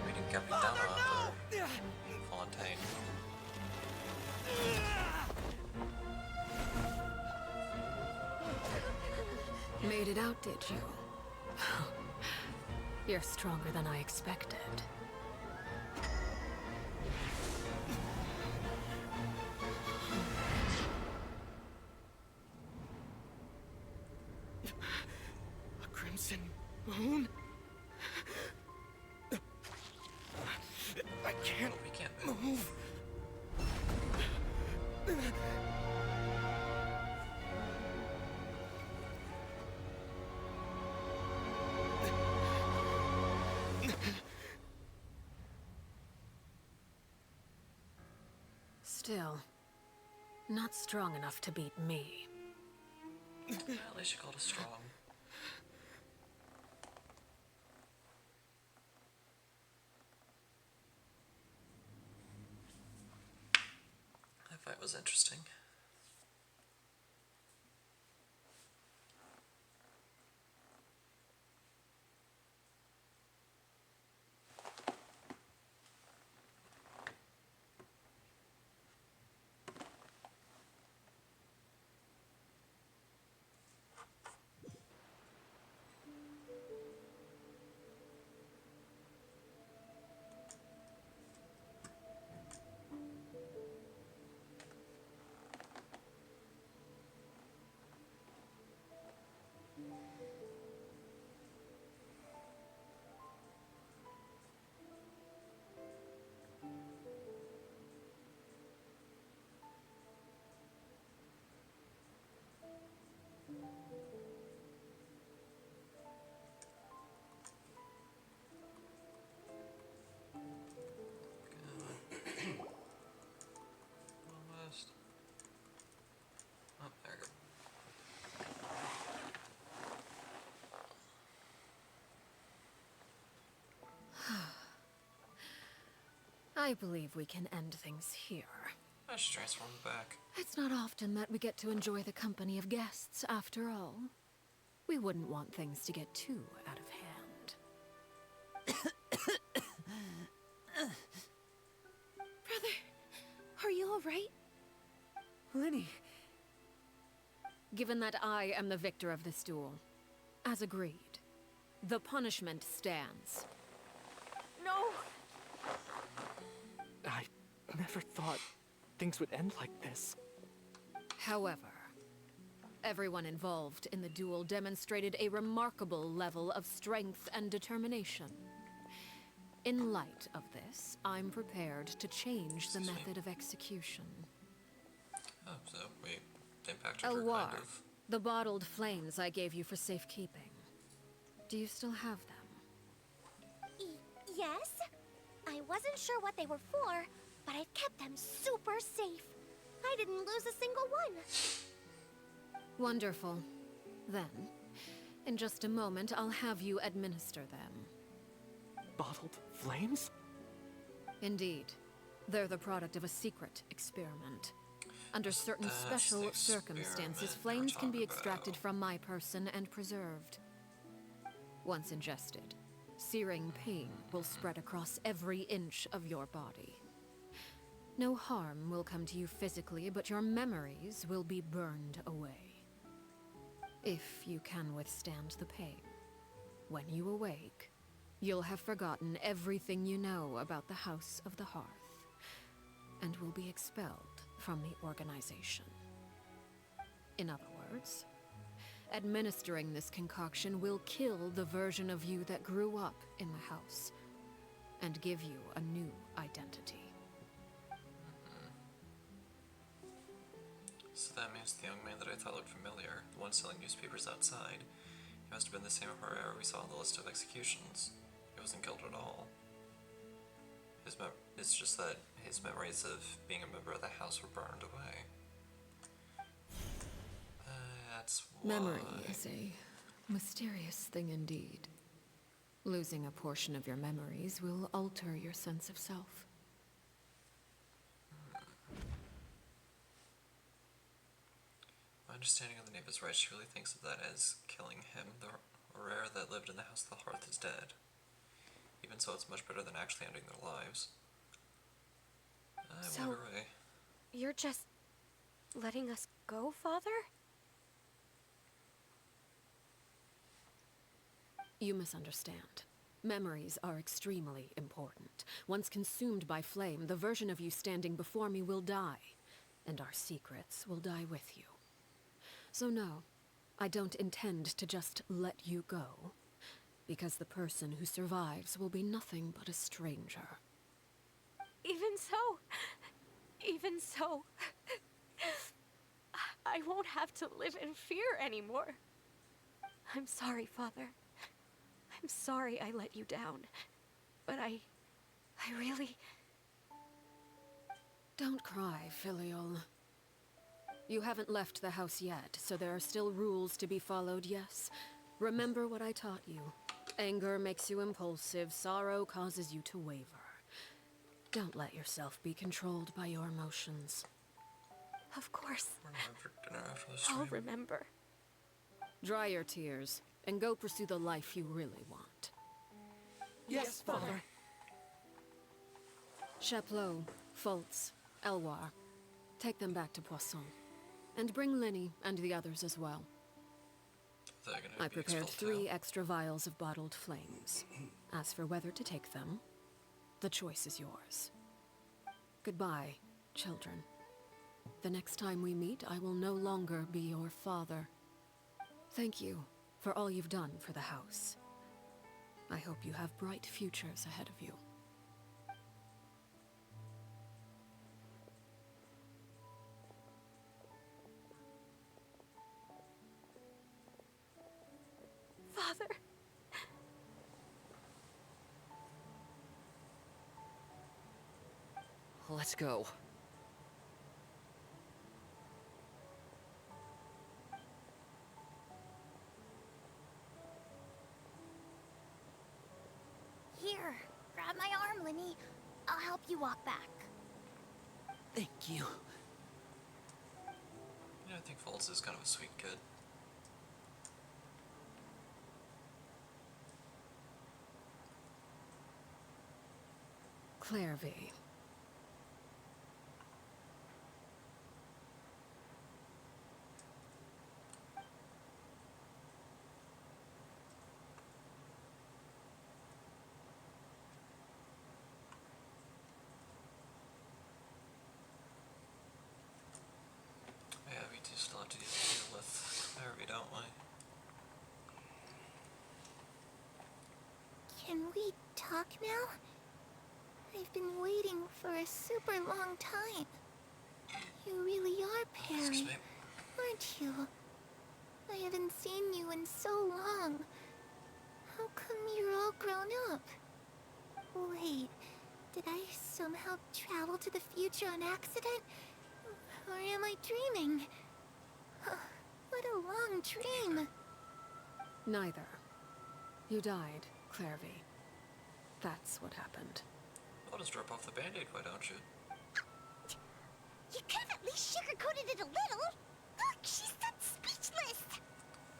A: Reading Capitana after Fontaine.
E: Made it out, did you? You're stronger than I expected.
H: A crimson moon? I can't,
A: We can't
H: move.
E: Still, not strong enough to beat me.
A: At least you called us strong. That fight was interesting. Almost. Oh, there we go.
E: I believe we can end things here.
A: I should transform back.
E: It's not often that we get to enjoy the company of guests, after all. We wouldn't want things to get too out of hand.
C: Brother, are you alright?
L: Lenny,
E: Given that I am the victor of this duel, as agreed, the punishment stands.
M: No!
H: I never thought things would end like this.
E: However, everyone involved in the duel demonstrated a remarkable level of strength and determination. In light of this, I'm prepared to change the method of execution.
A: Oh, so we impacted her
E: Elwar,
A: kind of.
E: the bottled flames I gave you for safekeeping. Do you still have them?
C: Yes? I wasn't sure what they were for, but I've kept them super safe. I didn't lose a single one.
E: Wonderful. Then, in just a moment, I'll have you administer them.
H: Bottled flames?
E: Indeed. They're the product of a secret experiment. Under certain special circumstances, flames can be extracted from my person and preserved. Once ingested, searing pain will spread across every inch of your body. No harm will come to you physically, but your memories will be burned away. If you can withstand the pain. When you awake, you'll have forgotten everything you know about the House of the Hearth, and will be expelled from the organization. In other words, administering this concoction will kill the version of you that grew up in the house, and give you a new identity.
A: So that means the young man that I thought looked familiar, the one selling newspapers outside, he must have been the same Herrera we saw on the list of executions. He wasn't killed at all. It's just that his memories of being a member of the house were burned away. That's why.
E: Memory is a mysterious thing indeed. Losing a portion of your memories will alter your sense of self.
A: My understanding of the name is right. She really thinks of that as killing him. The Herrera that lived in the House of the Hearth is dead. Even so, it's much better than actually ending their lives. I wonder why.
M: You're just letting us go, Father?
E: You misunderstand. Memories are extremely important. Once consumed by flame, the version of you standing before me will die, and our secrets will die with you. So no, I don't intend to just let you go, because the person who survives will be nothing but a stranger.
M: Even so, I won't have to live in fear anymore. I'm sorry, Father. I'm sorry I let you down, but I really...
E: Don't cry, Filial. You haven't left the house yet, so there are still rules to be followed, yes? Remember what I taught you. Anger makes you impulsive, sorrow causes you to waver. Don't let yourself be controlled by your emotions.
M: Of course.
A: Remember dinner after the stream.
M: I'll remember.
E: Dry your tears, and go pursue the life you really want.
L: Yes, Father.
E: Chaplot, Fultz, Elwar, take them back to Poisson. And bring Linny and the others as well. I prepared 3 extra vials of bottled flames. As for whether to take them, the choice is yours. Goodbye, children. The next time we meet, I will no longer be your father. Thank you for all you've done for the house. I hope you have bright futures ahead of you.
M: Father.
F: Let's go.
C: Here, grab my arm, Linny. I'll help you walk back.
I: Thank you.
A: Yeah, I think Fultz is kind of a sweet kid.
E: Clairvy.
A: Yeah, we do still have to deal with Clairvy, don't we?
C: Can we talk now? I've been waiting for a super long time. You really are Perry, aren't you? I haven't seen you in so long. How come you're all grown up? Wait, did I somehow travel to the future on accident? Or am I dreaming? What a long dream.
E: Neither. You died, Clairvy. That's what happened.
A: I'll just drop off the band-aid, why don't you?
C: You could have at least sugarcoated it a little. Look, she's done speechless.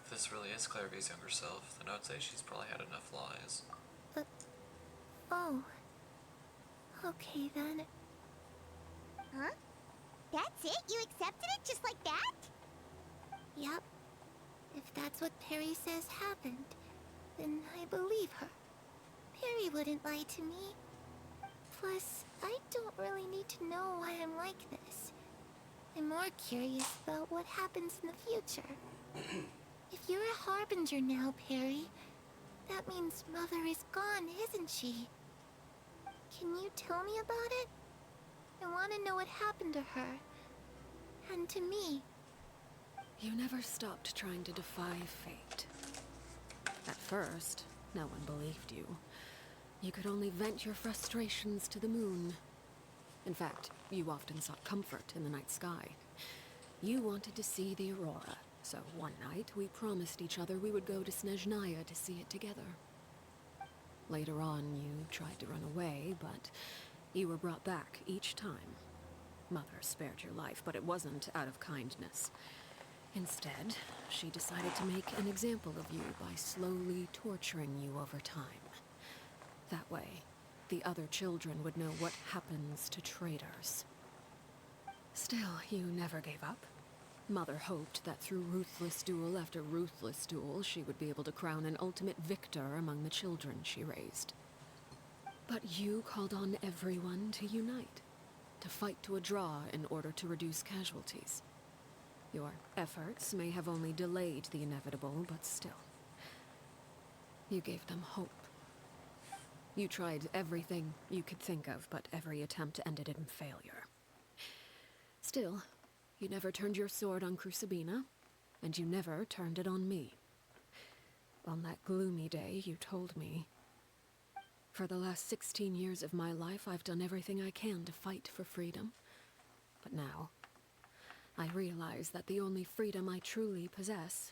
A: If this really is Clairvy's younger self, then I would say she's probably had enough lies.
C: Oh. Okay then. that's what Perry says happened, then I believe her. Perry wouldn't lie to me. Plus, I don't really need to know why I'm like this. I'm more curious about what happens in the future. If you're a harbinger now, Perry, that means Mother is gone, isn't she? Can you tell me about it? I want to know what happened to her. And to me.
E: You never stopped trying to defy fate. At first, no one believed you. You could only vent your frustrations to the moon. In fact, you often sought comfort in the night sky. You wanted to see the aurora, so one night we promised each other we would go to Snezhnaya to see it together. Later on, you tried to run away, but you were brought back each time. Mother spared your life, but it wasn't out of kindness. Instead, she decided to make an example of you by slowly torturing you over time. That way, the other children would know what happens to traitors. Still, you never gave up. Mother hoped that through ruthless duel after ruthless duel, she would be able to crown an ultimate victor among the children she raised. But you called on everyone to unite, to fight to a draw in order to reduce casualties. Your efforts may have only delayed the inevitable, but still. You gave them hope. You tried everything you could think of, but every attempt ended in failure. Still, you never turned your sword on Crucibina, and you never turned it on me. On that gloomy day, you told me, "For the last 16 years of my life, I've done everything I can to fight for freedom. But now, I realize that the only freedom I truly possess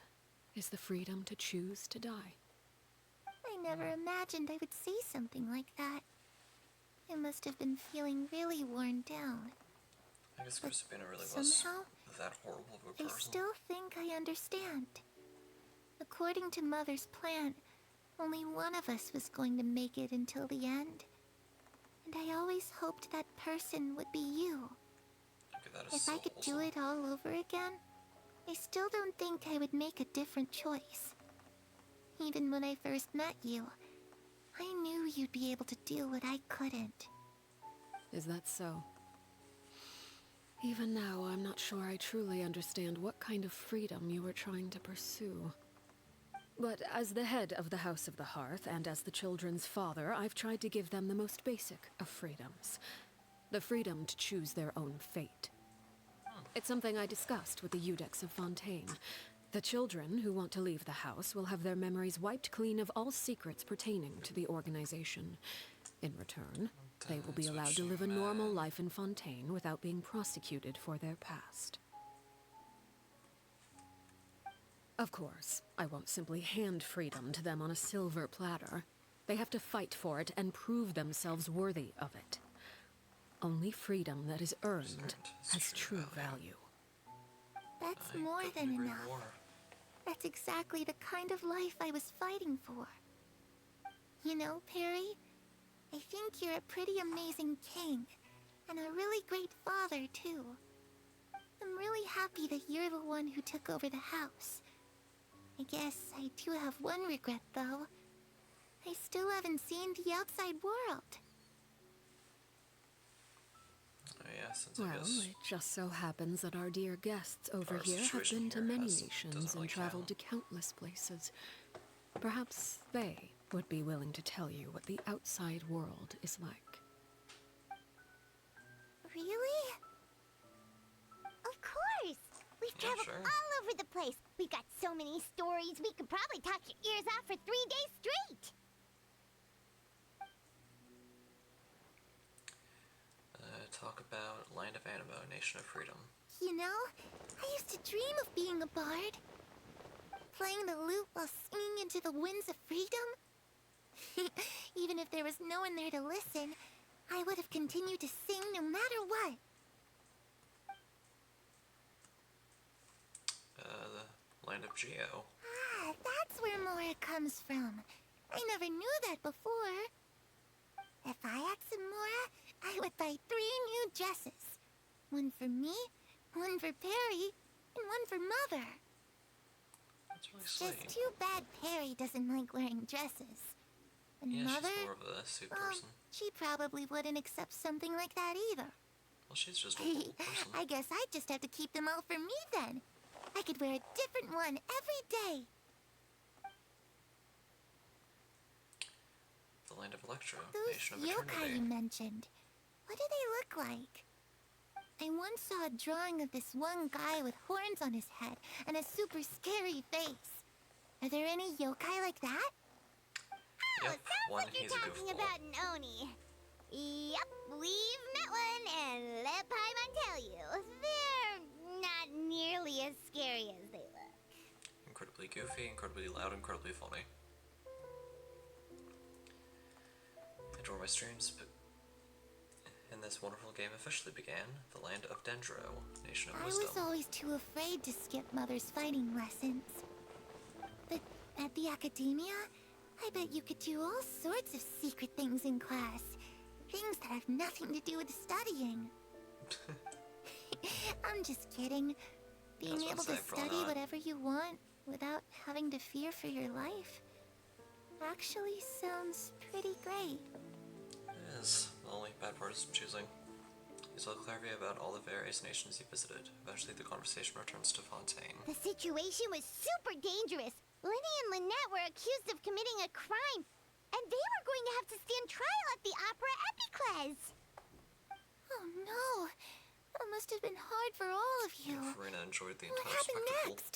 E: is the freedom to choose to die."
C: I never imagined I would say something like that. I must have been feeling really worn down.
A: I guess Crucibina really
C: somehow,
A: was that horrible of a
C: I
A: person.
C: still think I understand. According to Mother's plan, only one of us was going to make it until the end. And I always hoped that person would be you.
A: Okay, that is
C: If I could do it all over again, I still don't think I would make a different choice. Even when I first met you, I knew you'd be able to do what I couldn't.
E: Is that so? Even now, I'm not sure I truly understand what kind of freedom you were trying to pursue. But as the head of the House of the Hearth, and as the children's father, I've tried to give them the most basic of freedoms. The freedom to choose their own fate. It's something I discussed with the Eudex of Fontaine. The children who want to leave the house will have their memories wiped clean of all secrets pertaining to the organization. In return, they will be allowed to live a normal life in Fontaine without being prosecuted for their past. Of course, I won't simply hand freedom to them on a silver platter. They have to fight for it and prove themselves worthy of it. Only freedom that is earned has true value.
C: That's more than enough. That's exactly the kind of life I was fighting for. You know, Perry, I think you're a pretty amazing king, and a really great father, too. I'm really happy that you're the one who took over the house. I guess I do have one regret, though. I still haven't seen the outside world.
A: Oh yeah, since
E: Well,
A: I guess
E: it just so happens that our dear guests over
A: our
E: here have
A: situation
E: been to
A: here
E: many
A: doesn't
E: nations
A: really
E: and traveled to countless places. Perhaps they would be willing to tell you what the outside world is like.
C: Really? Of course! We've traveled all over the place. We've got so many stories, we could probably talk your ears off for 3 days straight.
A: talk about Land of Animo, Nation of Freedom.
C: You know, I used to dream of being a bard. Playing the lute while singing into the winds of freedom. Even if there was no one there to listen, I would have continued to sing no matter what.
A: The Land of Geo.
C: Ah, that's where Mora comes from. I never knew that before. If I asked Mora, I would buy 3 new dresses. One for me, one for Perry, and one for Mother.
A: That's really
C: It's
A: sweet.
C: just too bad Perry doesn't like wearing dresses. And
A: Yeah,
C: Mother,
A: she's more of a suit person.
C: she probably wouldn't accept something like that either.
A: Well, she's just a whole person.
C: I guess I'd just have to keep them all for me then. I could wear a different one every day.
A: The land of Electro,
C: Those
A: nation of
C: yokai
A: eternity.
C: you mentioned, what do they look like? I once saw a drawing of this one guy with horns on his head and a super scary face. Are there any yokai like that?
A: Yep,
C: sounds
A: one,
C: like you're
A: he's a
C: talking
A: goofball.
C: about an Oni. Yep, we've met one, and let Paimon tell you, they're not nearly as scary as they look.
A: Incredibly goofy, incredibly loud, incredibly funny. I adore my streams, but and this wonderful game officially began. The land of Dendro, nation of
C: I
A: wisdom.
C: was always too afraid to skip Mother's fighting lessons. But at the academia, I bet you could do all sorts of secret things in class. Things that have nothing to do with studying. I'm just kidding. Being able to study whatever you want without having to fear for your life actually sounds pretty great.
A: It is. The only bad part is choosing. You tell Clairvy about all the various nations you visited. Eventually the conversation returns to Fontaine.
C: The situation was super dangerous. Lenny and Lynette were accused of committing a crime, and they were going to have to stand trial at the Opera Epicles. Oh no, that must have been hard for all of you.
A: Farina enjoyed the
C: What
A: entire
C: happened
A: spectacle.
C: next?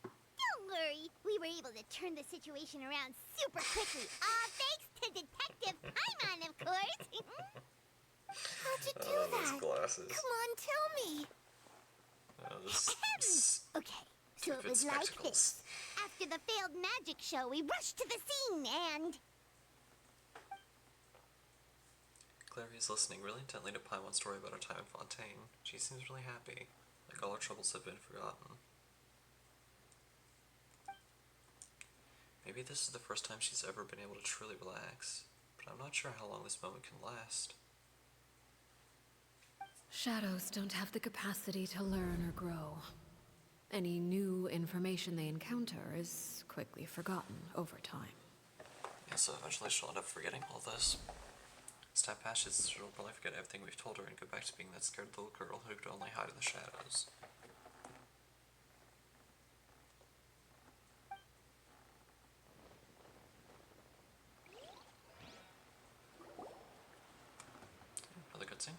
C: Don't worry, we were able to turn the situation around super quickly. All thanks to Detective Paimon, of course. How'd you do
A: those
C: that?
A: glasses.
C: Come on, tell me. Okay, so it
A: Stupid
C: was like
A: spectacles.
C: this. After the failed magic show, we rushed to the scene and...
A: Clairvy is listening really intently to Paimon's story about her time in Fontaine. She seems really happy, like all her troubles have been forgotten. Maybe this is the first time she's ever been able to truly relax, but I'm not sure how long this moment can last.
E: Shadows don't have the capacity to learn or grow. Any new information they encounter is quickly forgotten over time.
A: Yeah, so eventually she'll end up forgetting all this. As time passes, she'll probably forget everything we've told her and go back to being that scared little girl who could only hide in the shadows. Another cutscene.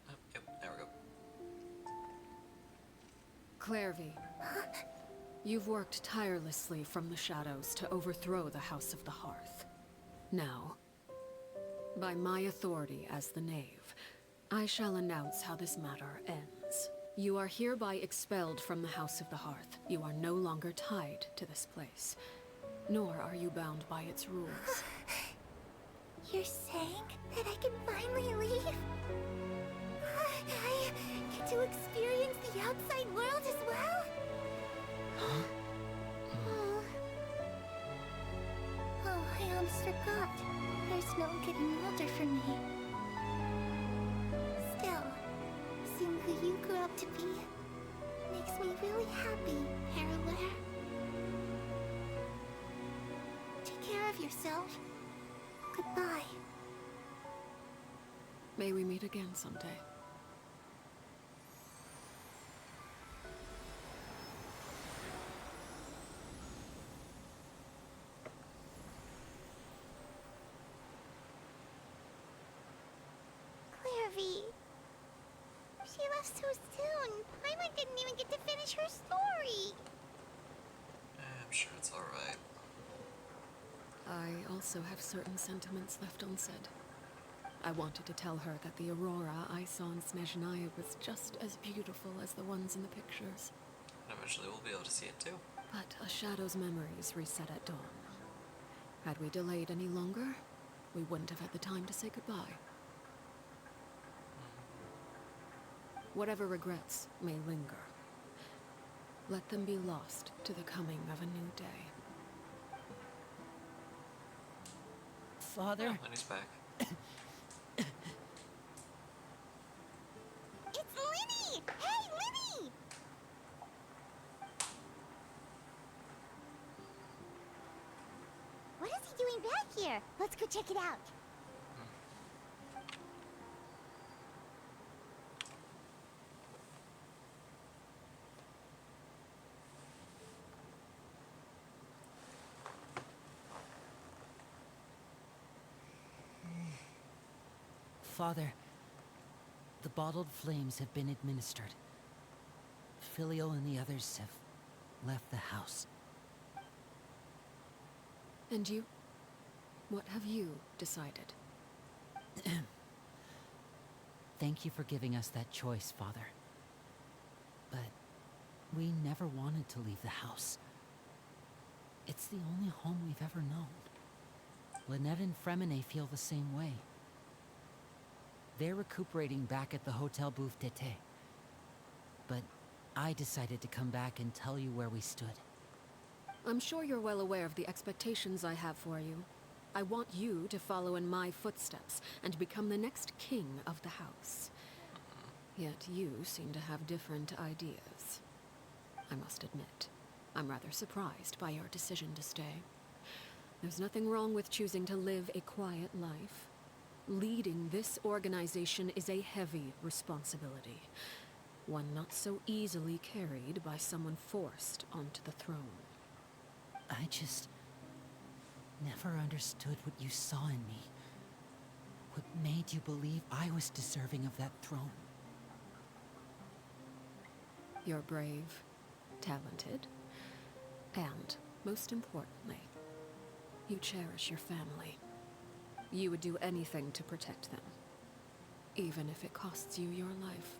A: Oh, yep, there we go.
E: Clairvy, you've worked tirelessly from the shadows to overthrow the House of the Hearth. Now, by my authority as the Knave, I shall announce how this matter ends. You are hereby expelled from the House of the Hearth. You are no longer tied to this place, nor are you bound by its rules.
C: You're saying that I can finally leave? I get to experience the outside world as well? Oh, I almost forgot. There's no getting older for me. Still, seeing who you grew up to be makes me really happy, Harroware. Take care of yourself. Goodbye.
E: May we meet again someday.
C: Clairvy. She left so soon. Paimon didn't even get to finish her story.
A: I'm sure it's alright.
E: I also have certain sentiments left unsaid. I wanted to tell her that the aurora I saw in Snezhnaya was just as beautiful as the ones in the pictures.
A: And eventually we'll be able to see it too.
E: But a shadow's memories reset at dawn. Had we delayed any longer, we wouldn't have had the time to say goodbye. Whatever regrets may linger, Let them be lost to the coming of a new day.
D: Father?
A: Oh, and he's back.
C: It's Linny! Hey, Linny! What is he doing back here? Let's go check it out.
D: Father, the bottled flames have been administered. Filio and the others have left the house.
E: And you? What have you decided?
D: Thank you for giving us that choice, Father. But we never wanted to leave the house. It's the only home we've ever known. Lynette and Fremine feel the same way. They're recuperating back at the Hotel Bouffe d'été. But I decided to come back and tell you where we stood.
E: I'm sure you're well aware of the expectations I have for you. I want you to follow in my footsteps and become the next king of the house. Yet you seem to have different ideas. I must admit, I'm rather surprised by your decision to stay. There's nothing wrong with choosing to live a quiet life. Leading this organization is a heavy responsibility, one not so easily carried by someone forced onto the throne.
D: I just never understood what you saw in me. What made you believe I was deserving of that throne?
E: You're brave, talented, and, most importantly, you cherish your family. You would do anything to protect them, even if it costs you your life.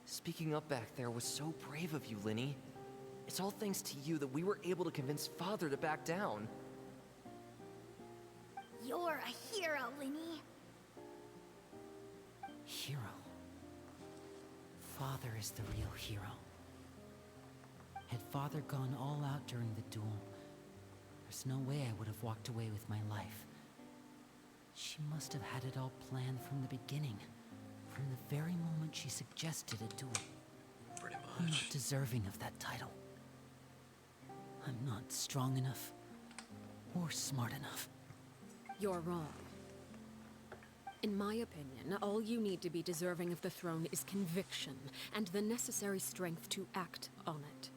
F: Speaking up back there was so brave of you, Linny. It's all thanks to you that we were able to convince Father to back down.
C: You're a hero, Linny.
D: Hero. Father is the real hero. Had Father gone all out during the duel, there's no way I would have walked away with my life. She must have had it all planned from the beginning, from the very moment she suggested a duel.
A: Pretty
D: I'm
A: much.
D: not deserving of that title. I'm not strong enough, or smart enough.
E: You're wrong. In my opinion, all you need to be deserving of the throne is conviction and the necessary strength to act on it.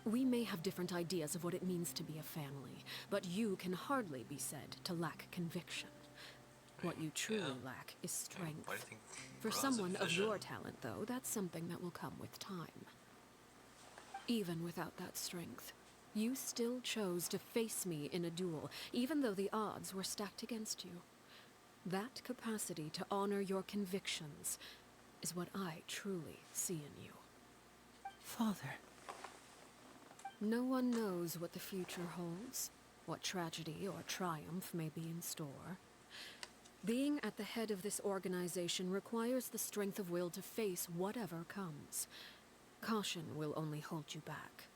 E: We may have different ideas of what it means to be a family, but you can hardly be said to lack conviction. What you truly lack is strength.
A: Why do you think
E: For
A: Roz a
E: someone of
A: vision?
E: your talent, though, that's something that will come with time. Even without that strength, you still chose to face me in a duel, even though the odds were stacked against you. That capacity to honor your convictions is what I truly see in you.
D: Father.
E: No one knows what the future holds, what tragedy or triumph may be in store. Being at the head of this organization requires the strength of will to face whatever comes. Caution will only hold you back.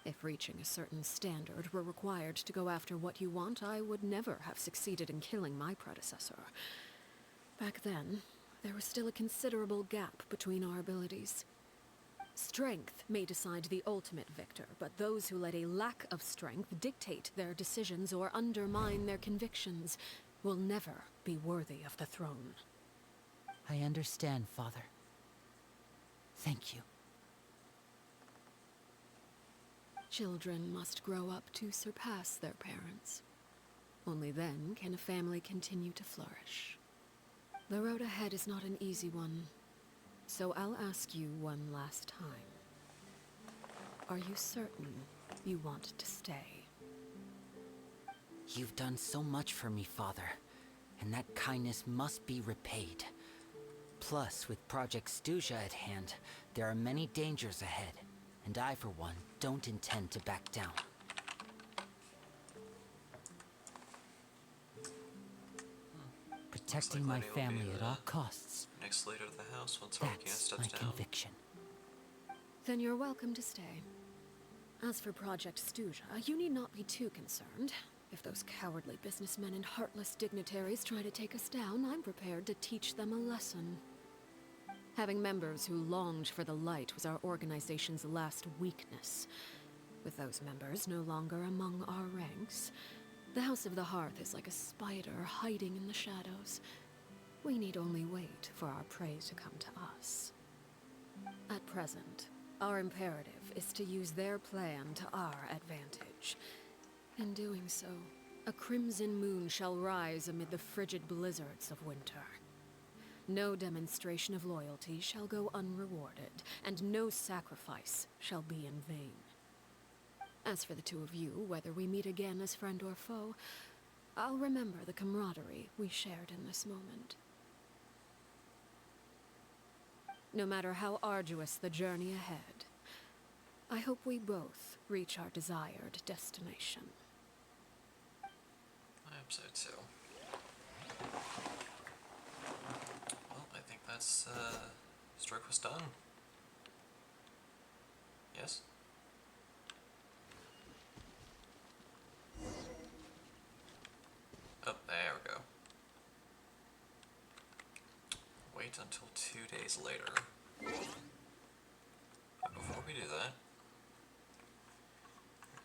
E: If reaching a certain standard were required to go after what you want, I would never have succeeded in killing my predecessor. Back then, there was still a considerable gap between our abilities. Strength may decide the ultimate victor, but those who let a lack of strength dictate their decisions or undermine their convictions will never be worthy of the throne.
D: I understand, Father. Thank you.
E: Children must grow up to surpass their parents. Only then can a family continue to flourish. The road ahead is not an easy one, so I'll ask you one last time. Are you certain you want to stay?
D: You've done so much for me, Father, and that kindness must be repaid. Plus, with Project Stuja at hand, there are many dangers ahead, and I, for one, don't intend to back down. protecting my family at all costs.
A: Next leader of the house once Harlequin
D: That's
A: steps
D: my
A: down.
D: conviction.
E: Then you're welcome to stay. As for Project Stuja, you need not be too concerned. If those cowardly businessmen and heartless dignitaries try to take us down, I'm prepared to teach them a lesson. Having members who longed for the light was our organization's last weakness. With those members no longer among our ranks, the House of the Hearth is like a spider hiding in the shadows. We need only wait for our prey to come to us. At present, our imperative is to use their plan to our advantage. In doing so, a crimson moon shall rise amid the frigid blizzards of winter. No demonstration of loyalty shall go unrewarded, and no sacrifice shall be in vain. As for the two of you, whether we meet again as friend or foe, I'll remember the camaraderie we shared in this moment. No matter how arduous the journey ahead, I hope we both reach our desired destination.
A: I hope so too. Well, I think that's story quest done. Yes? Oh, there we go. Wait until 2 days later. But before we do that,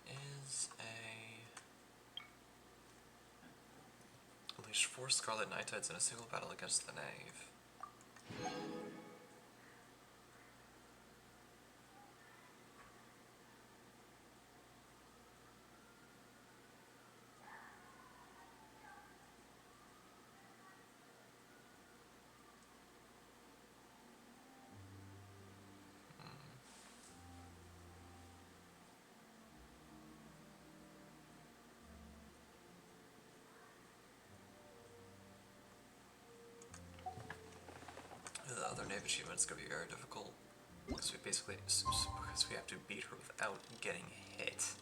A: there is unleash 4 Scarlet Knightides in a single battle against the Knave. The other Knave achievement is going to be very difficult because we have to beat her without getting hit,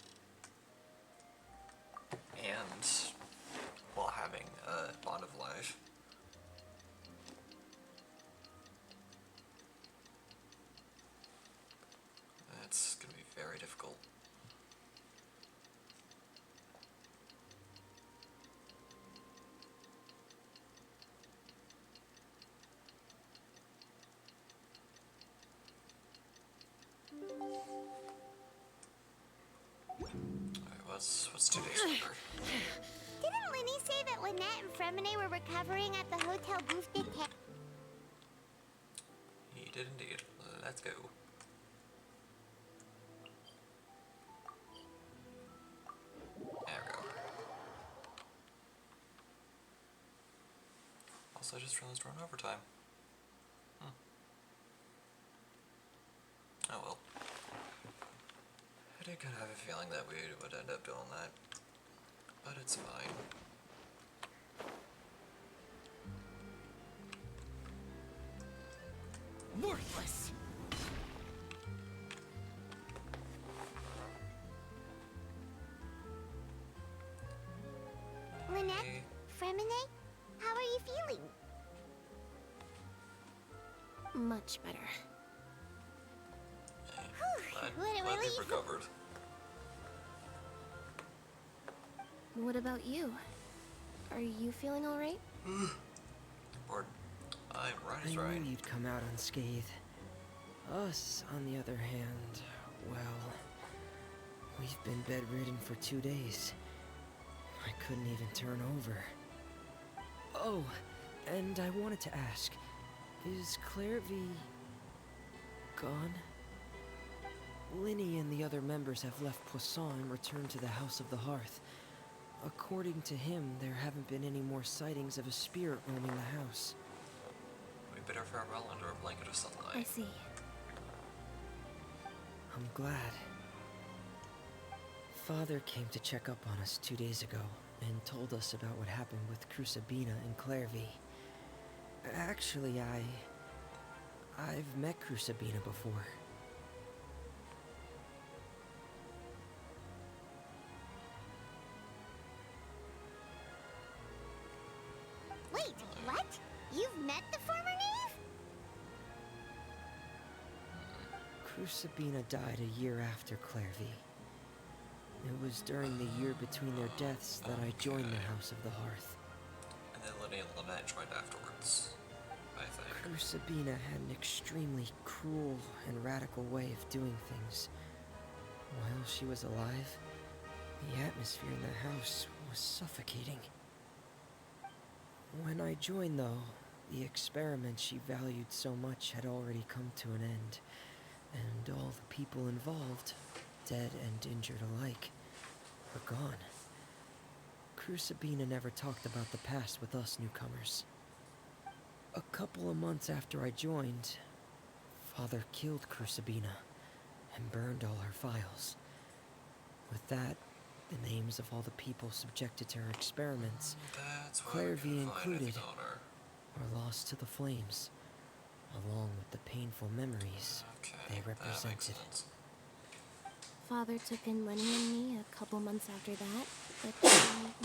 A: and while having a Bond of Life. That's going to be very difficult. What's 2 days later?
C: Didn't Linny say that Lynette and Fremine were recovering at the Hotel Booth de Te-
A: He did indeed. Let's go. There we go. Also, I just realized we're on overtime. Oh well. I did kind of have a feeling that we would end up doing that, but it's fine.
L: Worthless!
C: Lynette? Fremine? How are you feeling?
G: Much better.
C: What a
A: Glad
C: relief.
A: you've recovered.
G: What about you? Are you feeling all right?
A: Or, I'm right
I: I
A: as
I: knew
A: right.
I: you'd come out unscathed. Us, on the other hand, well, we've been bedridden for 2 days. I couldn't even turn over. Oh, and I wanted to ask, is Claire V gone? Linny and the other members have left Poisson and returned to the House of the Hearth. According to him, there haven't been any more sightings of a spirit roaming the house.
A: We bid our farewell under a blanket of sunlight.
G: I see.
I: I'm glad. Father came to check up on us 2 days ago and told us about what happened with Crusabina and Clairvy. Actually, I've met Crusabina before.
C: Wait, what?
I: Crusabina died a year after Clairvy. It was during the year between their deaths that I joined the House of the Hearth.
A: And then Lenny and Lynette joined afterwards, I think.
I: Crusabina had an extremely cruel and radical way of doing things. While she was alive, the atmosphere in the house was suffocating. When I joined, though, the experiment she valued so much had already come to an end, and all the people involved, dead and injured alike, were gone. Crusabina never talked about the past with us newcomers. A couple of months after I joined, Father killed Crusabina and burned all her files. With that, the names of all the people subjected to her experiments, Clairvy included, were lost to the flames, along with the painful memories they represented.
G: Father took in Lenny and me a couple months after that,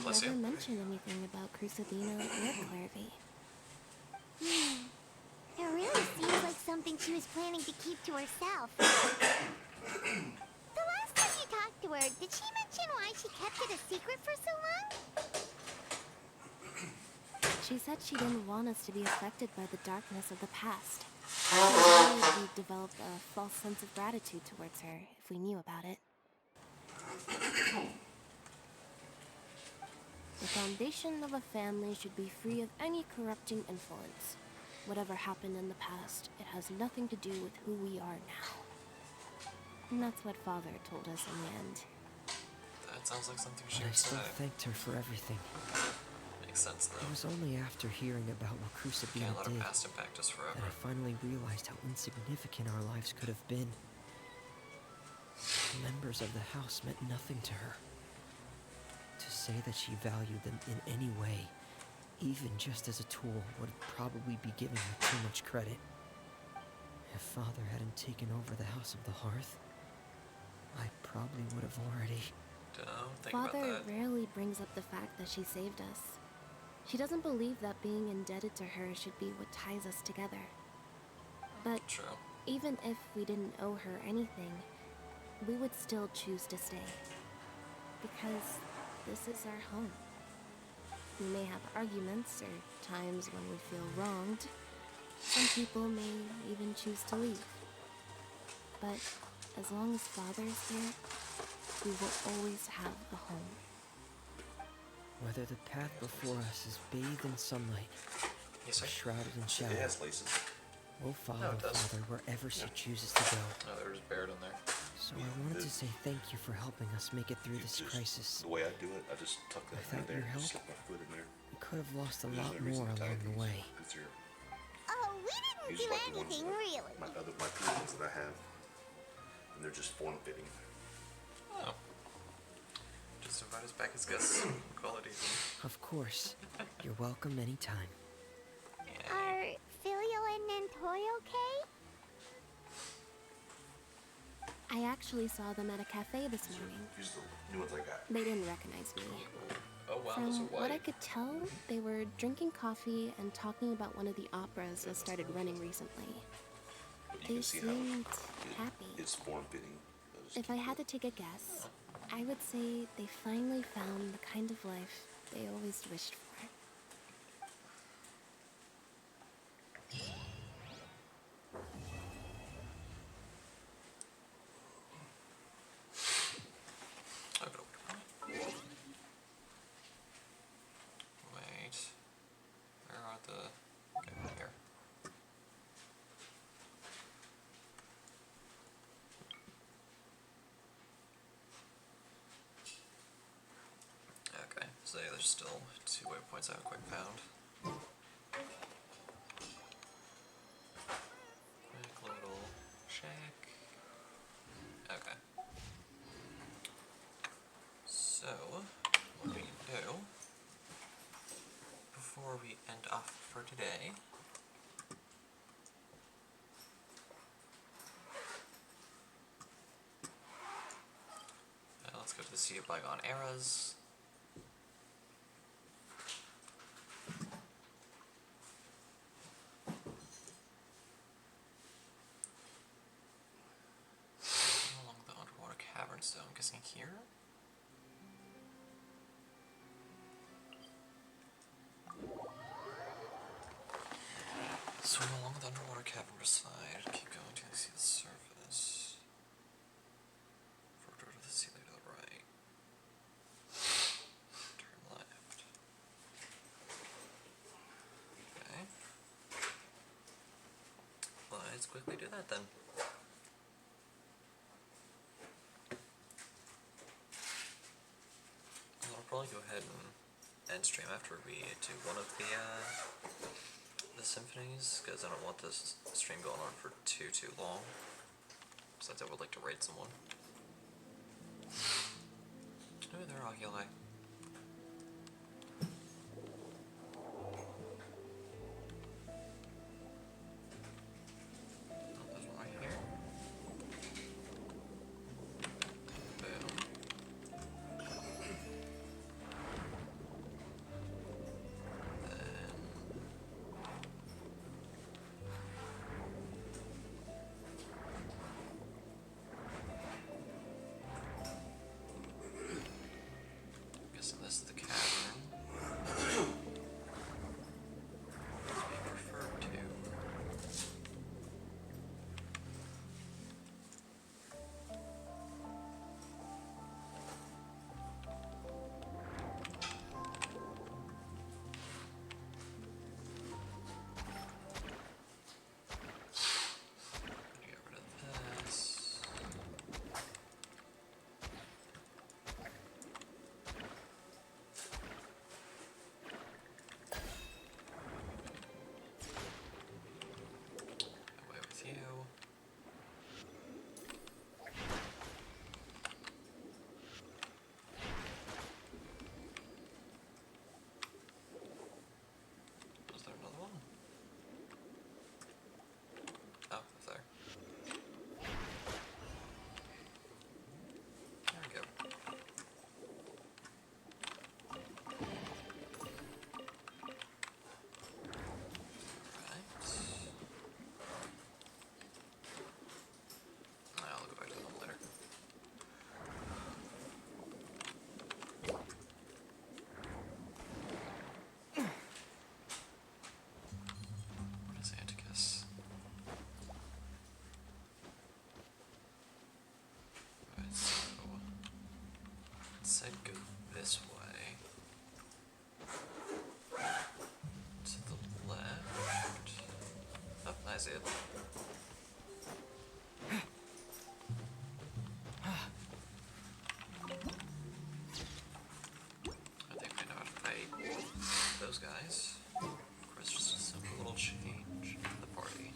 G: but she never mentioned anything about Crusabina or Clairvy.
C: It really seems like something she was planning to keep to herself. The last time you talked to her, did she mention why she kept it a secret for so long?
G: She said she didn't want us to be affected by the darkness of the past. She worried we'd develop a false sense of gratitude towards her if we knew about it. The foundation of a family should be free of any corrupting influence. Whatever happened in the past, it has nothing to do with who we are now. And that's what Father told us in the end.
A: That sounds like something she
I: But I
A: would
I: still
A: say.
I: thanked her for everything.
A: Makes sense, though.
I: It was only after hearing about what Crusabina
A: Can't let
I: did
A: her past impact us forever.
I: that I finally realized how insignificant our lives could have been. Members of the house meant nothing to her. To say that she valued them in any way, even just as a tool, would probably be giving her too much credit. If Father hadn't taken over the House of the Hearth, I probably would have already...
A: Don't think
G: Father
A: about that.
G: rarely brings up the fact that she saved us. She doesn't believe that being indebted to her should be what ties us together. But even if we didn't owe her anything, we would still choose to stay. Because this is our home. We may have arguments or times when we feel wronged. Some people may even choose to leave. But as long as Father's here, we will always have a home.
I: Whether the path before us is bathed in sunlight or shrouded in shadow,
B: It has laces.
I: we'll follow Father wherever she chooses to go.
A: Oh, there's Baird in there.
I: So I wanted to say thank you for helping us make it through this crisis.
B: The way I do it, I just tuck that in
I: Without
B: there,
I: your help,
B: slip my foot in there.
I: we could have lost a
B: There's
I: lot
B: no reason
I: more
B: to tie
I: along the
B: these,
I: way.
B: 'cause they're
C: Oh, we didn't
B: these
C: do
B: are like the ones
C: anything,
B: that
C: really.
B: my three ones that I have, and they're just form fitting.
A: Oh. Just invite us back as guests. Quality.
I: Of course. You're welcome anytime.
C: Are Filio and Nantoy okay?
G: I actually saw them at a cafe this morning.
B: These are the new ones I got.
G: They didn't recognize me.
A: Oh wow,
G: From
A: those are
G: what I
A: white.
G: could tell, they were drinking coffee and talking about one of the operas that started running recently.
B: But you
G: They
B: can see how
G: seemed happy.
B: it's form fitting.
G: If I had to take a guess, I would say they finally found the kind of life they always wished for.
A: Wait. Where are the... Okay, here. Okay, so yeah, there's still 2 waypoints I haven't quite found. Quick little check. Okay. So, what we can do, before we end off for today, let's go to the Sea of Bygone Eras. guessing here? Swim along the underwater cavernous side. Keep going until you see the surface. Further to the ceiling to the right. Turn left. Okay. Let's quickly do that then. I'll probably go ahead and end stream after we do one of the symphonies, because I don't want this stream going on for too long, besides I would like to raid someone. Oh, there are Oculi. Oh, there's one right here. Boom. Guessing this is the cavern. As we referred to. Get rid of this. Away with you. Was there another one? Oh, there. There we go. Right. I'll go back to them later. What is Anticus? Alright, so let's say go this way. To the left. Oh, I see it. I think we know how to fight those guys. Of course, just a simple little change in the party.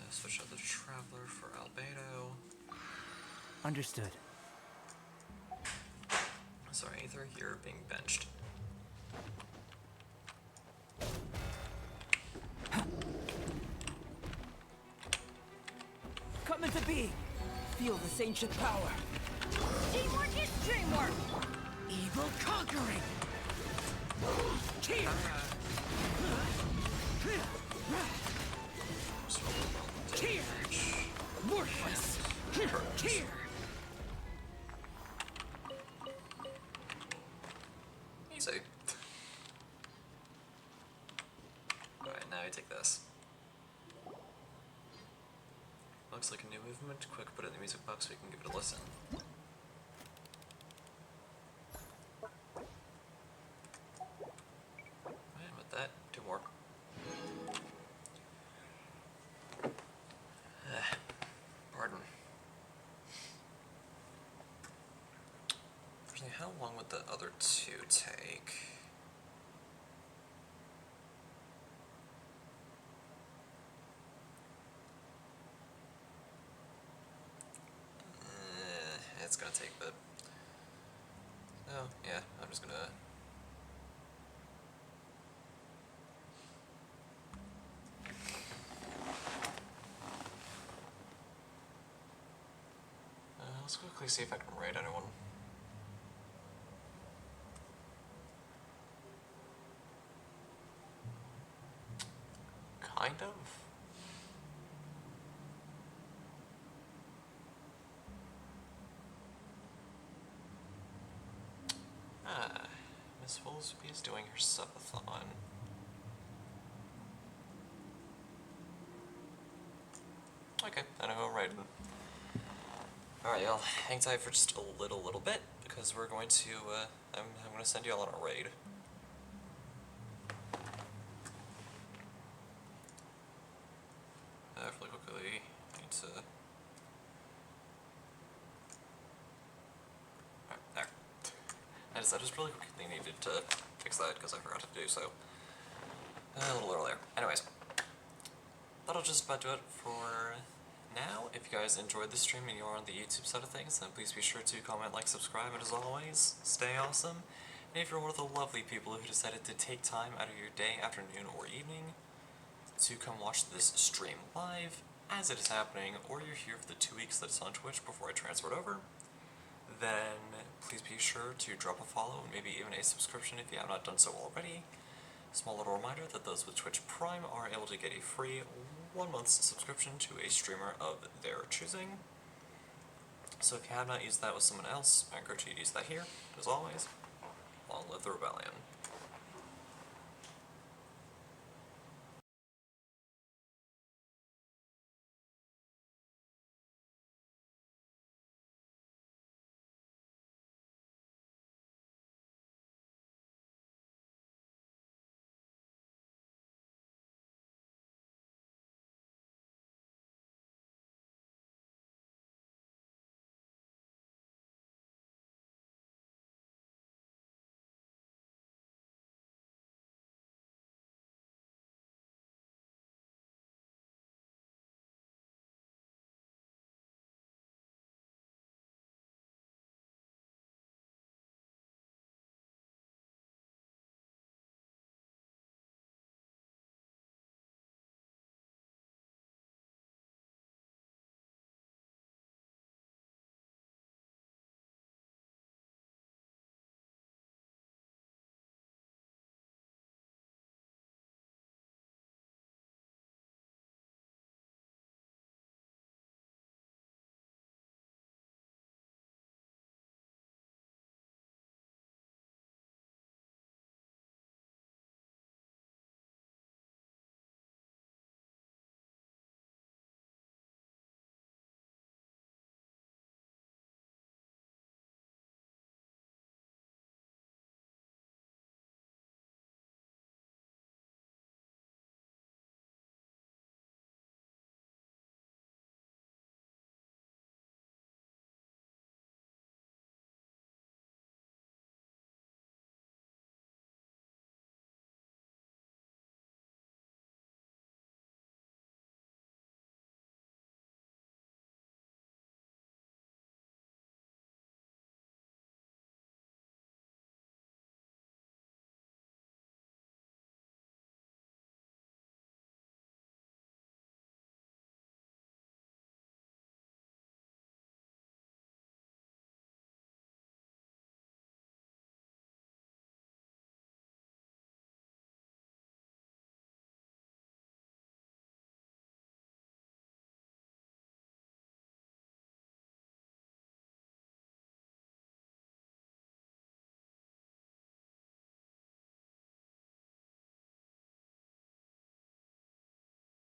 A: Switch out the Traveler for Albedo.
L: Understood.
A: Sorry, either you're being benched.
L: Come into being. Feel this ancient power.
N: Teamwork is dreamwork!
L: Evil conquering. Here. Here. Worthless. Here.
A: Easy. Alright, now you take this. Looks like a new movement. Quick, put it in the music box so we can give it a listen. And with that, two more. Pardon. Personally, how long would the other two take? It's gonna take a bit. Oh, yeah, I'm just gonna... let's quickly see if I can raid anyone. Kind of. Miss Woolsby is doing her subathon. Okay, I know who I'm writing. Alright, y'all, hang tight for just a little bit, because we're going to, I'm gonna send y'all on a raid. Really quickly, I need to... Alright, there. I just really quickly needed to fix that, because I forgot to do so. A little earlier. Anyways. That'll just about do it for now. If you guys enjoyed the stream and you are on the YouTube side of things, then please be sure to comment, like, subscribe, and as always, stay awesome. And if you're one of the lovely people who decided to take time out of your day, afternoon, or evening to come watch this stream live as it is happening, or you're here for the 2 weeks that it's on Twitch before I transfer it over, then please be sure to drop a follow and maybe even a subscription if you have not done so already. Small little reminder that those with Twitch Prime are able to get a free 1 month's subscription to a streamer of their choosing. So if you have not used that with someone else, I encourage you to use that here. As always, long live the rebellion.